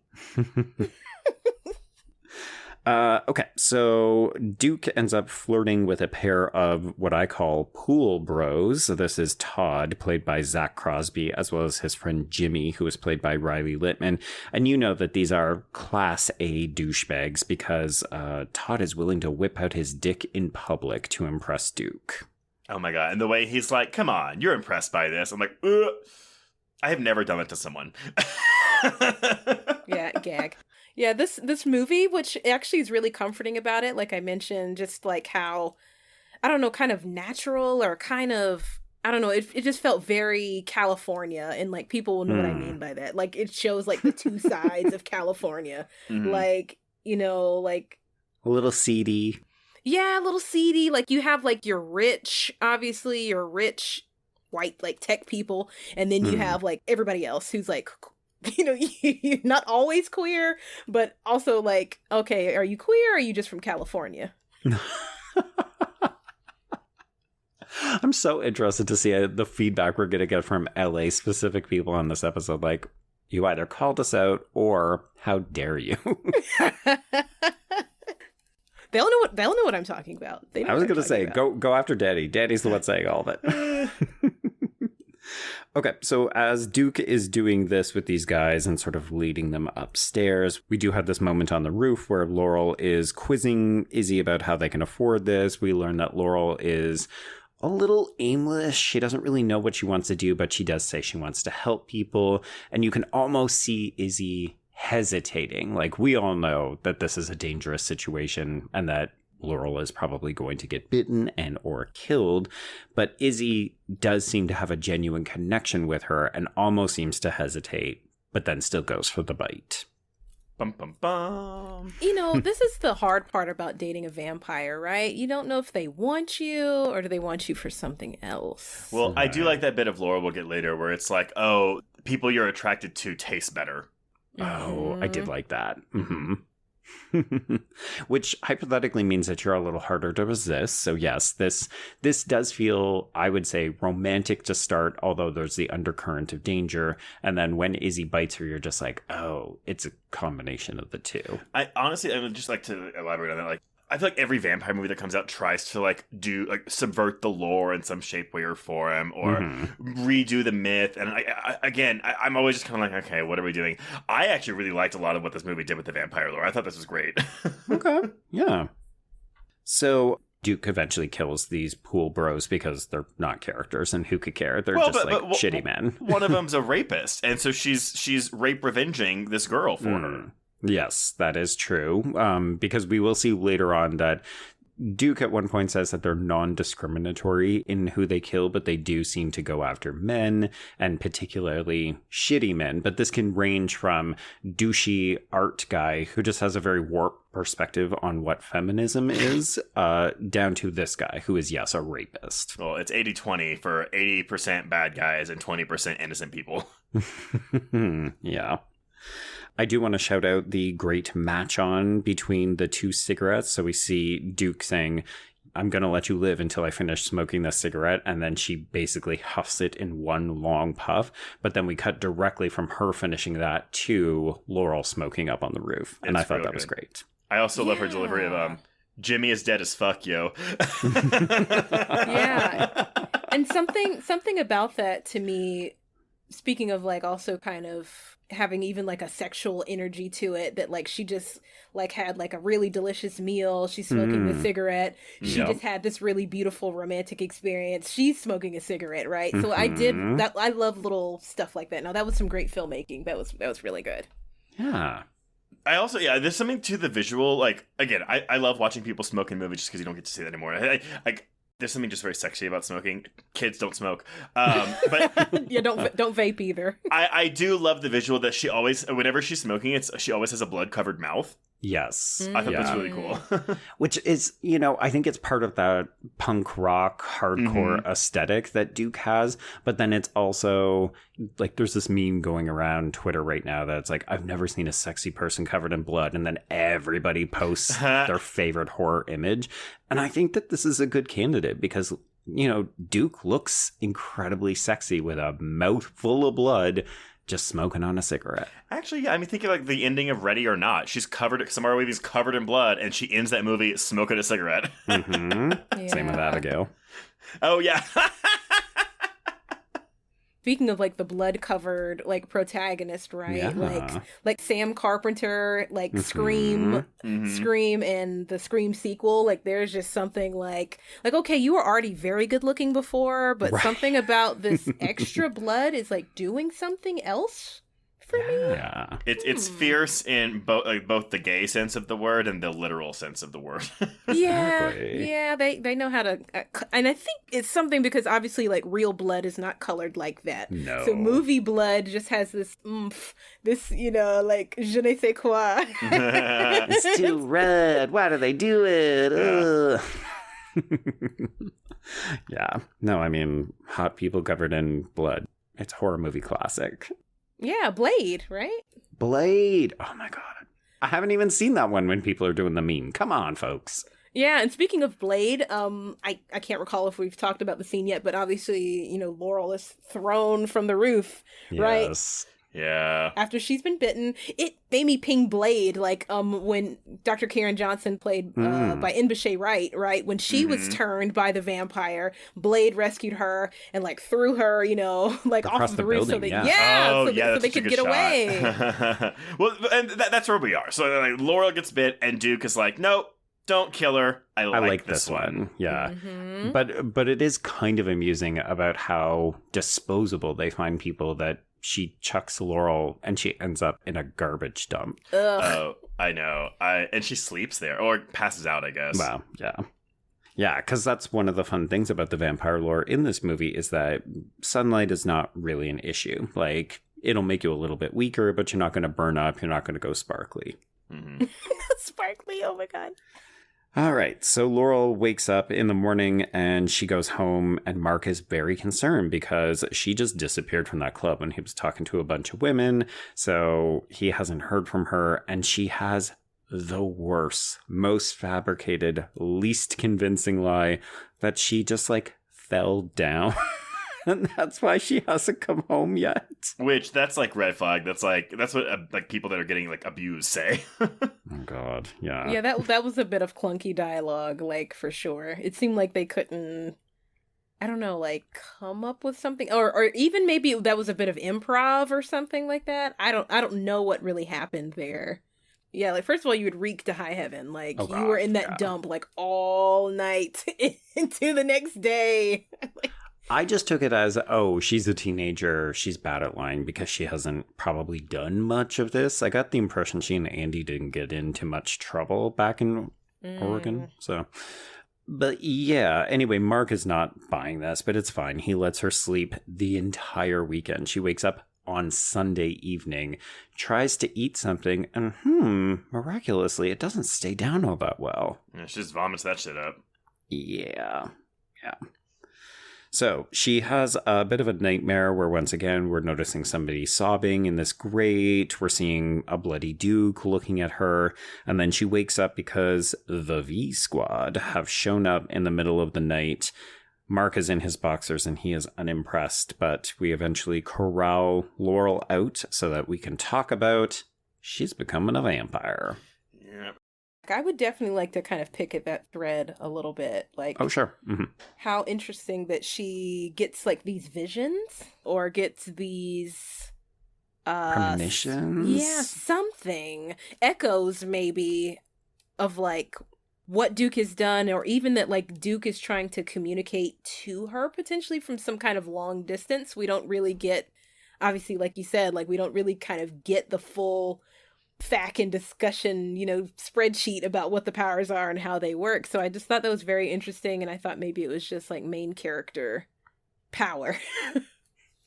[SPEAKER 6] Okay, so Duke ends up flirting with a pair of what I call pool bros. So this is Todd, played by Zach Crosby, as well as his friend Jimmy, who is played by Riley Littman. And you know that these are Class A douchebags because Todd is willing to whip out his dick in public to impress Duke.
[SPEAKER 7] Oh my god, and the way he's like, come on, you're impressed by this. I'm like, ugh. I have never done it to someone.
[SPEAKER 8] Yeah, gag. Yeah, this movie, which actually is really comforting about it, like I mentioned, just like how, I don't know, kind of natural or kind of, I don't know, it just felt very California, and like people will know what I mean by that. Like it shows like the two sides of California. Like, like
[SPEAKER 6] a little seedy.
[SPEAKER 8] Yeah, a little seedy. Like you have like your rich, obviously your rich white like tech people, and then you have like everybody else who's like, you're not always queer, but also like, okay, are you queer or are you just from California?
[SPEAKER 6] I'm so interested to see the feedback we're going to get from LA specific people on this episode. Like, you either called us out or how dare you?
[SPEAKER 8] They'll know what I'm talking about.
[SPEAKER 6] I was going to say, go after Daddy. Daddy's the one saying all of it. Okay, so as Duke is doing this with these guys and sort of leading them upstairs, we do have this moment on the roof where Laurel is quizzing Izzy about how they can afford this. We learn that Laurel is a little aimless. She doesn't really know what she wants to do, but she does say she wants to help people. And you can almost see Izzy hesitating. Like, we all know that this is a dangerous situation and that Laurel is probably going to get bitten and or killed, but Izzy does seem to have a genuine connection with her and almost seems to hesitate, but then still goes for the bite.
[SPEAKER 7] Bum, bum, bum.
[SPEAKER 8] You know, this is the hard part about dating a vampire, right? You don't know if they want you or do they want you for something else.
[SPEAKER 7] Well, I do like that bit of Laurel we'll get later where it's like, oh, people you're attracted to taste better.
[SPEAKER 6] Oh, I did like that. Mm-hmm. Which hypothetically means that you're a little harder to resist. So yes, this does feel, I would say, romantic to start, although there's the undercurrent of danger. And then when Izzy bites her, you're just like, oh, it's a combination of the two.
[SPEAKER 7] I would just like to elaborate on that. Like, I feel like every vampire movie that comes out tries to subvert the lore in some shape, way, or form, or redo the myth. And I'm always just kind of like, okay, what are we doing? I actually really liked a lot of what this movie did with the vampire lore. I thought this was great.
[SPEAKER 6] Okay, yeah. So Duke eventually kills these pool bros because they're not characters, and who could care? They're shitty men.
[SPEAKER 7] One of them's a rapist, and so she's rape revenging this girl for her.
[SPEAKER 6] Yes, that is true. Because we will see later on that Duke at one point says that they're non-discriminatory in who they kill, but they do seem to go after men, and particularly shitty men. But this can range from douchey art guy who just has a very warped perspective on what feminism is, down to this guy who is, yes, a rapist.
[SPEAKER 7] Well, it's 80-20 for 80% bad guys and 20% innocent people.
[SPEAKER 6] Yeah. I do want to shout out the great match on between the two cigarettes. So we see Duke saying, I'm going to let you live until I finish smoking this cigarette. And then she basically huffs it in one long puff. But then we cut directly from her finishing that to Laurel smoking up on the roof. And I thought that was great.
[SPEAKER 7] I also love her delivery of, Jimmy is dead as fuck, yo.
[SPEAKER 8] Yeah. And something about that to me, speaking of like also kind of having even like a sexual energy to it, that like she just like had like a really delicious meal, she's smoking a cigarette, she just had this really beautiful romantic experience, she's smoking a cigarette, right? So I did that. I love little stuff like that. Now that was some great filmmaking. That was really good.
[SPEAKER 6] Yeah.
[SPEAKER 7] I also, there's something to the visual. Like, again, I love watching people smoke in movies just because you don't get to see that anymore. There's something just very sexy about smoking. Kids don't smoke. But
[SPEAKER 8] yeah, don't vape either.
[SPEAKER 7] I do love the visual that she always, whenever she's smoking, she always has a blood-covered mouth.
[SPEAKER 6] Yes.
[SPEAKER 7] I thought that's really cool.
[SPEAKER 6] Which is, I think it's part of that punk rock, hardcore aesthetic that Duke has. But then it's also, like, there's this meme going around Twitter right now that's like, I've never seen a sexy person covered in blood. And then everybody posts their favorite horror image. And I think that this is a good candidate because, Duke looks incredibly sexy with a mouthful of blood, just smoking on a cigarette.
[SPEAKER 7] Actually, yeah. I mean, think of like the ending of Ready or Not. She's Samara Weaving's covered in blood, and she ends that movie smoking a cigarette.
[SPEAKER 8] Yeah.
[SPEAKER 6] Same with Abigail.
[SPEAKER 7] Oh yeah.
[SPEAKER 8] Speaking of like the blood covered like protagonist, right?
[SPEAKER 6] Yeah.
[SPEAKER 8] Like Sam Carpenter, like Scream, and the Scream sequel. Like there's just something like okay, you were already very good looking before, but something about this extra blood is like doing something else for me.
[SPEAKER 6] Yeah.
[SPEAKER 7] It's fierce in both the gay sense of the word and the literal sense of the word.
[SPEAKER 8] Yeah, they know how to, and I think it's something because obviously like real blood is not colored like that.
[SPEAKER 6] No.
[SPEAKER 8] So movie blood just has this oomph, this like je ne sais quoi.
[SPEAKER 6] It's too red. Why do they do it? Yeah. No, I mean, hot people covered in blood. It's a horror movie classic.
[SPEAKER 8] Yeah, Blade, right?
[SPEAKER 6] Blade. Oh my God. I haven't even seen that one when people are doing the meme. Come on, folks.
[SPEAKER 8] Yeah, and speaking of Blade, I can't recall if we've talked about the scene yet, but obviously, Laurel is thrown from the roof, right?
[SPEAKER 6] Yes.
[SPEAKER 7] Yeah.
[SPEAKER 8] After she's been bitten. It made me ping Blade, like when Dr. Karen Johnson played by N'Bushe Wright, right? When she was turned by the vampire, Blade rescued her and like threw her, like
[SPEAKER 6] across
[SPEAKER 8] off of the roof
[SPEAKER 6] building,
[SPEAKER 8] so they,
[SPEAKER 7] so
[SPEAKER 8] they could get away.
[SPEAKER 7] Well, and that's where we are. So like Laurel gets bit, and Duke is like, "Nope, don't kill her. I like this one."
[SPEAKER 6] Yeah. But it is kind of amusing about how disposable they find people that she chucks Laurel and she ends up in a garbage dump.
[SPEAKER 8] Ugh.
[SPEAKER 7] Oh, I know. And she sleeps there, or passes out, I guess.
[SPEAKER 6] Wow, yeah. Yeah, because that's one of the fun things about the vampire lore in this movie is that sunlight is not really an issue. Like, it'll make you a little bit weaker, but you're not going to burn up. You're not going to go sparkly.
[SPEAKER 8] Sparkly, oh my god.
[SPEAKER 6] All right, so Laurel wakes up in the morning and she goes home, and Mark is very concerned because she just disappeared from that club when he was talking to a bunch of women, so he hasn't heard from her, and she has the worst, most fabricated, least convincing lie that she just, fell down. And that's why she hasn't come home yet.
[SPEAKER 7] Which, that's red flag. That's what people that are getting abused say.
[SPEAKER 6] Oh god, yeah.
[SPEAKER 8] Yeah, that was a bit of clunky dialogue, for sure. It seemed like they couldn't, I don't know, come up with something, or even maybe that was a bit of improv or something like that. I don't know what really happened there. Yeah, first of all, you would reek to high heaven. You were in that dump all night into the next day.
[SPEAKER 6] I just took it as, she's a teenager, she's bad at lying because she hasn't probably done much of this. I got the impression she and Andy didn't get into much trouble back in Oregon, so. But yeah, anyway, Mark is not buying this, but it's fine. He lets her sleep the entire weekend. She wakes up on Sunday evening, tries to eat something, and miraculously, it doesn't stay down all that well.
[SPEAKER 7] Yeah, she just vomits that shit up.
[SPEAKER 6] Yeah. So she has a bit of a nightmare where once again we're noticing somebody sobbing in this grate. We're seeing a bloody Duke looking at her. And then she wakes up because the V Squad have shown up in the middle of the night. Mark is in his boxers and he is unimpressed. But we eventually corral Laurel out so that we can talk about she's becoming a vampire.
[SPEAKER 7] Yeah.
[SPEAKER 8] I would definitely like to kind of pick at that thread a little bit.
[SPEAKER 6] Oh, sure.
[SPEAKER 8] How interesting that she gets these visions or gets these
[SPEAKER 6] premonitions.
[SPEAKER 8] Yeah, something. Echoes maybe of what Duke has done, or even that Duke is trying to communicate to her potentially from some kind of long distance. We don't really get, obviously, like you said, we don't really kind of get the full fact and discussion, spreadsheet about what the powers are and how they work. So I just thought that was very interesting, and I thought maybe it was just main character power.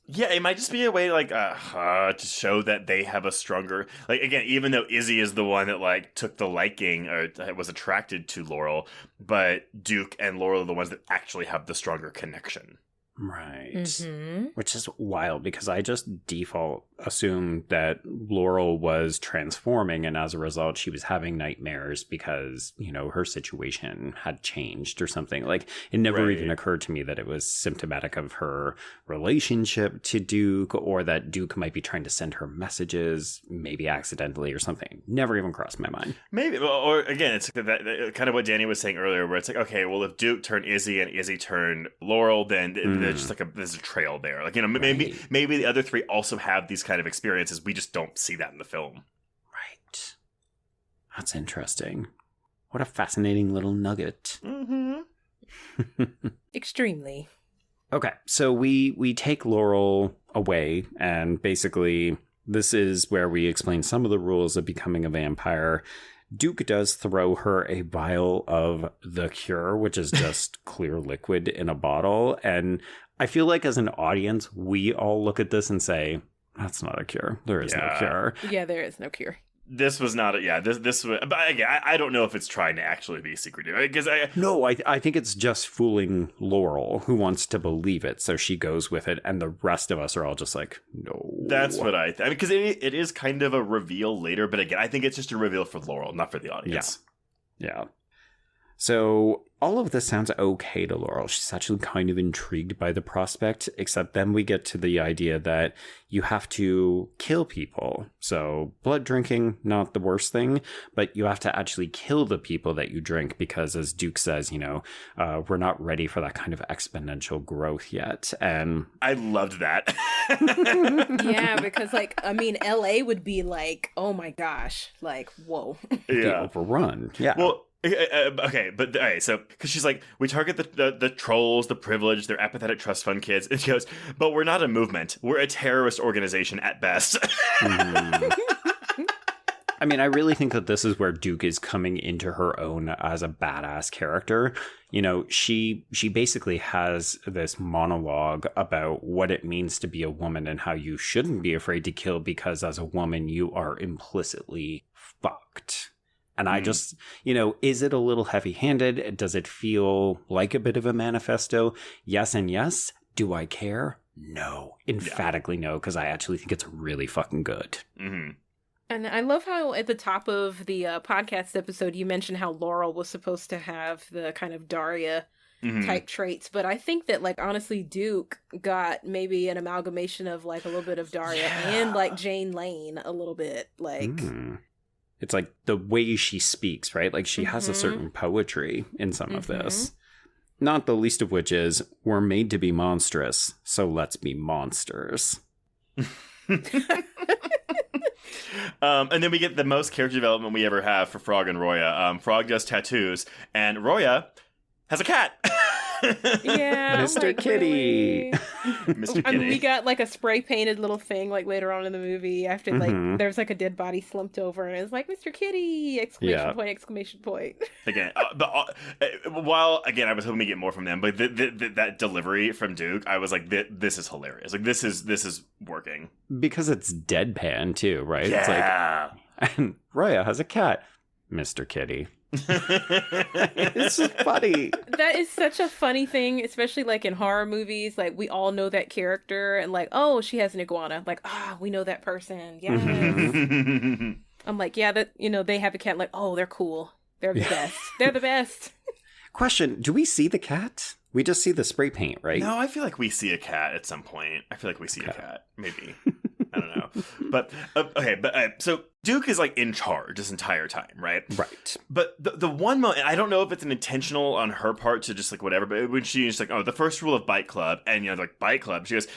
[SPEAKER 7] Yeah, it might just be a way to show that they have a stronger, again, even though Izzy is the one that took the liking or was attracted to Laurel, but Duke and Laurel are the ones that actually have the stronger connection.
[SPEAKER 6] Right. Which is wild because I just default assumed that Laurel was transforming, and as a result she was having nightmares because, her situation had changed or something. It never even occurred to me that it was symptomatic of her relationship to Duke, or that Duke might be trying to send her messages, maybe accidentally or something. Never even crossed my mind. Maybe,
[SPEAKER 7] or again, it's that, kind of what Danny was saying earlier, where it's okay, well, if Duke turned Izzy and Izzy turned Laurel, then there's just there's a trail there. Maybe the other three also have these kind of experiences. We just don't see that in the film.
[SPEAKER 6] Right. That's interesting. What a fascinating little nugget.
[SPEAKER 8] Extremely.
[SPEAKER 6] Okay, so we take Laurel away, and basically this is where we explain some of the rules of becoming a vampire. Duke does throw her a vial of the cure, which is just clear liquid in a bottle. And I feel like as an audience, we all look at this and say, that's not a cure. There is no cure.
[SPEAKER 8] Yeah, there is no cure.
[SPEAKER 7] This was not this was, but again, I don't know if it's trying to actually be secretive, because
[SPEAKER 6] I think it's just fooling Laurel, who wants to believe it, so she goes with it, and the rest of us are all just no.
[SPEAKER 7] That's what I think. Because it is kind of a reveal later, but again, I think it's just a reveal for Laurel, not for the audience.
[SPEAKER 6] Yeah. So all of this sounds okay to Laurel. She's actually kind of intrigued by the prospect, except then we get to the idea that you have to kill people. So blood drinking, not the worst thing, but you have to actually kill the people that you drink because, as Duke says, we're not ready for that kind of exponential growth yet. And
[SPEAKER 7] I loved that.
[SPEAKER 8] Yeah, because LA would be like, oh my gosh, like, whoa.
[SPEAKER 6] Yeah. Overrun. Yeah.
[SPEAKER 7] Well, okay, but all right, so because she's like, we target the trolls, the privileged, they're apathetic trust fund kids, and she goes, but we're not a movement, we're a terrorist organization at best.
[SPEAKER 6] I mean, I really think that this is where Duke is coming into her own as a badass character. She basically has this monologue about what it means to be a woman and how you shouldn't be afraid to kill because as a woman you are implicitly fucked. And I just, is it a little heavy-handed? Does it feel like a bit of a manifesto? Yes and yes. Do I care? No. Emphatically no, because I actually think it's really fucking good.
[SPEAKER 7] Mm-hmm.
[SPEAKER 8] And I love how at the top of the podcast episode, you mentioned how Laurel was supposed to have the kind of Daria type traits. But I think that, honestly, Duke got maybe an amalgamation of, a little bit of Daria and, Jane Lane a little bit.
[SPEAKER 6] It's like the way she speaks, right? Like she has a certain poetry in some of this. Not the least of which is, we're made to be monstrous, so let's be monsters.
[SPEAKER 7] And then we get the most character development we ever have for Frog and Roya. Frog does tattoos, and Roya has a cat.
[SPEAKER 8] Yeah,
[SPEAKER 6] Mr. Kitty.
[SPEAKER 8] Really?
[SPEAKER 7] Mr. Kitty.
[SPEAKER 8] I mean, we got a spray painted little thing later on in the movie after there's a dead body slumped over and it's like Mr. Kitty! Exclamation point.
[SPEAKER 7] Again, while again I was hoping to get more from them, but that delivery from Duke, I was like, this is hilarious. Like this is working
[SPEAKER 6] because it's deadpan too, right?
[SPEAKER 7] Yeah.
[SPEAKER 6] It's like, and Roya has a cat, Mr. Kitty. It's just funny.
[SPEAKER 8] That is such a funny thing, especially in horror movies. We all know that character and oh, she has an iguana. We know that person. Yes. I'm like, yeah, that they have a cat. Oh, they're cool. They're the best. They're the best.
[SPEAKER 6] Question: do we see the cat? We just see the spray paint, right?
[SPEAKER 7] No, I feel like we see a cat at some point. I feel like we see a cat, maybe. I don't know. But so Duke is in charge this entire time, right?
[SPEAKER 6] Right.
[SPEAKER 7] But the one moment, I don't know if it's an intentional on her part to just whatever, but when she's the first rule of Bite Club, and Bite Club, she goes,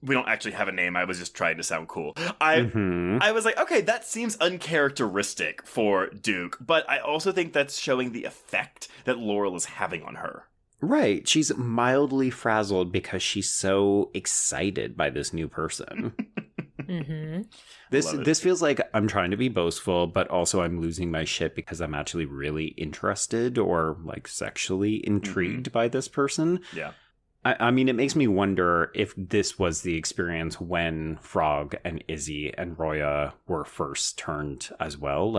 [SPEAKER 7] we don't actually have a name. I was just trying to sound cool. I was like, okay, that seems uncharacteristic for Duke, but I also think that's showing the effect that Laurel is having on her.
[SPEAKER 6] Right. She's mildly frazzled because she's so excited by this new person. This feels like I'm trying to be boastful, but also I'm losing my shit because I'm actually really interested or sexually intrigued by this person.
[SPEAKER 7] Yeah.
[SPEAKER 6] I mean, it makes me wonder if this was the experience when Frog and Izzy and Roya were first turned as well.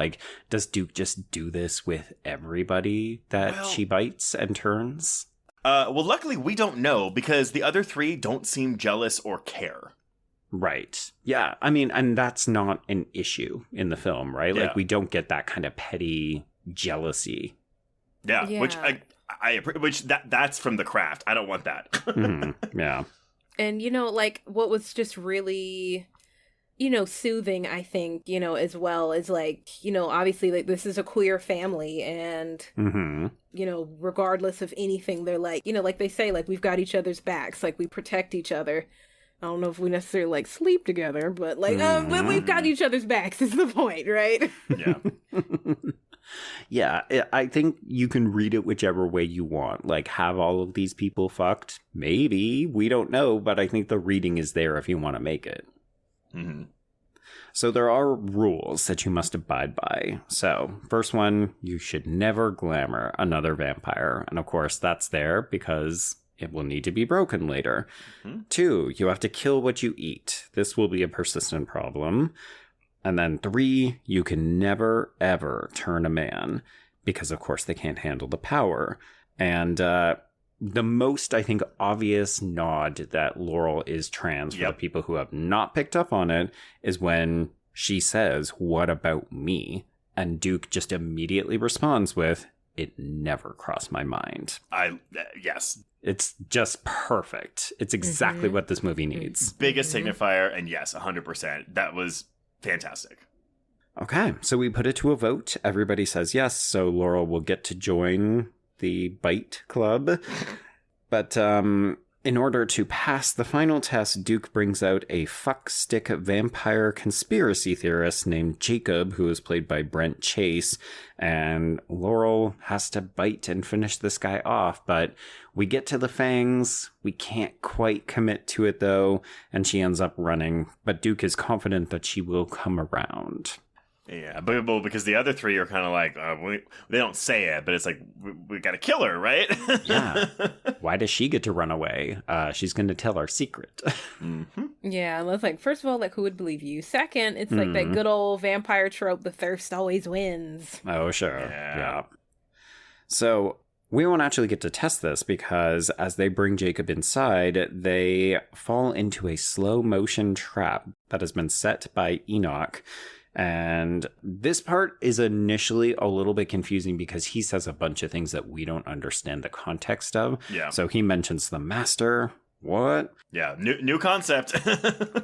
[SPEAKER 6] Does Duke just do this with everybody that she bites and turns?
[SPEAKER 7] Well, luckily we don't know because the other three don't seem jealous or care.
[SPEAKER 6] Right. Yeah. I mean, and that's not an issue in the film, right?
[SPEAKER 7] Yeah.
[SPEAKER 6] We don't get that kind of petty jealousy.
[SPEAKER 7] Yeah. Which that's from The Craft. I don't want that.
[SPEAKER 6] Yeah.
[SPEAKER 8] And what was just really soothing, I think, as well is obviously this is a queer family and regardless of anything, they're they say we've got each other's backs, we protect each other. I don't know if we necessarily sleep together, but we've got each other's backs is the point, right?
[SPEAKER 7] Yeah.
[SPEAKER 6] Yeah, I think you can read it whichever way you want. Have all of these people fucked? Maybe. We don't know, but I think the reading is there if you want to make it.
[SPEAKER 7] Mm-hmm.
[SPEAKER 6] So there are rules that you must abide by. So, first one, you should never glamour another vampire. And of course, that's there because it will need to be broken later. 2, you have to kill what you eat. This will be a persistent problem. And then 3, you can never, ever turn a man because, of course, they can't handle the power. And the most, I think, obvious nod that Laurel is trans for the people who have not picked up on it is when she says, "What about me?" And Duke just immediately responds with, it never crossed my mind.
[SPEAKER 7] Yes.
[SPEAKER 6] It's just perfect. It's exactly what this movie needs.
[SPEAKER 7] Biggest signifier, and yes, 100%. That was fantastic.
[SPEAKER 6] Okay, so we put it to a vote. Everybody says yes, so Laurel will get to join the Bite Club. But in order to pass the final test, Duke brings out a fuckstick vampire conspiracy theorist named Jacob, who is played by Brent Chase, and Laurel has to bite and finish this guy off, but we get to the fangs. We can't quite commit to it, though, and she ends up running, but Duke is confident that she will come around.
[SPEAKER 7] Yeah, but because the other three are kind of like, they don't say it, but it's like, we got to kill her, right?
[SPEAKER 6] Yeah. Why does she get to run away? She's going to tell our secret.
[SPEAKER 8] Yeah, and it's like, first of all, like, who would believe you? Second, it's like that good old vampire trope, the thirst always wins.
[SPEAKER 6] Oh, sure. Yeah. So we won't actually get to test this because as they bring Jacob inside, they fall into a slow motion trap that has been set by Enoch. And this part is initially a little bit confusing because he says a bunch of things that we don't understand the context of.
[SPEAKER 7] Yeah.
[SPEAKER 6] So he mentions the master. What?
[SPEAKER 7] Yeah, new concept.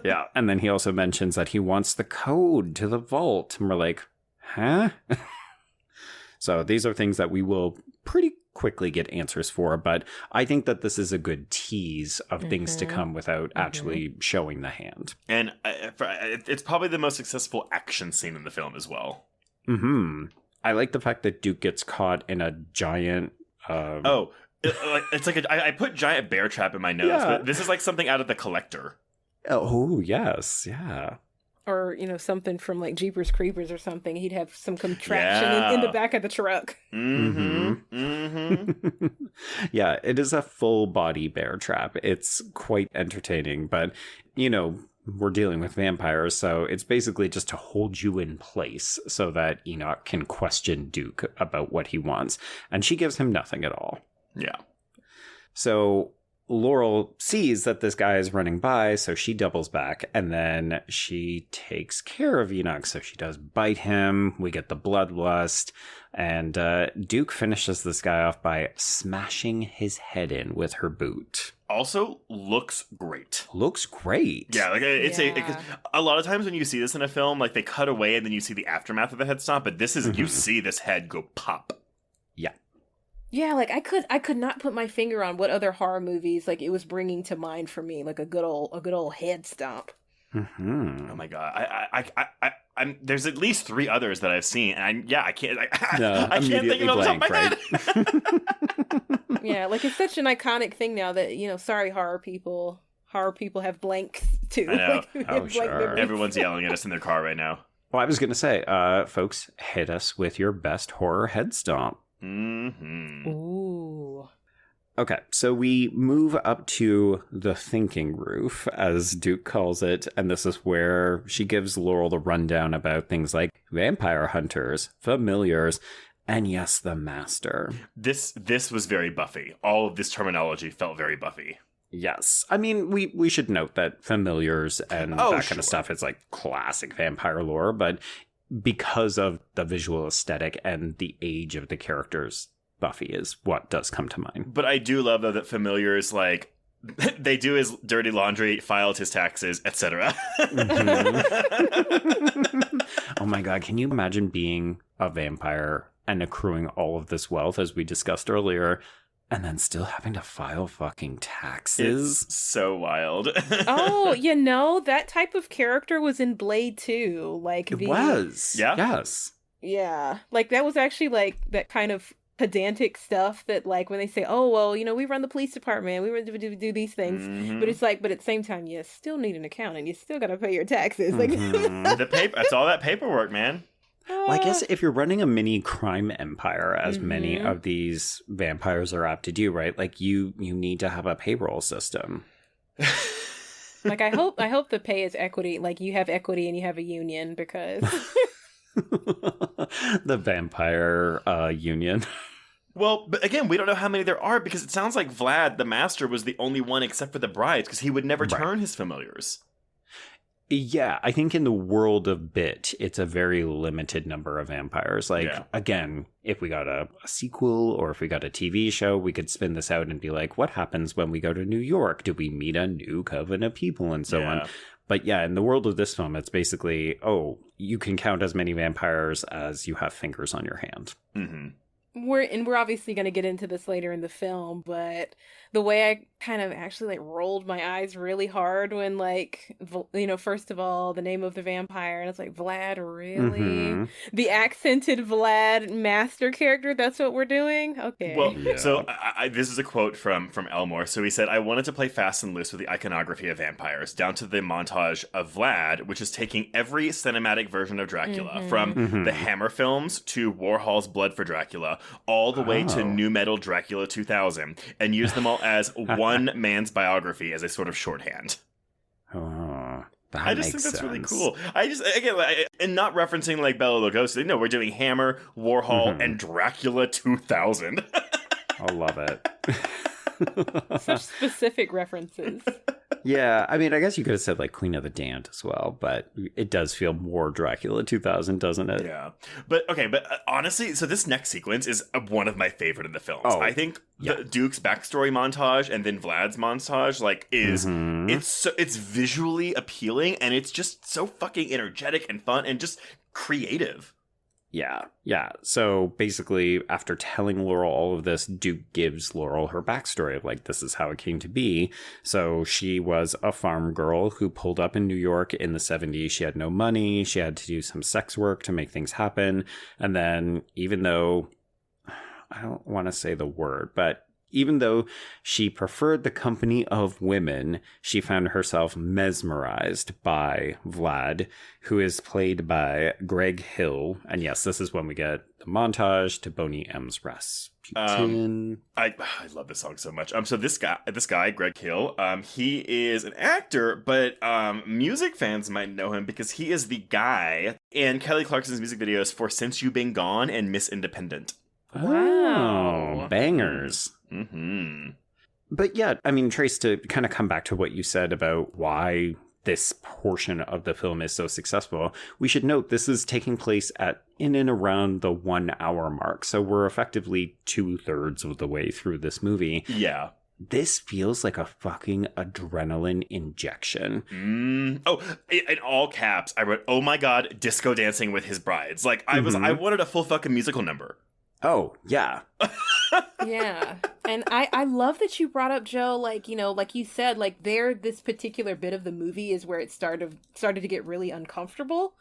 [SPEAKER 6] Yeah. And then he also mentions that he wants the code to the vault. And we're like, huh? So these are things that we will pretty quickly get answers for, but I think that this is a good tease of things to come without actually showing the hand.
[SPEAKER 7] And it's probably the most successful action scene in the film as well.
[SPEAKER 6] I like the fact that Duke gets caught in a giant...
[SPEAKER 7] it's like I put giant bear trap in my notes, but this is like something out of The Collector.
[SPEAKER 6] Oh, yes, yeah.
[SPEAKER 8] Or, you know, something from like Jeepers Creepers or something. He'd have some contraption in the back of the truck.
[SPEAKER 6] Yeah, it is a full body bear trap. It's quite entertaining, but, you know, we're dealing with vampires, so it's basically just to hold you in place so that Enoch can question Duke about what he wants. And she gives him nothing at all.
[SPEAKER 7] Yeah.
[SPEAKER 6] So Laurel sees that this guy is running by, so she doubles back, and then she takes care of Enoch. So she does bite him. We get the bloodlust, and Duke finishes this guy off by smashing his head in with her boot.
[SPEAKER 7] Also, looks great.
[SPEAKER 6] Looks great.
[SPEAKER 7] Yeah, like it's a lot of times when you see this in a film, like they cut away and then you see the aftermath of the head stomp, but this is you see this head go pop.
[SPEAKER 6] Yeah.
[SPEAKER 8] Yeah, like I could not put my finger on what other horror movies like it was bringing to mind for me, like a good old head stomp.
[SPEAKER 7] Oh my god, I'm there's at least 3 others that I've seen, and I can't think of them off my head.
[SPEAKER 8] Yeah, like it's such an iconic thing now that, you know, sorry horror people have blanks too.
[SPEAKER 7] I know.
[SPEAKER 8] Like,
[SPEAKER 7] Sure. Everyone's yelling at us in their car right now.
[SPEAKER 6] Well, I was gonna say, folks, hit us with your best horror head stomp.
[SPEAKER 8] Ooh.
[SPEAKER 6] Okay, so we move up to the thinking roof, as Duke calls it, and this is where she gives Laurel the rundown about things like vampire hunters, familiars, and yes, the master.
[SPEAKER 7] This was very Buffy. All of this terminology felt very Buffy.
[SPEAKER 6] Yes. I mean, we should note that familiars and that kind of stuff is like classic vampire lore, but because of the visual aesthetic and the age of the characters, Buffy is what does come to mind.
[SPEAKER 7] But I do love, though, that familiars, like, they do his dirty laundry, filed his taxes, etc.
[SPEAKER 6] Oh my god, can you imagine being a vampire and accruing all of this wealth, as we discussed earlier, and then still having to file fucking taxes?
[SPEAKER 7] It's so wild.
[SPEAKER 8] Oh, you know, that type of character was in Blade 2. Like
[SPEAKER 6] it was.
[SPEAKER 7] Yeah.
[SPEAKER 6] Yes.
[SPEAKER 8] Yeah. Like that was actually like that kind of pedantic stuff that like when they say, oh, well, you know, we run the police department, we do these things. But it's like, but at the same time, you still need an accountant. You still got to pay your taxes. Like
[SPEAKER 7] the paper, that's all that paperwork, man.
[SPEAKER 6] Well, I guess if you're running a mini crime empire, as many of these vampires are apt to do, right? Like you need to have a payroll system.
[SPEAKER 8] Like I hope the pay is equity. Like you have equity and you have a union because
[SPEAKER 6] the vampire union.
[SPEAKER 7] Well, but again, we don't know how many there are because it sounds like Vlad, the master, was the only one except for the brides because he would never turn his familiars.
[SPEAKER 6] Yeah, I think in the world of Bit, it's a very limited number of vampires. Like, again, if we got a sequel or if we got a TV show, we could spin this out and be like, what happens when we go to New York? Do we meet a new coven of people and so on? But yeah, in the world of this film, it's basically, you can count as many vampires as you have fingers on your hand.
[SPEAKER 7] Mm-hmm.
[SPEAKER 8] We're obviously going to get into this later in the film, but the way I kind of actually like rolled my eyes really hard when like, first of all, the name of the vampire, and it's like, Vlad, really? Mm-hmm. The accented Vlad master character, that's what we're doing? Okay.
[SPEAKER 7] Well, so this is a quote from Elmore. So he said, I wanted to play fast and loose with the iconography of vampires, down to the montage of Vlad, which is taking every cinematic version of Dracula, from the Hammer films to Warhol's Blood for Dracula, all the way to Nu Metal Dracula 2000, and use them all as one man's biography as a sort of shorthand.
[SPEAKER 6] I
[SPEAKER 7] just think that's really cool. And not referencing like Bela Lugosi. No, we're doing Hammer, Warhol, and Dracula 2000.
[SPEAKER 6] I love it.
[SPEAKER 8] Such specific references.
[SPEAKER 6] Yeah, I mean, I guess you could have said like Queen of the Damned as well, but it does feel more Dracula 2000, doesn't it?
[SPEAKER 7] Yeah. But honestly, so this next sequence is one of my favorite in the films. I think the Duke's backstory montage and then Vlad's montage it's visually appealing, and it's just so fucking energetic and fun and just creative.
[SPEAKER 6] Yeah. So basically, after telling Laurel all of this, Duke gives Laurel her backstory of like, this is how it came to be. So she was a farm girl who pulled up in New York in the 70s. She had no money. She had to do some sex work to make things happen. And then even though, I don't want to say the word, but even though she preferred the company of women, she found herself mesmerized by Vlad, who is played by Greg Hill. And yes, this is when we get the montage to Boney M's Rasputin.
[SPEAKER 7] I love this song so much. So this guy, Greg Hill, he is an actor, but music fans might know him because he is the guy in Kelly Clarkson's music videos for Since You've Been Gone and Miss Independent.
[SPEAKER 6] Wow. Bangers.
[SPEAKER 7] Mm-hmm.
[SPEAKER 6] But yeah, I mean, Trace, to kind of come back to what you said about why this portion of the film is so successful, we should note this is taking place in and around the 1 hour mark. So we're effectively 2/3 of the way through this movie.
[SPEAKER 7] Yeah.
[SPEAKER 6] This feels like a fucking adrenaline injection.
[SPEAKER 7] In all caps, I wrote, oh my God, disco dancing with his brides. Like, I wanted a full fucking musical number.
[SPEAKER 6] Oh, yeah.
[SPEAKER 8] Yeah. And I love that you brought up, Joe, like, like you said, like this particular bit of the movie is where it started to get really uncomfortable.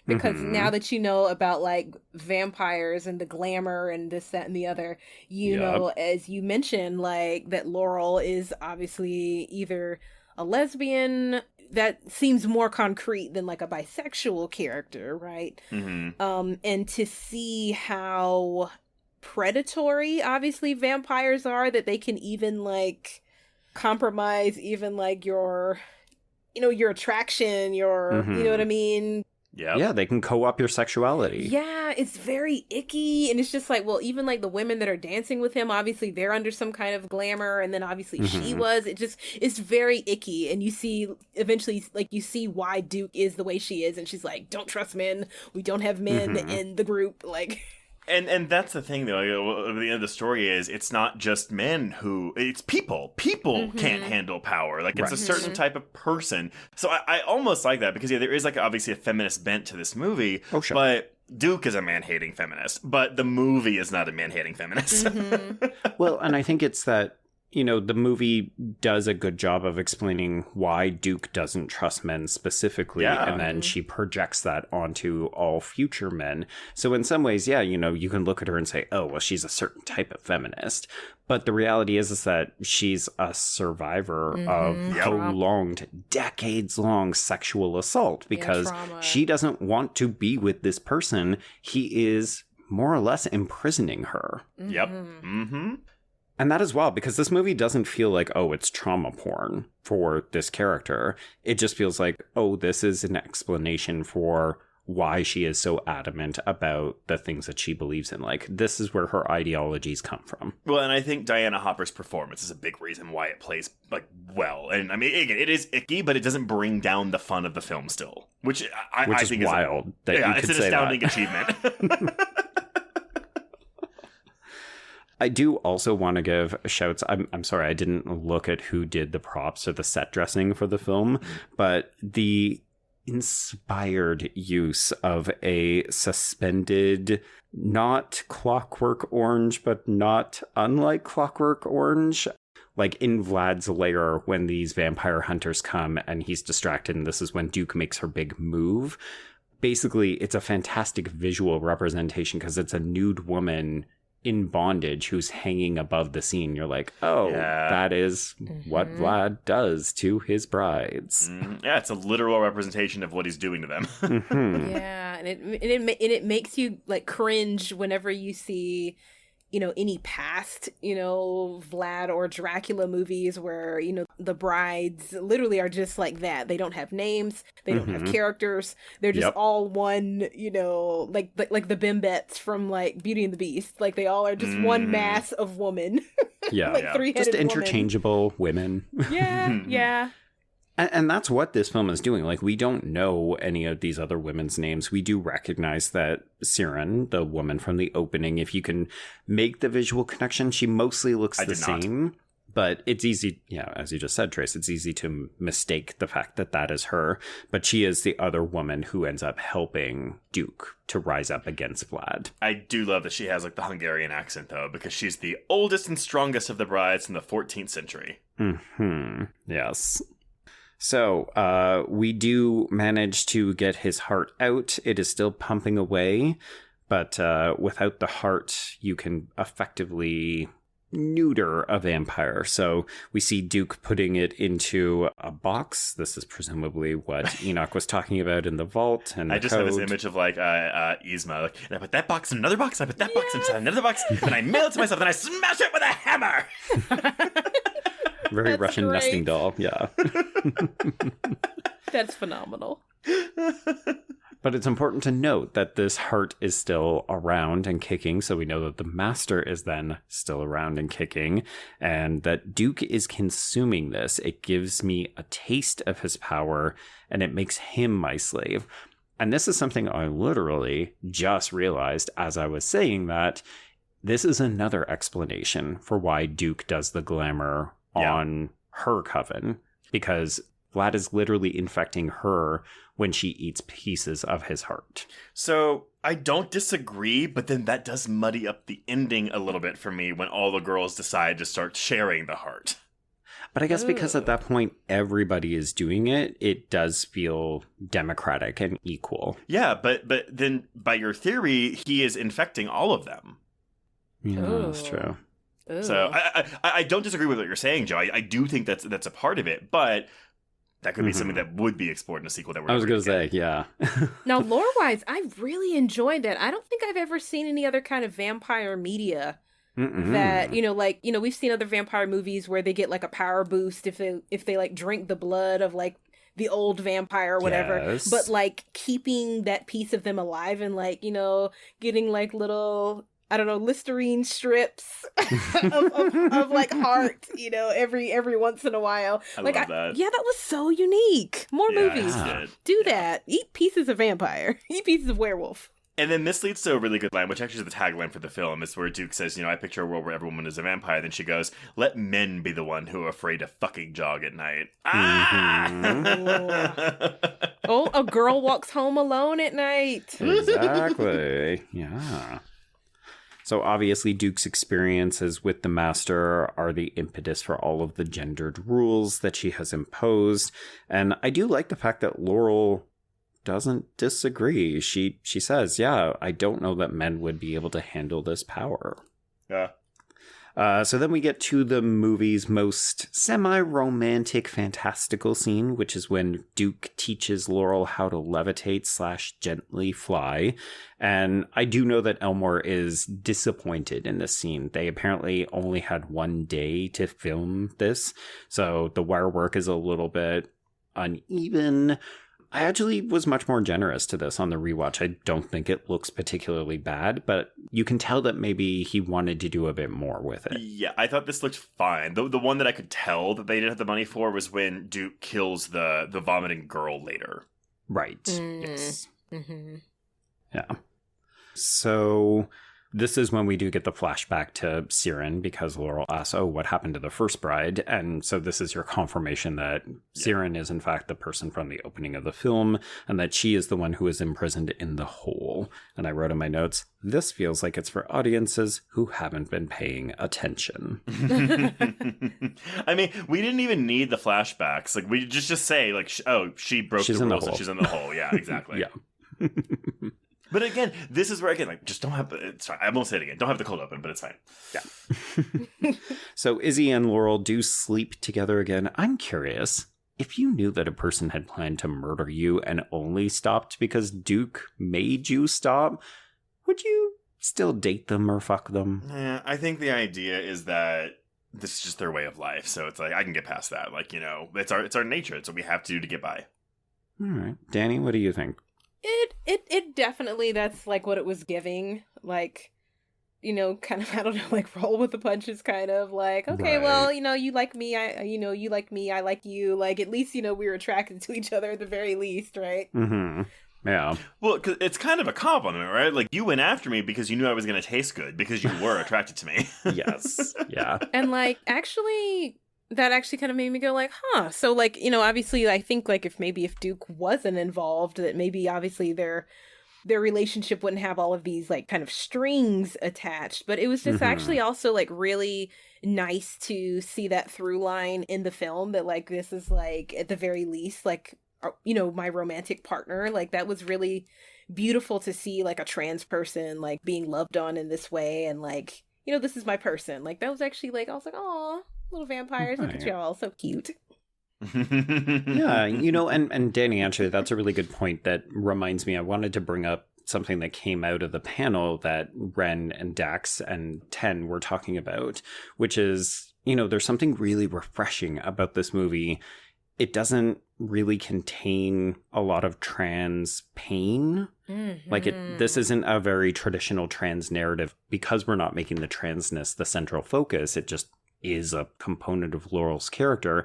[SPEAKER 8] Because now that you know about like vampires and the glamour and this, that, and the other, know, as you mentioned, like that Laurel is obviously either a lesbian that seems more concrete than like a bisexual character, right? And to see how predatory obviously vampires are, that they can even like compromise even like your attraction, your you know what I mean?
[SPEAKER 6] Yeah, they can co-op your sexuality.
[SPEAKER 8] Yeah, it's very icky, and it's just like, well, even like the women that are dancing with him, obviously they're under some kind of glamour, and then obviously she was. It's very icky, and you see eventually, like, you see why Duke is the way she is, and she's like, don't trust men. We don't have men in the group, like.
[SPEAKER 7] And that's the thing, though. The end of the story is it's not just men it's people. People can't handle power. Like, it's a certain type of person. So I almost like that because, there is, like, obviously a feminist bent to this movie.
[SPEAKER 6] Oh, sure.
[SPEAKER 7] But Duke is a man-hating feminist. But the movie is not a man-hating feminist.
[SPEAKER 6] Well, and I think it's that, the movie does a good job of explaining why Duke doesn't trust men specifically, and then she projects that onto all future men. So in some ways, you can look at her and say, oh, well, she's a certain type of feminist. But the reality is that she's a survivor of prolonged, decades-long sexual assault because she doesn't want to be with this person. He is more or less imprisoning her.
[SPEAKER 7] Yep. Mm-hmm.
[SPEAKER 6] And that is wild because this movie doesn't feel like, oh, it's trauma porn for this character. It just feels like, oh, this is an explanation for why she is so adamant about the things that she believes in. Like, this is where her ideologies come from.
[SPEAKER 7] Well, and I think Diana Hopper's performance is a big reason why it plays, like, well. And I mean, again, it is icky, but it doesn't bring down the fun of the film still, which I think
[SPEAKER 6] is wild.
[SPEAKER 7] It's
[SPEAKER 6] that
[SPEAKER 7] an astounding achievement.
[SPEAKER 6] I do also want to give shouts. I'm sorry, I didn't look at who did the props or the set dressing for the film, but the inspired use of a suspended, not Clockwork Orange, but not unlike Clockwork Orange, like in Vlad's lair when these vampire hunters come and he's distracted, and this is when Duke makes her big move. Basically, it's a fantastic visual representation because it's a nude woman in bondage who's hanging above the scene. You're like, oh, that is what Vlad does to his brides.
[SPEAKER 7] Yeah, it's a literal representation of what he's doing to them.
[SPEAKER 8] Yeah, and it makes you like cringe whenever you see, you know, any past, you know, Vlad or Dracula movies where, you know, the brides literally are just like that. They don't have names. They don't have characters. They're just all one, you know, like the Bimbettes from like Beauty and the Beast. Like they all are just one mass of woman.
[SPEAKER 6] Yeah.
[SPEAKER 8] Like three-headed
[SPEAKER 6] just interchangeable women.
[SPEAKER 8] Yeah, yeah.
[SPEAKER 6] And that's what this film is doing. Like, we don't know any of these other women's names. We do recognize that Siren, the woman from the opening, if you can make the visual connection, she mostly looks the same. But it's easy, as you just said, Trace, it's easy to mistake the fact that that is her. But she is the other woman who ends up helping Duke to rise up against Vlad.
[SPEAKER 7] I do love that she has, like, the Hungarian accent, though, because she's the oldest and strongest of the brides from the 14th century.
[SPEAKER 6] Yes. So, we do manage to get his heart out. It is still pumping away, but without the heart, you can effectively neuter a vampire. So we see Duke putting it into a box. This is presumably what Enoch was talking about in the vault. And
[SPEAKER 7] I just have this image of like Yzma, like, and I put that box in another box, I put that box inside another box, and I mail it to myself, and I smash it with a hammer.
[SPEAKER 6] Very Russian
[SPEAKER 8] great.
[SPEAKER 6] nesting doll, yeah.
[SPEAKER 8] That's phenomenal.
[SPEAKER 6] But it's important to note that this heart is still around and kicking, so we know that the master is then still around and kicking, and that Duke is consuming this. It gives me a taste of his power, and it makes him my slave. And this is something I literally just realized as I was saying that. This is another explanation for why Duke does the glamour on her coven, because Vlad is literally infecting her when she eats pieces of his heart.
[SPEAKER 7] So I don't disagree, but then that does muddy up the ending a little bit for me when all the girls decide to start sharing the heart.
[SPEAKER 6] But I guess because at that point everybody is doing it, it does feel democratic and equal.
[SPEAKER 7] Yeah, but then by your theory, he is infecting all of them.
[SPEAKER 6] Yeah, that's true.
[SPEAKER 7] So I don't disagree with what you're saying, Joe. I do think that's a part of it, but that could be something that would be explored in a sequel that we're
[SPEAKER 6] I was going to say, yeah.
[SPEAKER 8] Now, lore-wise, I really enjoyed that. I don't think I've ever seen any other kind of vampire media that, we've seen other vampire movies where they get like a power boost if they like drink the blood of like the old vampire or whatever.
[SPEAKER 6] Yes.
[SPEAKER 8] But like keeping that piece of them alive and like, getting like little, I don't know, Listerine strips of like heart, every once in a while.
[SPEAKER 7] I love that.
[SPEAKER 8] Yeah, that was so unique. More movies. Do that. Eat pieces of vampire. Eat pieces of werewolf.
[SPEAKER 7] And then this leads to a really good line, which actually is the tagline for the film. It's where Duke says, I picture a world where every woman is a vampire. Then she goes, let men be the one who are afraid to fucking jog at night.
[SPEAKER 8] Oh, a girl walks home alone at night.
[SPEAKER 6] Exactly. Yeah. So obviously Duke's experiences with the master are the impetus for all of the gendered rules that she has imposed. And I do like the fact that Laurel doesn't disagree. She says, I don't know that men would be able to handle this power.
[SPEAKER 7] Yeah.
[SPEAKER 6] So then we get to the movie's most semi-romantic fantastical scene, which is when Duke teaches Laurel how to levitate / gently fly. And I do know that Elmore is disappointed in this scene. They apparently only had one day to film this, so the wire work is a little bit uneven. I actually was much more generous to this on the rewatch. I don't think it looks particularly bad, but you can tell that maybe he wanted to do a bit more with it.
[SPEAKER 7] Yeah, I thought this looked fine. The one that I could tell that they didn't have the money for was when Duke kills the vomiting girl later.
[SPEAKER 6] Right. Yes. Mm-hmm. Yeah. So this is when we do get the flashback to Siren, because Laurel asks, oh, what happened to the first bride? And so this is your confirmation that Siren is in fact the person from the opening of the film, and that she is the one who is imprisoned in the hole. And I wrote in my notes, this feels like it's for audiences who haven't been paying attention.
[SPEAKER 7] I mean, we didn't even need the flashbacks. Like, we just say, like, oh, she broke the rules and she's in the hole. Yeah, exactly.
[SPEAKER 6] Yeah.
[SPEAKER 7] But again, this is where, again, like, just don't have, it's fine. I won't say it again. Don't have the cold open, but it's fine.
[SPEAKER 6] Yeah. So Izzy and Laurel do sleep together again. I'm curious, if you knew that a person had planned to murder you and only stopped because Duke made you stop, would you still date them or fuck them?
[SPEAKER 7] Yeah, I think the idea is that this is just their way of life. So it's like, I can get past that. Like, you know, it's our nature. It's what we have to do to get by.
[SPEAKER 6] All right. Danny, what do you think?
[SPEAKER 8] It definitely, that's like what it was giving, like, you know, kind of, I don't know, like roll with the punches, kind of like, okay, right. Well, you know, you like me, you like me, I like you, like, at least, you know, we were attracted to each other at the very least, right?
[SPEAKER 6] Mm-hmm. Yeah.
[SPEAKER 7] Well, 'cause it's kind of a compliment, right? Like, you went after me because you knew I was going to taste good, because you were attracted to me.
[SPEAKER 6] Yes. Yeah.
[SPEAKER 8] And like, actually, that actually kind of made me go like, huh. So like, you know, obviously I think like if Duke wasn't involved, that maybe obviously their relationship wouldn't have all of these like kind of strings attached. But it was just actually also like really nice to see that through line in the film, that like this is like at the very least like, you know, my romantic partner. Like that was really beautiful to see, like a trans person like being loved on in this way, and like, you know, this is my person. Like that was actually like, I was like, aw, little vampires, look at y'all, so cute.
[SPEAKER 6] Yeah, you know, and Danny, actually, that's a really good point that reminds me, I wanted to bring up something that came out of the panel that Ren and Dax and Ten were talking about, which is, you know, there's something really refreshing about this movie. It doesn't really contain a lot of trans pain. Mm-hmm. Like this isn't a very traditional trans narrative, because we're not making the transness the central focus. It just is a component of Laurel's character.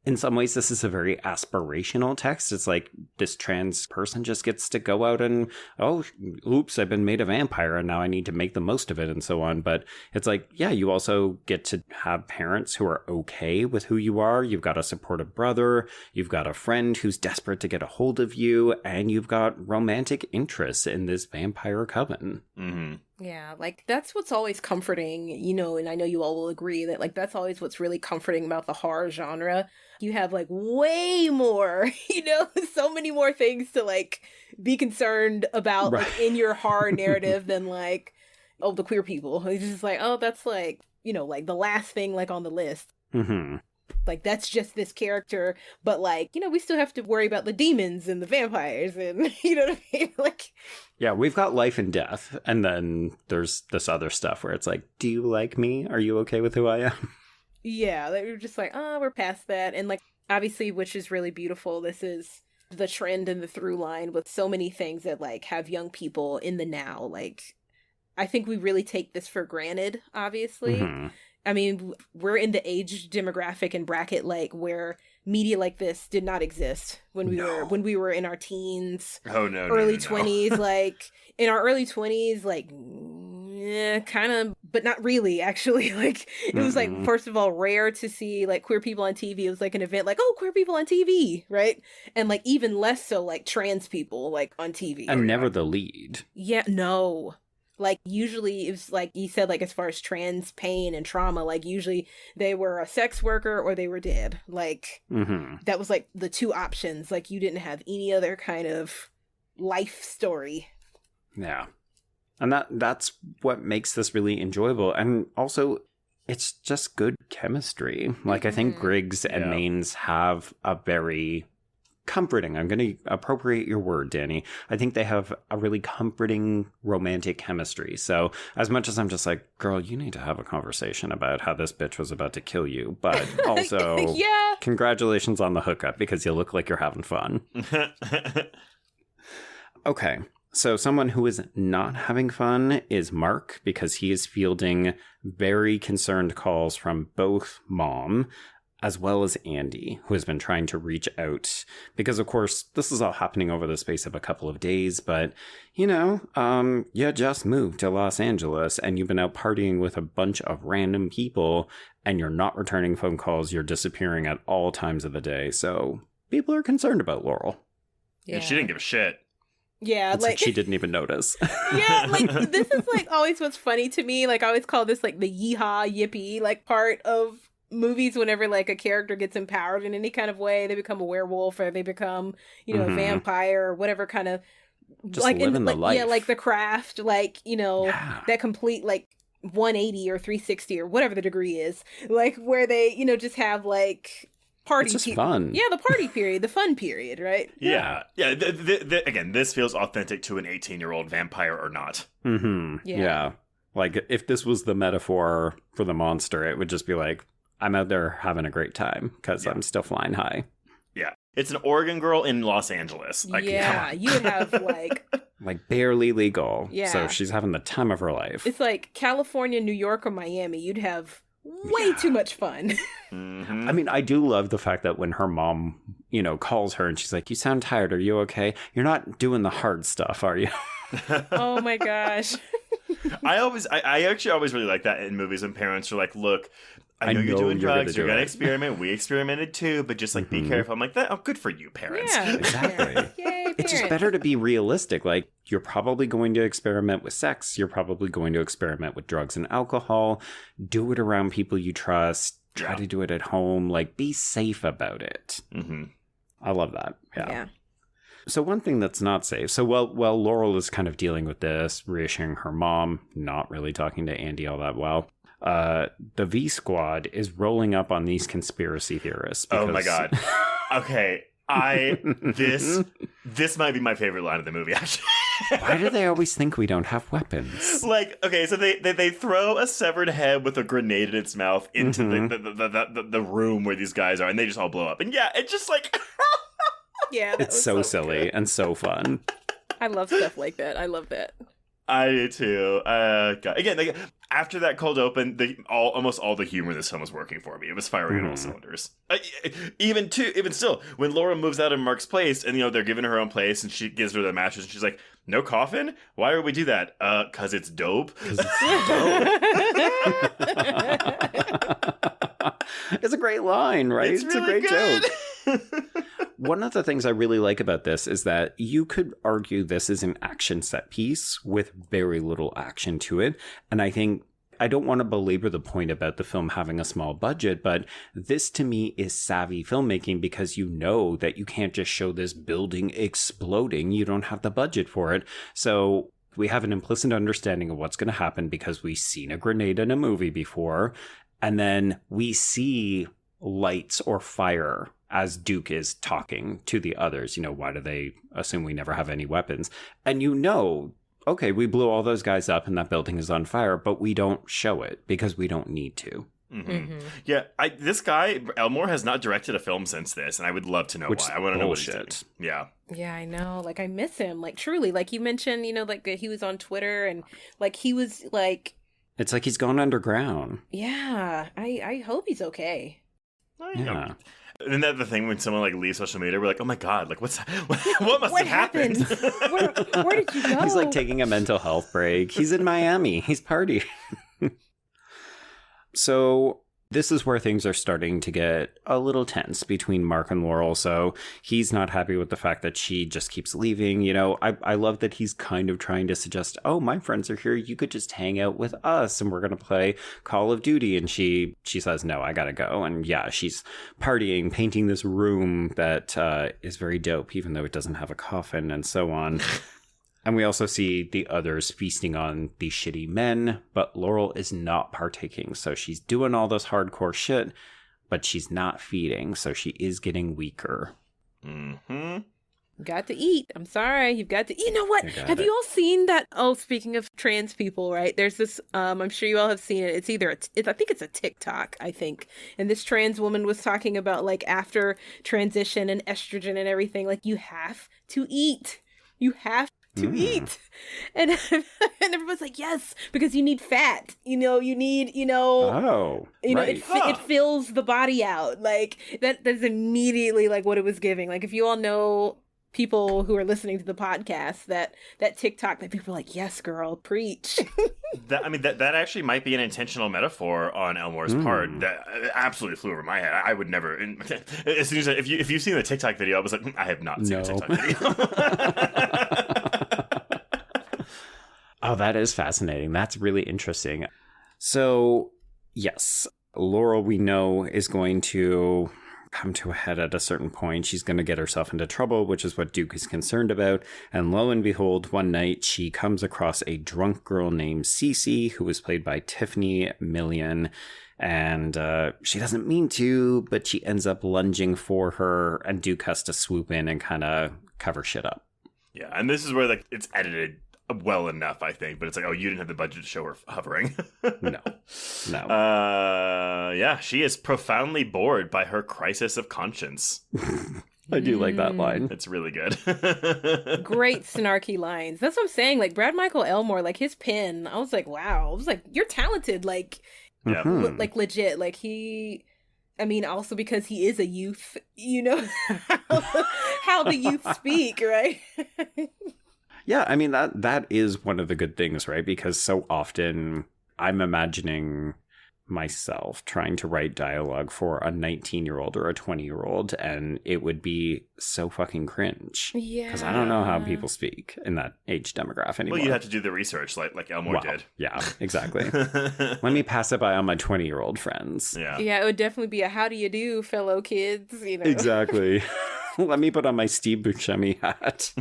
[SPEAKER 6] In some ways, this is a very aspirational text. It's like this trans person just gets to go out and, oh, oops, I've been made a vampire and now I need to make the most of it and so on. But it's like, yeah, you also get to have parents who are okay with who you are. You've got a supportive brother. You've got a friend who's desperate to get a hold of you. And you've got romantic interests in this vampire coven.
[SPEAKER 7] Mm-hmm.
[SPEAKER 8] Yeah, like that's what's always comforting, you know, and I know you all will agree that like that's always what's really comforting about the horror genre. You have like way more, you know, so many more things to like be concerned about like in your horror narrative than like, oh, the queer people. It's just like, oh, that's like, you know, like the last thing like on the list.
[SPEAKER 6] Mm-hmm.
[SPEAKER 8] Like that's just this character, but like, you know, we still have to worry about the demons and the vampires and, you know what I mean? Like,
[SPEAKER 6] yeah, we've got life and death, and then there's this other stuff where it's like, do you like me? Are you okay with who I am?
[SPEAKER 8] Yeah, we're just like, oh, we're past that. And like, obviously, which is really beautiful, this is the trend and the through line with so many things that like have young people in the now. Like, I think we really take this for granted, obviously. Mm-hmm. I mean, we're in the age demographic and bracket like where media like this did not exist when we were in our teens.
[SPEAKER 7] Oh no,
[SPEAKER 8] early 20s. Like in our early 20s, like kind of, but not really. Actually, like it was like, first of all, rare to see like queer people on TV. It was like an event, like, oh, queer people on TV, right? And like even less so like trans people like on TV,
[SPEAKER 6] and never the lead.
[SPEAKER 8] Yeah, no. Like, usually, it was like you said, like, as far as trans pain and trauma, like, usually they were a sex worker or they were dead. Like, that was, like, the two options. Like, you didn't have any other kind of life story.
[SPEAKER 6] Yeah. And that's what makes this really enjoyable. And also, it's just good chemistry. Like, I think Griggs and Maines have a very comforting. I'm going to appropriate your word, Dani. I think they have a really comforting romantic chemistry. So as much as I'm just like, girl, you need to have a conversation about how this bitch was about to kill you. But also,
[SPEAKER 8] yeah.
[SPEAKER 6] Congratulations on the hookup because you look like you're having fun. Okay. So someone who is not having fun is Mark, because he is fielding very concerned calls from both Mom as well as Andy, who has been trying to reach out. Because, of course, this is all happening over the space of a couple of days. But, you just moved to Los Angeles and you've been out partying with a bunch of random people and you're not returning phone calls. You're disappearing at all times of the day. So people are concerned about Laurel.
[SPEAKER 7] Yeah. And she didn't give a shit.
[SPEAKER 8] Yeah,
[SPEAKER 6] it's like she didn't even notice.
[SPEAKER 8] Yeah, like this is like always what's funny to me. Like I always call this like the yeehaw yippee like part of movies whenever like a character gets empowered in any kind of way. They become a werewolf or they become, a vampire or whatever kind of
[SPEAKER 6] just like living the life.
[SPEAKER 8] Yeah, like The Craft, like, that complete like 180 or 360 or whatever the degree is. Like where they, just have like party.
[SPEAKER 6] It's just fun.
[SPEAKER 8] Yeah, the party period, the fun period, right?
[SPEAKER 7] Yeah. Again, this feels authentic to an 18-year-old, vampire or not.
[SPEAKER 6] Mm-hmm. Yeah. Like if this was the metaphor for the monster, it would just be like, I'm out there having a great time because I'm still flying high.
[SPEAKER 7] Yeah. It's an Oregon girl in Los Angeles. Like,
[SPEAKER 8] you would have
[SPEAKER 6] like barely legal.
[SPEAKER 8] Yeah.
[SPEAKER 6] So she's having the time of her life.
[SPEAKER 8] It's like California, New York, or Miami. You'd have way too much fun.
[SPEAKER 6] I mean, I do love the fact that when her mom, calls her and she's like, you sound tired. Are you okay? You're not doing the hard stuff, are you?
[SPEAKER 8] Oh my gosh.
[SPEAKER 7] I actually always really like that in movies when parents are like, look, I know you're doing drugs, you're going to experiment. We experimented too, but just like be careful. I'm like, good for you, parents.
[SPEAKER 8] Yeah,
[SPEAKER 6] exactly.
[SPEAKER 8] Yay,
[SPEAKER 6] it's just better to be realistic. Like, you're probably going to experiment with sex. You're probably going to experiment with drugs and alcohol. Do it around people you trust. Try to do it at home. Like, be safe about it.
[SPEAKER 7] Mm-hmm.
[SPEAKER 6] I love that. Yeah. So one thing that's not safe. So while Laurel is kind of dealing with this, reassuring her mom, not really talking to Andy all that well, the V Squad is rolling up on these conspiracy theorists.
[SPEAKER 7] Oh my god. Okay. This might be my favorite line of the movie, actually.
[SPEAKER 6] Why do they always think we don't have weapons?
[SPEAKER 7] Like, okay, so they throw a severed head with a grenade in its mouth into the room where these guys are, and they just all blow up. And yeah, it's just like...
[SPEAKER 8] Yeah,
[SPEAKER 6] it's so silly
[SPEAKER 8] good.
[SPEAKER 6] And so fun.
[SPEAKER 8] I love stuff like that. I love that.
[SPEAKER 7] I do too. God. Again, after that cold open, almost all the humor in this film was working for me. It was firing on all cylinders. Even still, when Laura moves out of Mark's place, and they're giving her own place, and she gives her the mattress, and she's like, "No coffin? Why would we do that? 'Cause it's dope."
[SPEAKER 6] It's a great line, right?
[SPEAKER 7] It's really
[SPEAKER 6] a great
[SPEAKER 7] good.
[SPEAKER 6] joke. One of the things I really like about this is that you could argue this is an action set piece with very little action to it. And I think, I don't want to belabor the point about the film having a small budget, but this to me is savvy filmmaking because you know that you can't just show this building exploding. You don't have the budget for it. So we have an implicit understanding of what's going to happen because we've seen a grenade in a movie before. And then we see lights or fire as Duke is talking to the others. Why do they assume we never have any weapons? And okay, we blew all those guys up and that building is on fire, but we don't show it because we don't need to.
[SPEAKER 7] Mm-hmm. Mm-hmm. Yeah, this guy, Elmore, has not directed a film since this, and I would love to know why. I want to know what he's doing. Yeah.
[SPEAKER 8] Yeah, I know. Like, I miss him. Like, truly. Like, you mentioned, like, he was on Twitter, and, like, he was, like...
[SPEAKER 6] It's like he's gone underground.
[SPEAKER 8] Yeah. I hope he's okay.
[SPEAKER 6] Yeah.
[SPEAKER 7] Isn't that the thing when someone like leaves social media? We're like, oh my god, like what must have happened?
[SPEAKER 8] Where did you go?
[SPEAKER 6] He's like taking a mental health break. He's in Miami. He's partying. So this is where things are starting to get a little tense between Mark and Laurel. So he's not happy with the fact that she just keeps leaving. I love that he's kind of trying to suggest, oh, my friends are here. You could just hang out with us and we're going to play Call of Duty. And she says, no, I got to go. And yeah, she's partying, painting this room that is very dope, even though it doesn't have a coffin and so on. And we also see the others feasting on these shitty men, but Laurel is not partaking. So she's doing all this hardcore shit, but she's not feeding. So she is getting weaker.
[SPEAKER 7] Mm-hmm.
[SPEAKER 8] Got to eat. I'm sorry. You've got to. You know what? Have you all seen that? Oh, speaking of trans people, right? There's this. I'm sure you all have seen it. It's either. I think it's a TikTok. I think. And this trans woman was talking about like after transition and estrogen and everything. Like you have to eat. You have to eat. And and everyone's like, yes, because you need fat. You need.
[SPEAKER 6] Oh.
[SPEAKER 8] It fills the body out. Like that's immediately like what it was giving. Like if you all know people who are listening to the podcast, that TikTok that people are like, yes, girl, preach.
[SPEAKER 7] that actually might be an intentional metaphor on Elmore's part. That absolutely flew over my head. I would never. As soon as if you've seen the TikTok video, I was like, I have not seen the TikTok video.
[SPEAKER 6] Oh, that is fascinating. That's really interesting. So, yes, Laurel, we know, is going to come to a head at a certain point. She's going to get herself into trouble, which is what Duke is concerned about. And lo and behold, one night she comes across a drunk girl named Cece, who was played by Tiffany Million. And she doesn't mean to, but she ends up lunging for her, and Duke has to swoop in and kind of cover shit up.
[SPEAKER 7] Yeah, and this is where it's edited well enough, I think, but it's like, oh, you didn't have the budget to show her hovering.
[SPEAKER 6] No.
[SPEAKER 7] Yeah, she is profoundly bored by her crisis of conscience.
[SPEAKER 6] I do like that line.
[SPEAKER 7] It's really good.
[SPEAKER 8] Great snarky lines. That's what I'm saying. Like Brad Michael Elmore, like his pen, I was like, wow. I was like, you're talented. Like, like legit. Like also because he is a youth, how the youth speak, right?
[SPEAKER 6] Yeah, I mean, that is one of the good things, right? Because so often I'm imagining myself trying to write dialogue for a 19-year-old or a 20-year-old, and it would be so fucking cringe.
[SPEAKER 8] Yeah.
[SPEAKER 6] Because I don't know how people speak in that age demographic anymore.
[SPEAKER 7] Well, you have to do the research like Elmore did.
[SPEAKER 6] Yeah, exactly. Let me pass it by on my 20-year-old friends.
[SPEAKER 8] Yeah, it would definitely be a how do you do, fellow kids,
[SPEAKER 6] Exactly. Let me put on my Steve Buscemi hat.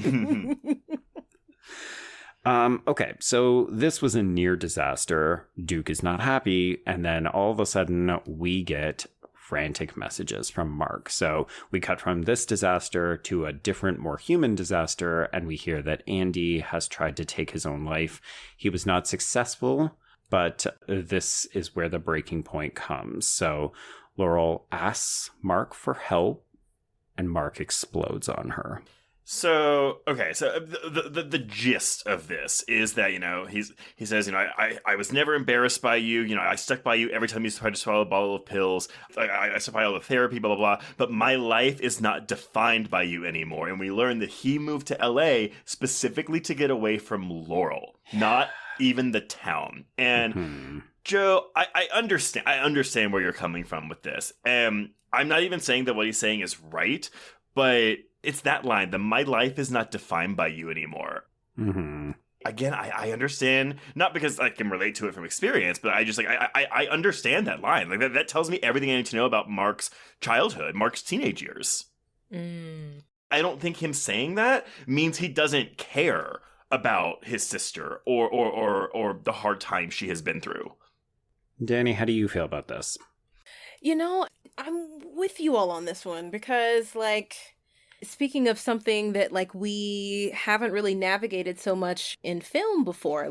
[SPEAKER 6] Okay, so this was a near disaster. Duke is not happy, and then all of a sudden we get frantic messages from Mark. So we cut from this disaster to a different, more human disaster, and we hear that Andy has tried to take his own life. He was not successful, but this is where the breaking point comes. So Laurel asks Mark for help, and Mark explodes on her.
[SPEAKER 7] So, okay, so the gist of this is that, he says, I was never embarrassed by you. I stuck by you every time you tried to swallow a bottle of pills. I stuck by all the therapy, blah, blah, blah. But my life is not defined by you anymore. And we learn that he moved to LA specifically to get away from Laurel, not even the town. And Joe, I understand where you're coming from with this. And I'm not even saying that what he's saying is right, but it's that line, that my life is not defined by you anymore.
[SPEAKER 6] Mm-hmm.
[SPEAKER 7] Again, I understand, not because I can relate to it from experience, but I just I understand that line. Like that tells me everything I need to know about Mark's childhood, Mark's teenage years. I don't think him saying that means he doesn't care about his sister or the hard time she has been through.
[SPEAKER 6] Dani, how do you feel about this?
[SPEAKER 8] I'm with you all on this one because, speaking of something that, we haven't really navigated so much in film before,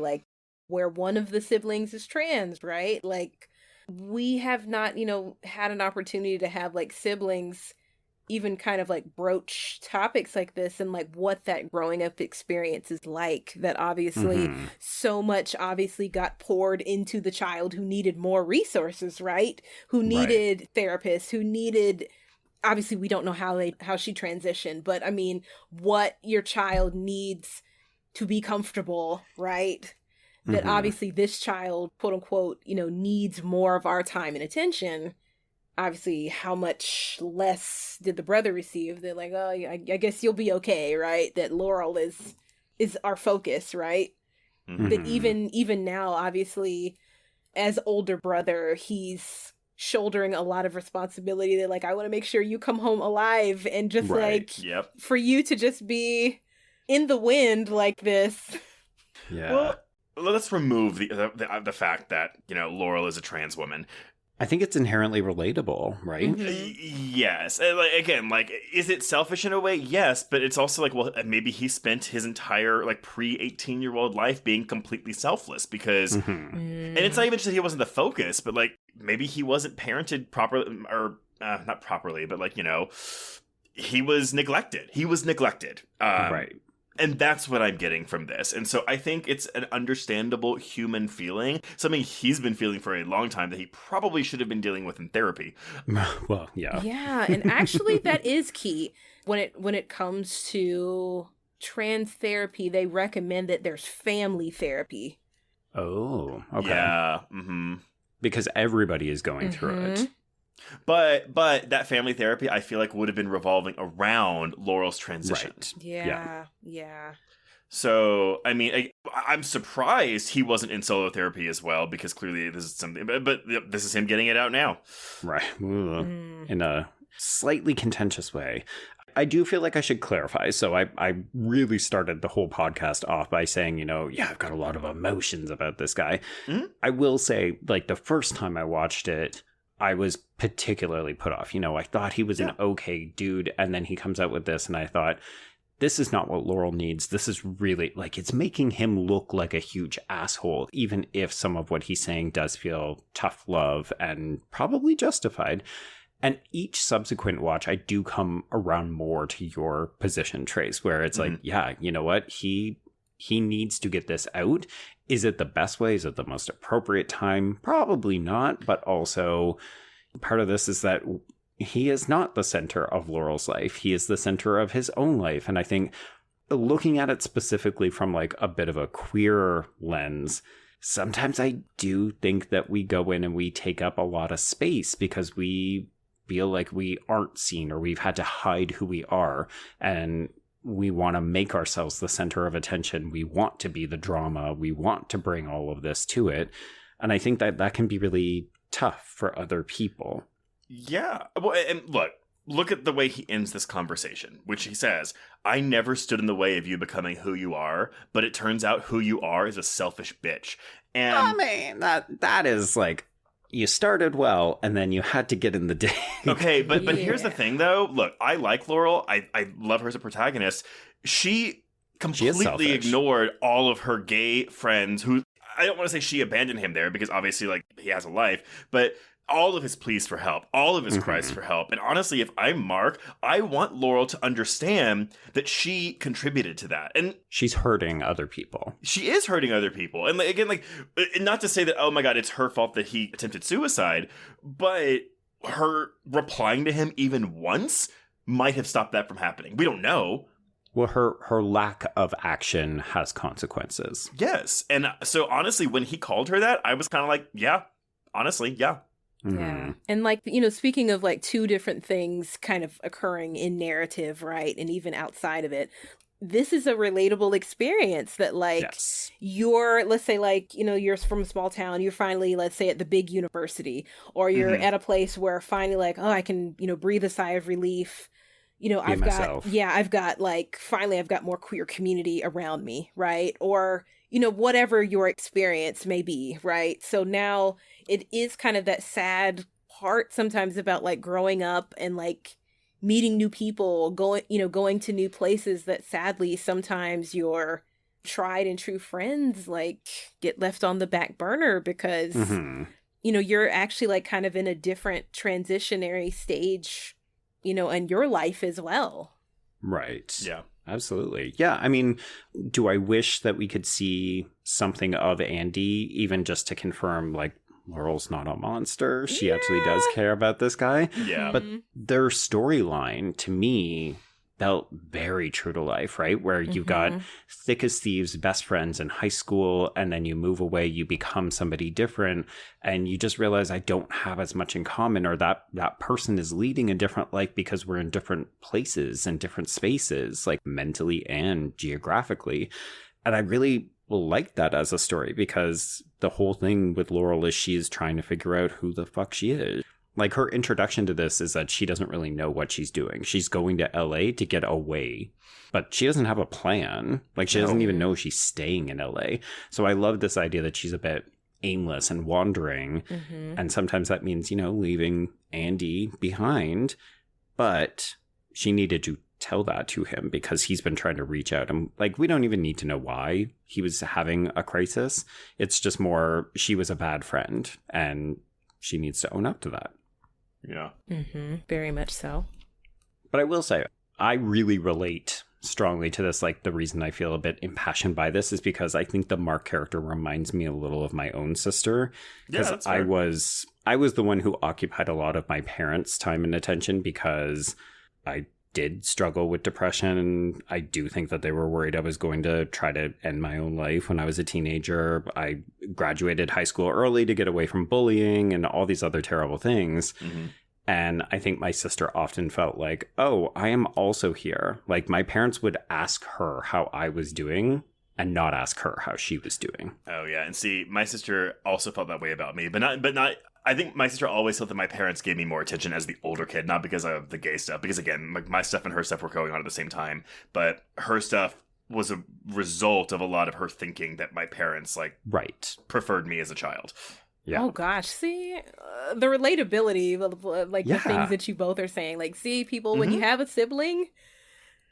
[SPEAKER 8] where one of the siblings is trans, right? We have not, had an opportunity to have, siblings even kind of, broach topics like this and, what that growing up experience is like, that obviously so much obviously got poured into the child who needed more resources, right? Who needed therapists, who needed... Obviously, we don't know how she transitioned, but I mean, what your child needs to be comfortable, right? That obviously this child, quote unquote, needs more of our time and attention. Obviously, how much less did the brother receive? They're like, oh, I guess you'll be okay, right? That Laurel is our focus, right? That even now, obviously, as older brother, he's shouldering a lot of responsibility. They're like, I want to make sure you come home alive, and just for you to just be in the wind like this.
[SPEAKER 6] Yeah.
[SPEAKER 7] Well, let's remove the fact that Laurel is a trans woman.
[SPEAKER 6] I think it's inherently relatable, right?
[SPEAKER 7] Yes. Again, is it selfish in a way? Yes, but it's also well, maybe he spent his entire pre-18-year-old life being completely selfless because, and it's not even just that he wasn't the focus, but maybe he wasn't parented properly, or not properly, but he was neglected. He was neglected.
[SPEAKER 6] Right.
[SPEAKER 7] And that's what I'm getting from this. And so I think it's an understandable human feeling, something he's been feeling for a long time that he probably should have been dealing with in therapy.
[SPEAKER 6] Well, yeah.
[SPEAKER 8] Yeah, and actually that is key. When it comes to trans therapy, they recommend that there's family therapy.
[SPEAKER 6] Oh, okay.
[SPEAKER 7] Yeah.
[SPEAKER 6] Because everybody is going through it.
[SPEAKER 7] But that family therapy, I feel would have been revolving around Laurel's transition.
[SPEAKER 6] Right.
[SPEAKER 8] Yeah.
[SPEAKER 7] So, I mean, I'm surprised he wasn't in solo therapy as well, because clearly this is something, but this is him getting it out now.
[SPEAKER 6] Right. In a slightly contentious way. I do feel like I should clarify. So I really started the whole podcast off by saying, I've got a lot of emotions about this guy. I will say, the first time I watched it, I was particularly put off. I thought he was an okay dude, and then he comes out with this, and I thought, this is not what Laurel needs. This is really, it's making him look like a huge asshole, even if some of what he's saying does feel tough love and probably justified. And each subsequent watch, I do come around more to your position, Trace, where it's yeah, you know what? He needs to get this out. Is it the best way? Is it the most appropriate time? Probably not. But also, part of this is that he is not the center of Laurel's life. He is the center of his own life. And I think looking at it specifically from a bit of a queer lens, sometimes I do think that we go in and we take up a lot of space because we feel like we aren't seen, or we've had to hide who we are. And we want to make ourselves the center of attention. We want to be the drama. We want to bring all of this to it. And I think that can be really tough for other people.
[SPEAKER 7] Yeah. Well, and look at the way he ends this conversation, which he says, I never stood in the way of you becoming who you are, but it turns out who you are is a selfish bitch. And
[SPEAKER 6] I mean, that is you started well, and then you had to get in the dig.
[SPEAKER 7] Okay, but here's the thing, though. Look, I like Laurel. I love her as a protagonist. She completely ignored all of her gay friends who, I don't want to say she abandoned him there, because obviously, he has a life, but all of his pleas for help, all of his cries for help. And honestly, if I'm Mark, I want Laurel to understand that she contributed to that. And
[SPEAKER 6] she's hurting other people.
[SPEAKER 7] She is hurting other people. And again, not to say that, oh my God, it's her fault that he attempted suicide, but her replying to him even once might have stopped that from happening. We don't know.
[SPEAKER 6] Well, her lack of action has consequences.
[SPEAKER 7] Yes. And so honestly, when he called her that, I was kind of yeah, honestly, yeah.
[SPEAKER 8] Yeah. And speaking of two different things kind of occurring in narrative, right? And even outside of it, this is a relatable experience that yes. You're, let's say you're from a small town, you're finally, let's say, at the big university, or you're at a place where finally I can, breathe a sigh of relief. I've got finally I've got more queer community around me, right? Or, whatever your experience may be, right? So now it is kind of that sad part sometimes about growing up and meeting new people, going to new places that sadly sometimes your tried and true friends get left on the back burner because, you're actually kind of in a different transitionary stage, in your life as well.
[SPEAKER 6] Right.
[SPEAKER 7] Yeah.
[SPEAKER 6] Absolutely. Yeah. I mean, do I wish that we could see something of Andy, even just to confirm, Laurel's not a monster. She actually does care about this guy.
[SPEAKER 7] Yeah.
[SPEAKER 6] But their storyline, to me, felt very true to life, right? Where you've got thick as thieves, best friends in high school, and then you move away, you become somebody different, and you just realize I don't have as much in common, or that person is leading a different life because we're in different places and different spaces, mentally and geographically. And I really like that as a story, because the whole thing with Laurel is she's trying to figure out who the fuck she is. Her introduction to this is that she doesn't really know what she's doing. She's going to LA to get away, but she doesn't have a plan. She doesn't even know she's staying in LA. So I love this idea that she's a bit aimless and wandering. And sometimes that means, leaving Andy behind. But she needed to tell that to him because he's been trying to reach out. And we don't even need to know why he was having a crisis. It's just more she was a bad friend and she needs to own up to that.
[SPEAKER 7] Yeah.
[SPEAKER 8] Very much so.
[SPEAKER 6] But I will say, I really relate strongly to this. The reason I feel a bit impassioned by this is because I think the Mark character reminds me a little of my own sister. Because I was the one who occupied a lot of my parents' time and attention because I did struggle with depression. And I do think that they were worried I was going to try to end my own life when I was a teenager. I graduated high school early to get away from bullying and all these other terrible things. And I think my sister often felt like, oh, I am also here. My parents would ask her how I was doing and not ask her how she was doing.
[SPEAKER 7] Oh, yeah. And see, my sister also felt that way about me, but not. I think my sister always felt that my parents gave me more attention as the older kid, not because of the gay stuff, because again, my stuff and her stuff were going on at the same time, but her stuff was a result of a lot of her thinking that my parents preferred me as a child.
[SPEAKER 6] Yeah.
[SPEAKER 8] Oh gosh, see the relatability, the things that you both are saying. See, people, when you have a sibling,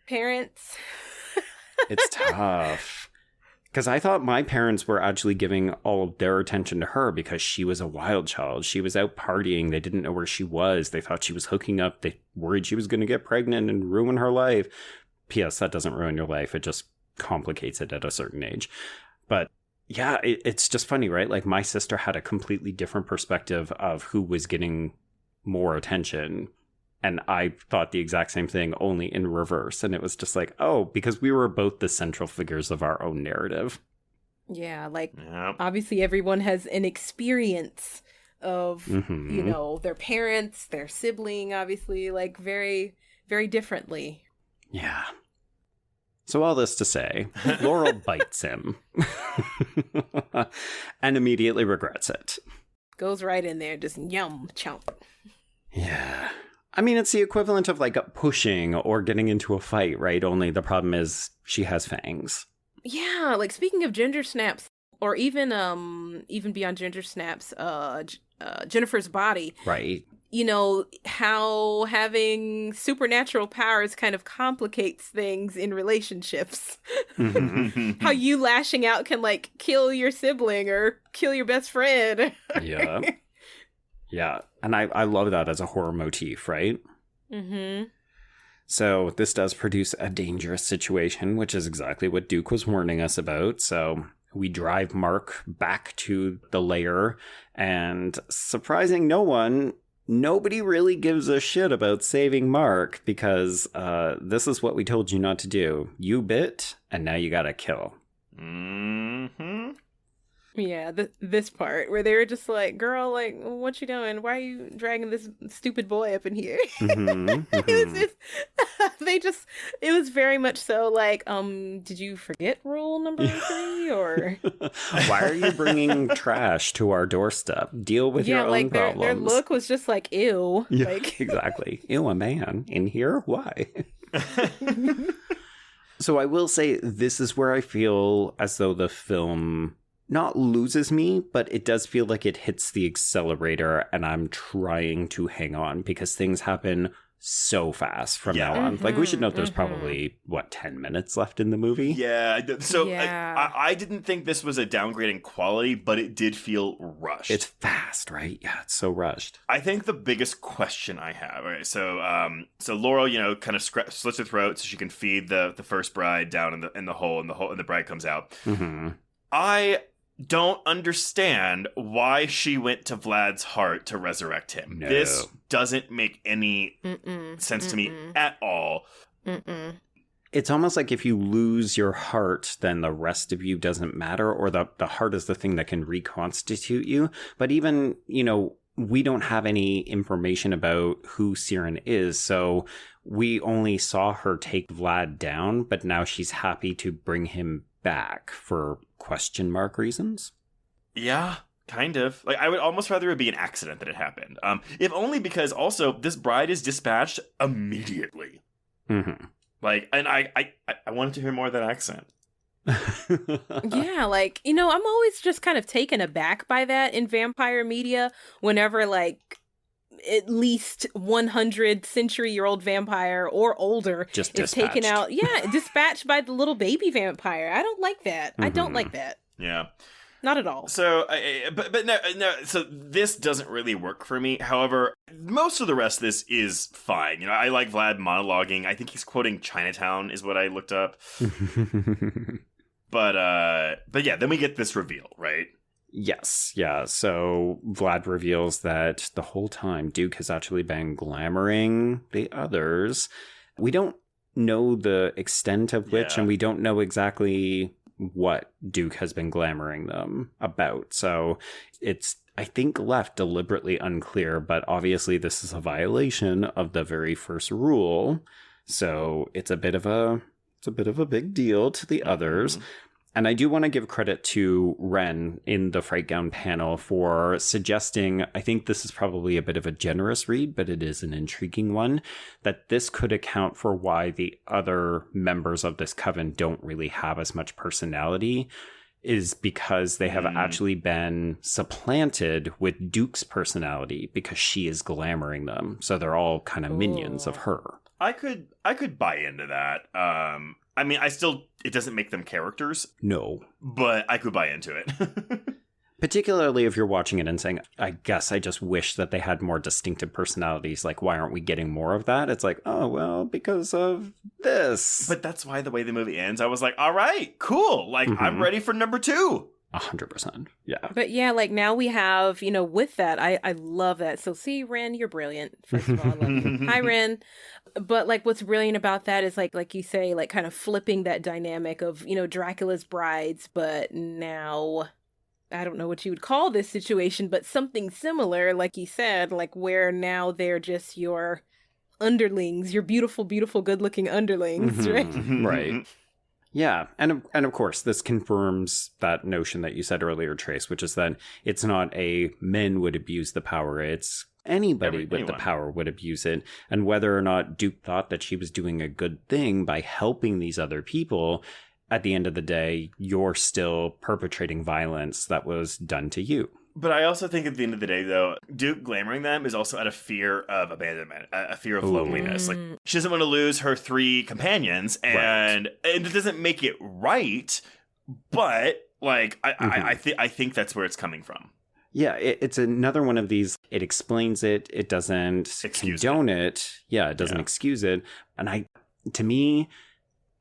[SPEAKER 8] parents,
[SPEAKER 6] it's tough. Because I thought my parents were actually giving all of their attention to her because she was a wild child. She was out partying. They didn't know where she was. They thought she was hooking up. They worried she was going to get pregnant and ruin her life. P.S. That doesn't ruin your life. It just complicates it at a certain age. But yeah, it's just funny, right? My sister had a completely different perspective of who was getting more attention. And I thought the exact same thing, only in reverse. And it was just because we were both the central figures of our own narrative.
[SPEAKER 8] Yeah, obviously everyone has an experience of, their parents, their sibling, obviously, very, very differently.
[SPEAKER 6] Yeah. So all this to say, Laurel bites him and immediately regrets it.
[SPEAKER 8] Goes right in there, just yum, chomp.
[SPEAKER 6] Yeah. I mean, it's the equivalent of pushing or getting into a fight, right? Only the problem is she has fangs.
[SPEAKER 8] Yeah, speaking of ginger snaps, or even beyond ginger snaps, Jennifer's body.
[SPEAKER 6] Right.
[SPEAKER 8] How having supernatural powers kind of complicates things in relationships. How you lashing out can kill your sibling or kill your best friend.
[SPEAKER 6] Yeah. Yeah. And I love that as a horror motif, right? So this does produce a dangerous situation, which is exactly what Duke was warning us about. So we drive Mark back to the lair, and surprising no one, nobody really gives a shit about saving Mark because this is what we told you not to do. You bit, and now you gotta kill.
[SPEAKER 8] Yeah, this part where they were just girl, what you doing? Why are you dragging this stupid boy up in here? It was very much so did you forget rule number 3 or?
[SPEAKER 6] Why are you bringing trash to our doorstep? Deal with your own problems.
[SPEAKER 8] Their look was just ew.
[SPEAKER 6] Yeah, exactly. Ew, a man in here? Why? So I will say this is where I feel as though the film not loses me, but it does feel like it hits the accelerator and I'm trying to hang on because things happen so fast from now on. We should note there's probably, 10 minutes left in the movie?
[SPEAKER 7] Yeah. So I didn't think this was a downgrade in quality, but it did feel rushed.
[SPEAKER 6] It's fast, right? Yeah, it's so rushed.
[SPEAKER 7] I think the biggest question I have, all right, so Laurel, kind of slits her throat so she can feed the first bride down in the hole, and the bride comes out. I don't understand why she went to Vlad's heart to resurrect him. No. This doesn't make any sense to me at all.
[SPEAKER 6] It's almost like if you lose your heart, then the rest of you doesn't matter, or the heart is the thing that can reconstitute you. But even, we don't have any information about who Siren is, so we only saw her take Vlad down, but now she's happy to bring him back for question mark reasons.
[SPEAKER 7] Yeah, kind of. I would almost rather it be an accident that it happened. If only because also this bride is dispatched immediately. And I wanted to hear more of that accent.
[SPEAKER 8] Yeah, like, I'm always just kind of taken aback by that in vampire media whenever, like, at least 100-century-old vampire or older
[SPEAKER 6] just
[SPEAKER 8] is
[SPEAKER 6] dispatched.
[SPEAKER 8] taken out. Yeah, dispatched by the little baby vampire. I don't like that. I don't like that.
[SPEAKER 7] Yeah.
[SPEAKER 8] Not at all.
[SPEAKER 7] So, but no. So this doesn't really work for me. However, most of the rest of this is fine. I like Vlad monologuing. I think he's quoting Chinatown, is what I looked up. But yeah, then we get this reveal, right?
[SPEAKER 6] Yes, yeah. So Vlad reveals that the whole time Duke has actually been glamoring the others. We don't know the extent of which, and we don't know exactly what Duke has been glamoring them about. So it's, I think, left deliberately unclear, but obviously this is a violation of the very first rule. So it's a bit of a big deal to the others. And I do want to give credit to Ren in the Frightgown panel for suggesting, I think this is probably a bit of a generous read, but it is an intriguing one, that this could account for why the other members of this coven don't really have as much personality, is because they have actually been supplanted with Duke's personality because she is glamoring them. So they're all kind of minions of her.
[SPEAKER 7] I could buy into that. I mean, it doesn't make them characters.
[SPEAKER 6] No.
[SPEAKER 7] But I could buy into it.
[SPEAKER 6] Particularly if you're watching it and saying, I guess I just wish that they had more distinctive personalities. Like, why aren't we getting more of that? It's like, oh, well, because of this.
[SPEAKER 7] But that's why the way the movie ends, I was like, all right, cool. Like, I'm ready for number 2.
[SPEAKER 6] 100%. Yeah.
[SPEAKER 8] But yeah, like now we have, with that, I love that. So see, Ren, you're brilliant. First of all, I love you. Hi, Ren. But like what's brilliant about that is like you say, like kind of flipping that dynamic of, Dracula's brides, but now I don't know what you would call this situation, but something similar, like you said, like where now they're just your underlings, your beautiful, beautiful, good-looking underlings, right?
[SPEAKER 6] Right. Yeah, and of course, this confirms that notion that you said earlier, Trace, which is that it's not a men would abuse the power, it's anybody with the power would abuse it. And whether or not Duke thought that she was doing a good thing by helping these other people, at the end of the day, you're still perpetrating violence that was done to you.
[SPEAKER 7] But I also think at the end of the day, though, Duke glamoring them is also out of fear of abandonment, a fear of loneliness. Like, she doesn't want to lose her 3 companions, and it doesn't make it right, but, like, I think that's where it's coming from.
[SPEAKER 6] Yeah, it's another one of these, it explains it, it doesn't condone it. Yeah, it doesn't excuse it. And to me,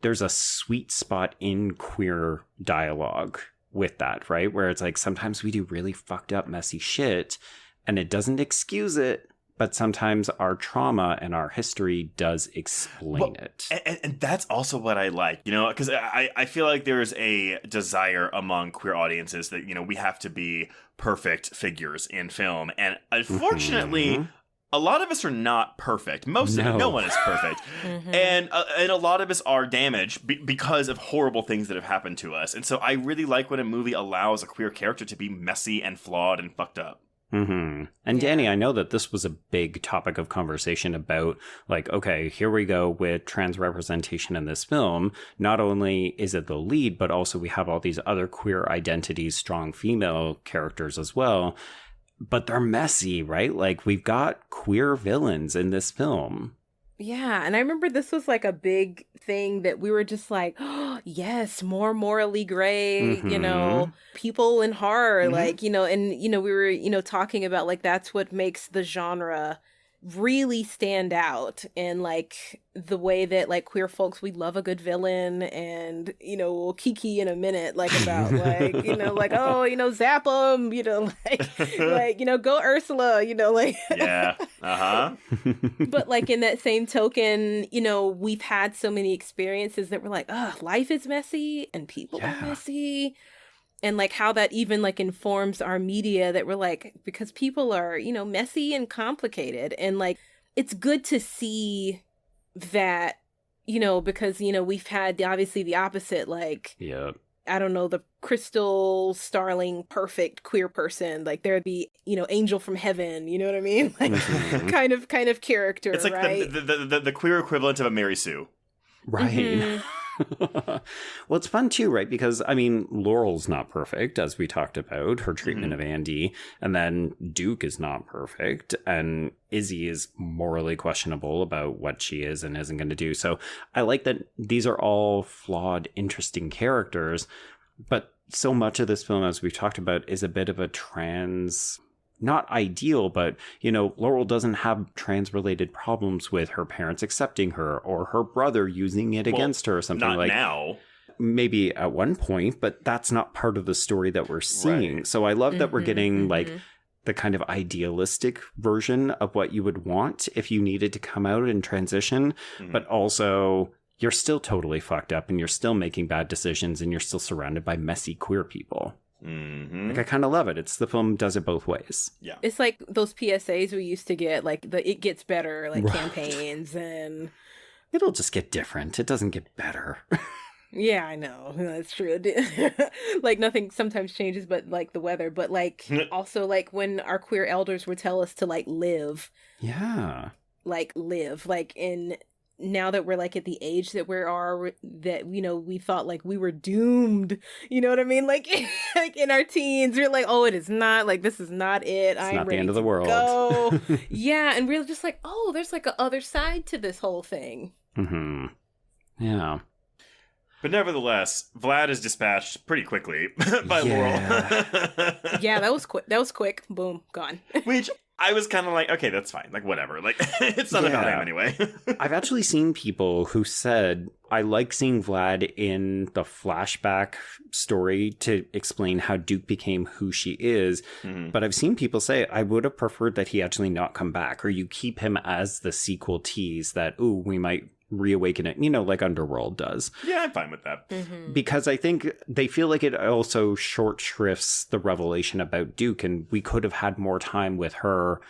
[SPEAKER 6] there's a sweet spot in queer dialogue with that, right? Where it's like sometimes we do really fucked up, messy shit and it doesn't excuse it, but sometimes our trauma and our history does explain it.
[SPEAKER 7] And that's also what I like, because I feel like there's a desire among queer audiences that, we have to be perfect figures in film. And unfortunately, a lot of us are not perfect. No one is perfect. And a lot of us are damaged because of horrible things that have happened to us. And so I really like when a movie allows a queer character to be messy and flawed and fucked up.
[SPEAKER 6] And Dani, I know that this was a big topic of conversation about, like, okay, here we go with trans representation in this film. Not only is it the lead, but also we have all these other queer identities, strong female characters as well. But they're messy, right? Like, we've got queer villains in this film.
[SPEAKER 8] Yeah, and I remember this was like a big thing that we were just like, oh, yes, more morally gray, people in horror, like, and, we were, talking about like that's what makes the genre really stand out, and like the way that like queer folks, we love a good villain, and we'll kiki in a minute like about like like, oh, zap them, like go Ursula, like
[SPEAKER 7] yeah,
[SPEAKER 8] but like in that same token, we've had so many experiences that we're like, life is messy and people are messy. And like how that even like informs our media, that we're like, because people are, messy and complicated. And like, it's good to see that, because, we've had obviously the opposite, like, I don't know, the crystal starling perfect queer person, like there'd be, angel from heaven, you know what I mean? Like kind of character.
[SPEAKER 7] It's like
[SPEAKER 8] right?
[SPEAKER 7] the queer equivalent of a Mary Sue.
[SPEAKER 6] Right. Well, it's fun too, right? Because, I mean, Laurel's not perfect, as we talked about, her treatment of Andy. And then Duke is not perfect. And Izzy is morally questionable about what she is and isn't going to do. So I like that these are all flawed, interesting characters. But so much of this film, as we've talked about, is a bit of a not ideal, but, you know, Laurel doesn't have trans-related problems with her parents accepting her or her brother using it against her or something
[SPEAKER 7] not
[SPEAKER 6] like
[SPEAKER 7] now.
[SPEAKER 6] Maybe at one point, but that's not part of the story that we're seeing. Right. So I love that we're getting like the kind of idealistic version of what you would want if you needed to come out and transition, but also you're still totally fucked up and you're still making bad decisions and you're still surrounded by messy queer people. Like, I kind of love it. The film does it both ways.
[SPEAKER 7] Yeah.
[SPEAKER 8] It's like those PSAs we used to get, like the It Gets Better, like campaigns, and
[SPEAKER 6] it'll just get different. It doesn't get better.
[SPEAKER 8] Yeah, I know. That's true. Like, nothing sometimes changes but, like, the weather. But, like, also, like, when our queer elders would tell us to, like, live.
[SPEAKER 6] Yeah.
[SPEAKER 8] Like, live. Like, now that we're, like, at the age that that, you know, we thought, like, we were doomed. You know what I mean? Like, like in our teens, we're like, oh, it is not. Like, this is not it.
[SPEAKER 6] It's not the end of the world.
[SPEAKER 8] Go. Yeah, and we're just like, oh, there's, like, a other side to this whole thing.
[SPEAKER 6] Mm-hmm. Yeah.
[SPEAKER 7] But nevertheless, Vlad is dispatched pretty quickly by Laurel.
[SPEAKER 8] Yeah, that was quick. That was quick. Boom, gone.
[SPEAKER 7] Which I was kind of like, okay, that's fine. Like, whatever. Like, it's not about him anyway.
[SPEAKER 6] I've actually seen people who said, I like seeing Vlad in the flashback story to explain how Duke became who she is. But I've seen people say, I would have preferred that he actually not come back, or you keep him as the sequel tease that, ooh, we might reawaken it, you know, like Underworld does.
[SPEAKER 7] Yeah, I'm fine with that.
[SPEAKER 6] Because I think they feel like it also short shrifts the revelation about Duke, and we could have had more time with her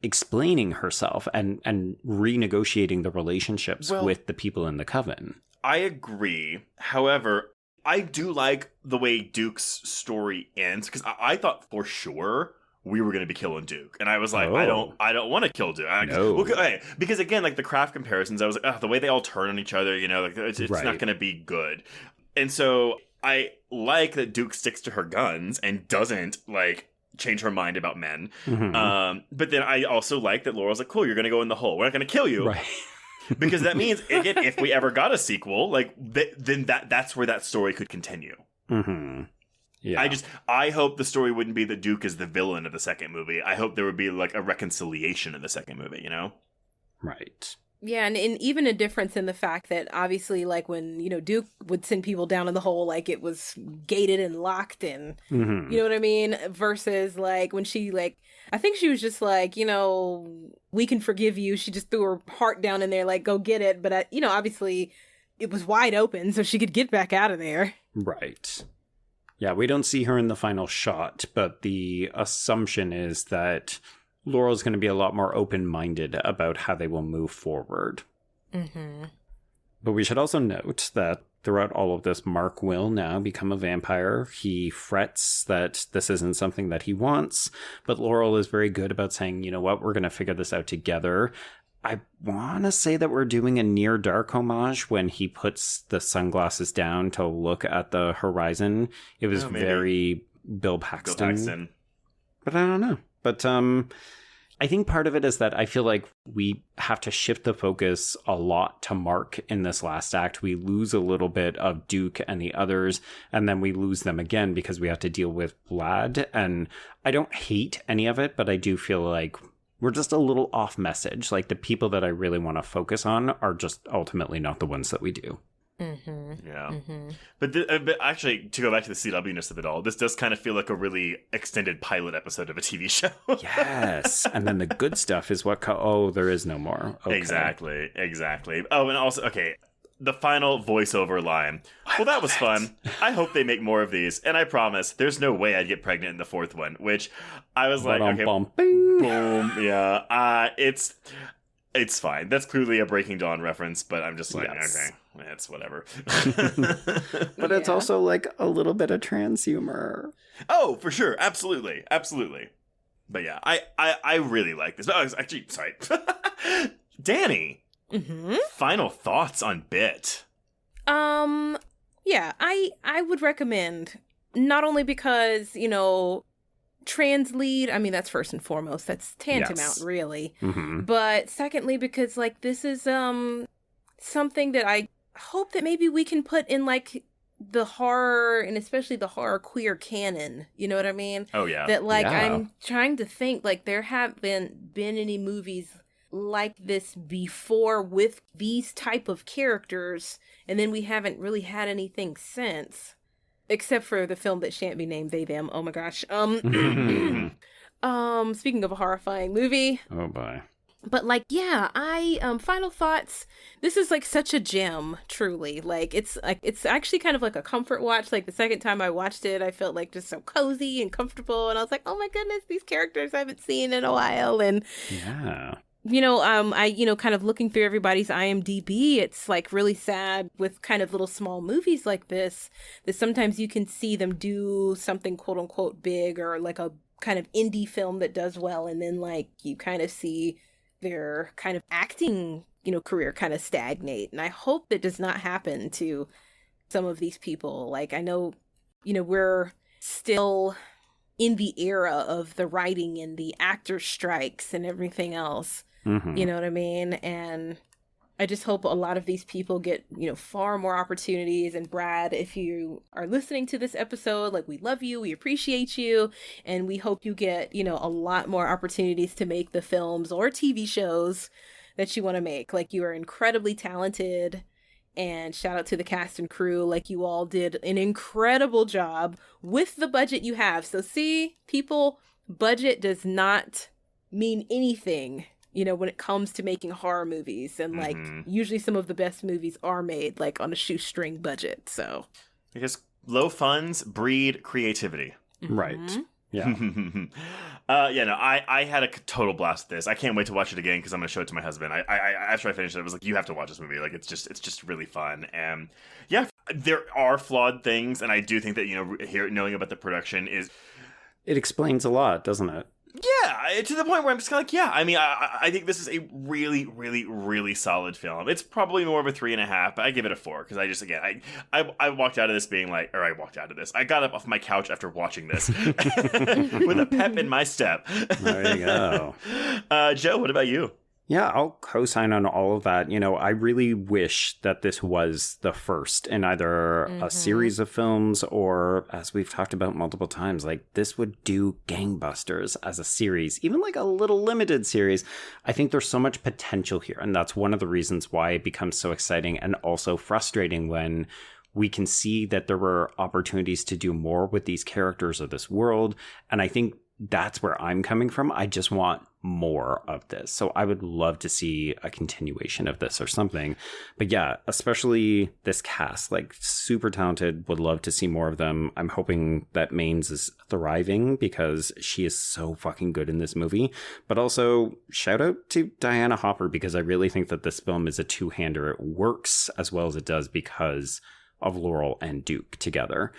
[SPEAKER 6] explaining herself and renegotiating the relationships with the people in the coven.
[SPEAKER 7] I agree. However, I do like the way Duke's story ends, because I thought for sure we were going to be killing Duke. And I was like, I don't want to kill Duke.
[SPEAKER 6] No.
[SPEAKER 7] Okay, because again, like the craft comparisons, I was like, the way they all turn on each other, you know, like it's not going to be good. And so I like that Duke sticks to her guns and doesn't like change her mind about men. But then I also like that Laurel's like, cool, you're going to go in the hole. We're not going to kill you.
[SPEAKER 6] Right.
[SPEAKER 7] Because that means, again, if we ever got a sequel, like then that's where that story could continue. Yeah. I hope the story wouldn't be that Duke is the villain of the second movie. I hope there would be like a reconciliation in the second movie, you know?
[SPEAKER 6] Right.
[SPEAKER 8] Yeah, and even a difference in the fact that obviously, like, when, you know, Duke would send people down in the hole, like, it was gated and locked and, you know what I mean? Versus, like, when she, like, I think she was just like, you know, we can forgive you. She just threw her heart down in there, like, go get it. But, you know, obviously, it was wide open, so she could get back out of there.
[SPEAKER 6] Right. Yeah, we don't see her in the final shot, but the assumption is that Laurel's going to be a lot more open-minded about how they will move forward. But we should also note that throughout all of this, Mark will now become a vampire. He frets that this isn't something that he wants, but Laurel is very good about saying, you know what, we're going to figure this out together. I want to say that we're doing a Near Dark homage when he puts the sunglasses down to look at the horizon. It was very Bill Paxton. But I don't know. But I think part of it is that I feel like we have to shift the focus a lot to Mark in this last act. We lose a little bit of Duke and the others, and then we lose them again because we have to deal with Vlad. And I don't hate any of it, but I do feel like we're just a little off message. Like, the people that I really want to focus on are just ultimately not the ones that we do.
[SPEAKER 7] Yeah. But actually, to go back to the CW-ness of it all, this does kind of feel like a really extended pilot episode of a TV show.
[SPEAKER 6] Yes. And then the good stuff is what... there is no more. Okay.
[SPEAKER 7] Exactly. Oh, and also, okay, the final voiceover line. Well, that was fun. I hope they make more of these. And I promise, there's no way I'd get pregnant in the fourth one, which I was like, okay, boom. Yeah. It's fine. That's clearly a Breaking Dawn reference, but I'm just like, okay, it's whatever.
[SPEAKER 6] But it's also like a little bit of trans humor.
[SPEAKER 7] Oh, for sure. Absolutely. But yeah, I really like this. Oh, actually, sorry. Dani, final thoughts on Bit.
[SPEAKER 8] Yeah, I would recommend, not only because, trans lead, I mean, that's first and foremost, that's tantamount, really.
[SPEAKER 6] Mm-hmm.
[SPEAKER 8] But secondly, because, like, this is something that I hope that maybe we can put in, like, the horror, and especially the horror queer canon, you know what I mean?
[SPEAKER 7] Oh, yeah.
[SPEAKER 8] That, like,
[SPEAKER 6] Yeah.
[SPEAKER 8] I'm trying to think, like, there haven't been any movies like this before with these type of characters, and then we haven't really had anything since, except for the film that shan't be named They Them. Oh my gosh. Speaking of a horrifying movie.
[SPEAKER 6] Oh boy.
[SPEAKER 8] But, like, yeah, final thoughts. This is, like, such a gem, truly. Like, it's actually kind of like a comfort watch. Like, the second time I watched it, I felt, like, just so cozy and comfortable. And I was like, oh my goodness, these characters I haven't seen in a while. And
[SPEAKER 6] Yeah.
[SPEAKER 8] I kind of looking through everybody's IMDb, it's, like, really sad with kind of little small movies like this, that sometimes you can see them do something quote unquote big, or like a kind of indie film that does well, and then, like, you kind of see their kind of acting, career kind of stagnate. And I hope that does not happen to some of these people. Like, I know, we're still in the era of the writing and the actor strikes and everything else.
[SPEAKER 6] Mm-hmm.
[SPEAKER 8] You know what I mean? And I just hope a lot of these people get, far more opportunities. And Brad, if you are listening to this episode, like, we love you, we appreciate you, and we hope you get, a lot more opportunities to make the films or TV shows that you want to make. Like, you are incredibly talented, and shout out to the cast and crew. Like, you all did an incredible job with the budget you have. So see, people, budget does not mean anything, when it comes to making horror movies. And, like, usually some of the best movies are made, like, on a shoestring budget. So
[SPEAKER 7] I guess low funds breed creativity.
[SPEAKER 6] Right. Yeah.
[SPEAKER 7] I had a total blast with this. I can't wait to watch it again because I'm going to show it to my husband. I after I finished it, I was like, you have to watch this movie. Like, it's just really fun. And yeah, there are flawed things, and I do think that, knowing about the production is...
[SPEAKER 6] It explains a lot, doesn't it?
[SPEAKER 7] Yeah, to the point where I'm just kind of like, yeah, I mean, I think this is a really, really, really solid film. It's probably more of a 3.5, but I give it a 4, because I just, again, I walked out of this being like, I got up off my couch after watching this with a pep in my step.
[SPEAKER 6] There you go.
[SPEAKER 7] Joe, what about you?
[SPEAKER 6] Yeah, I'll co-sign on all of that. I really wish that this was the first in either a series of films, or, as we've talked about multiple times, like, this would do gangbusters as a series, even like a little limited series. I think there's so much potential here, and that's one of the reasons why it becomes so exciting and also frustrating when we can see that there were opportunities to do more with these characters of this world. And I think that's where I'm coming from. I just want more of this. So I would love to see a continuation of this or something. But yeah, especially this cast, like, super talented, would love to see more of them. I'm hoping that Maines is thriving because she is so fucking good in this movie. But also, shout out to Diana Hopper, because I really think that this film is a two-hander. It works as well as it does because of Laurel and Duke together.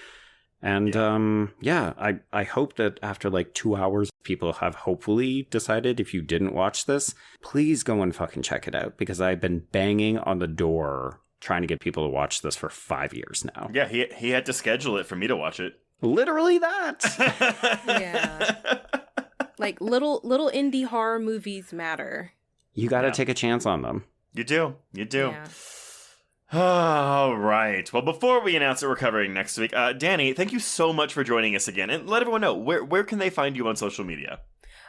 [SPEAKER 6] And I hope that after like 2 hours, people have hopefully decided, if you didn't watch this, please go and fucking check it out, because I've been banging on the door trying to get people to watch this for 5 years now.
[SPEAKER 7] Yeah, he had to schedule it for me to watch it.
[SPEAKER 6] Literally that.
[SPEAKER 8] Yeah. Like, little indie horror movies matter.
[SPEAKER 6] You got to take a chance on them.
[SPEAKER 7] You do.
[SPEAKER 8] Yeah.
[SPEAKER 7] All right. Well, before we announce what we're covering next week, Dani, thank you so much for joining us again. And let everyone know, where can they find you on social media?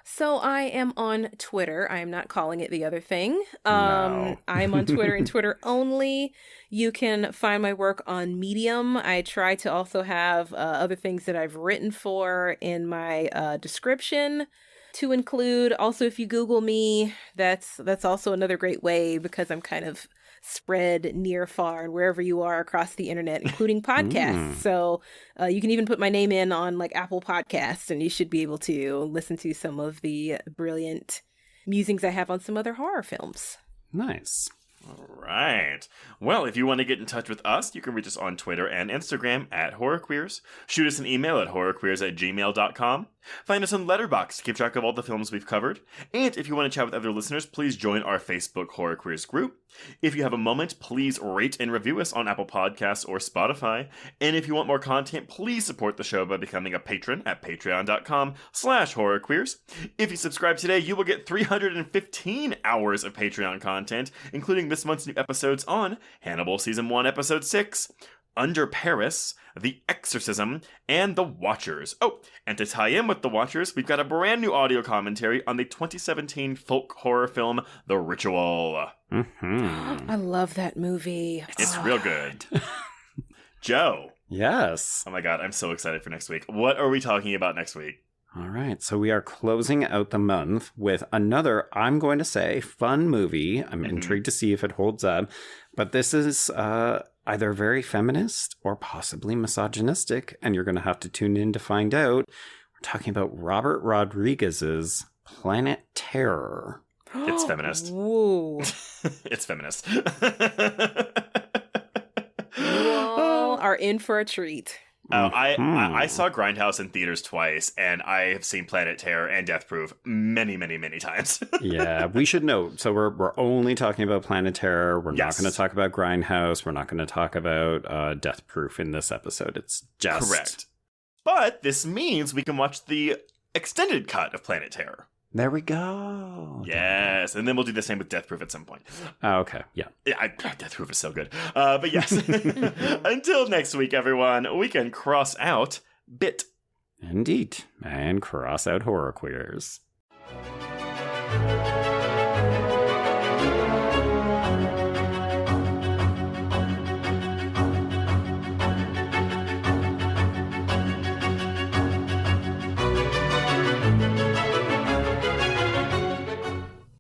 [SPEAKER 8] So I am on Twitter. I am not calling it the other thing.
[SPEAKER 6] No.
[SPEAKER 8] I'm on Twitter and Twitter only. You can find my work on Medium. I try to also have other things that I've written for in my description to include. Also, if you Google me, that's also another great way, because I'm kind of spread near, far, and wherever you are across the internet, including podcasts. So you can even put my name in on like Apple Podcasts, and you should be able to listen to some of the brilliant musings I have on some other horror films.
[SPEAKER 6] Nice.
[SPEAKER 7] All right. Well, if you want to get in touch with us, you can reach us on Twitter and Instagram at HorrorQueers. Shoot us an email at horrorqueers@gmail.com. Find us on Letterboxd to keep track of all the films we've covered. And if you want to chat with other listeners, please join our Facebook Horror Queers group. If you have a moment, please rate and review us on Apple Podcasts or Spotify. And if you want more content, please support the show by becoming a patron at patreon.com/horrorqueers. If you subscribe today, you will get 315 hours of Patreon content, including this month's new episodes on Hannibal Season 1, Episode 6, Under Paris, The Exorcism, and The Watchers. Oh, and to tie in with The Watchers, we've got a brand new audio commentary on the 2017 folk horror film, The Ritual.
[SPEAKER 8] I love that movie.
[SPEAKER 7] It's real good. Joe.
[SPEAKER 6] Yes.
[SPEAKER 7] Oh my god, I'm so excited for next week. What are we talking about next week?
[SPEAKER 6] All right, so we are closing out the month with another, I'm going to say, fun movie. I'm intrigued to see if it holds up. But this is either very feminist or possibly misogynistic, and you're going to have to tune in to find out. We're talking about Robert Rodriguez's Planet Terror.
[SPEAKER 7] It's feminist.
[SPEAKER 8] Whoa.
[SPEAKER 7] It's feminist.
[SPEAKER 8] You all are in for a treat.
[SPEAKER 7] I saw Grindhouse in theaters twice, and I have seen Planet Terror and Death Proof many, many, many times.
[SPEAKER 6] Yeah, we should note. So we're only talking about Planet Terror. We're not going to talk about Grindhouse. We're not going to talk about Death Proof in this episode. It's just...
[SPEAKER 7] Correct. But this means we can watch the extended cut of Planet Terror.
[SPEAKER 6] There we go.
[SPEAKER 7] Yes, and then we'll do the same with Death Proof at some point.
[SPEAKER 6] Okay, yeah.
[SPEAKER 7] Death Proof is so good. But yes, until next week, everyone, we can cross out bit.
[SPEAKER 6] Indeed, and cross out horror queers.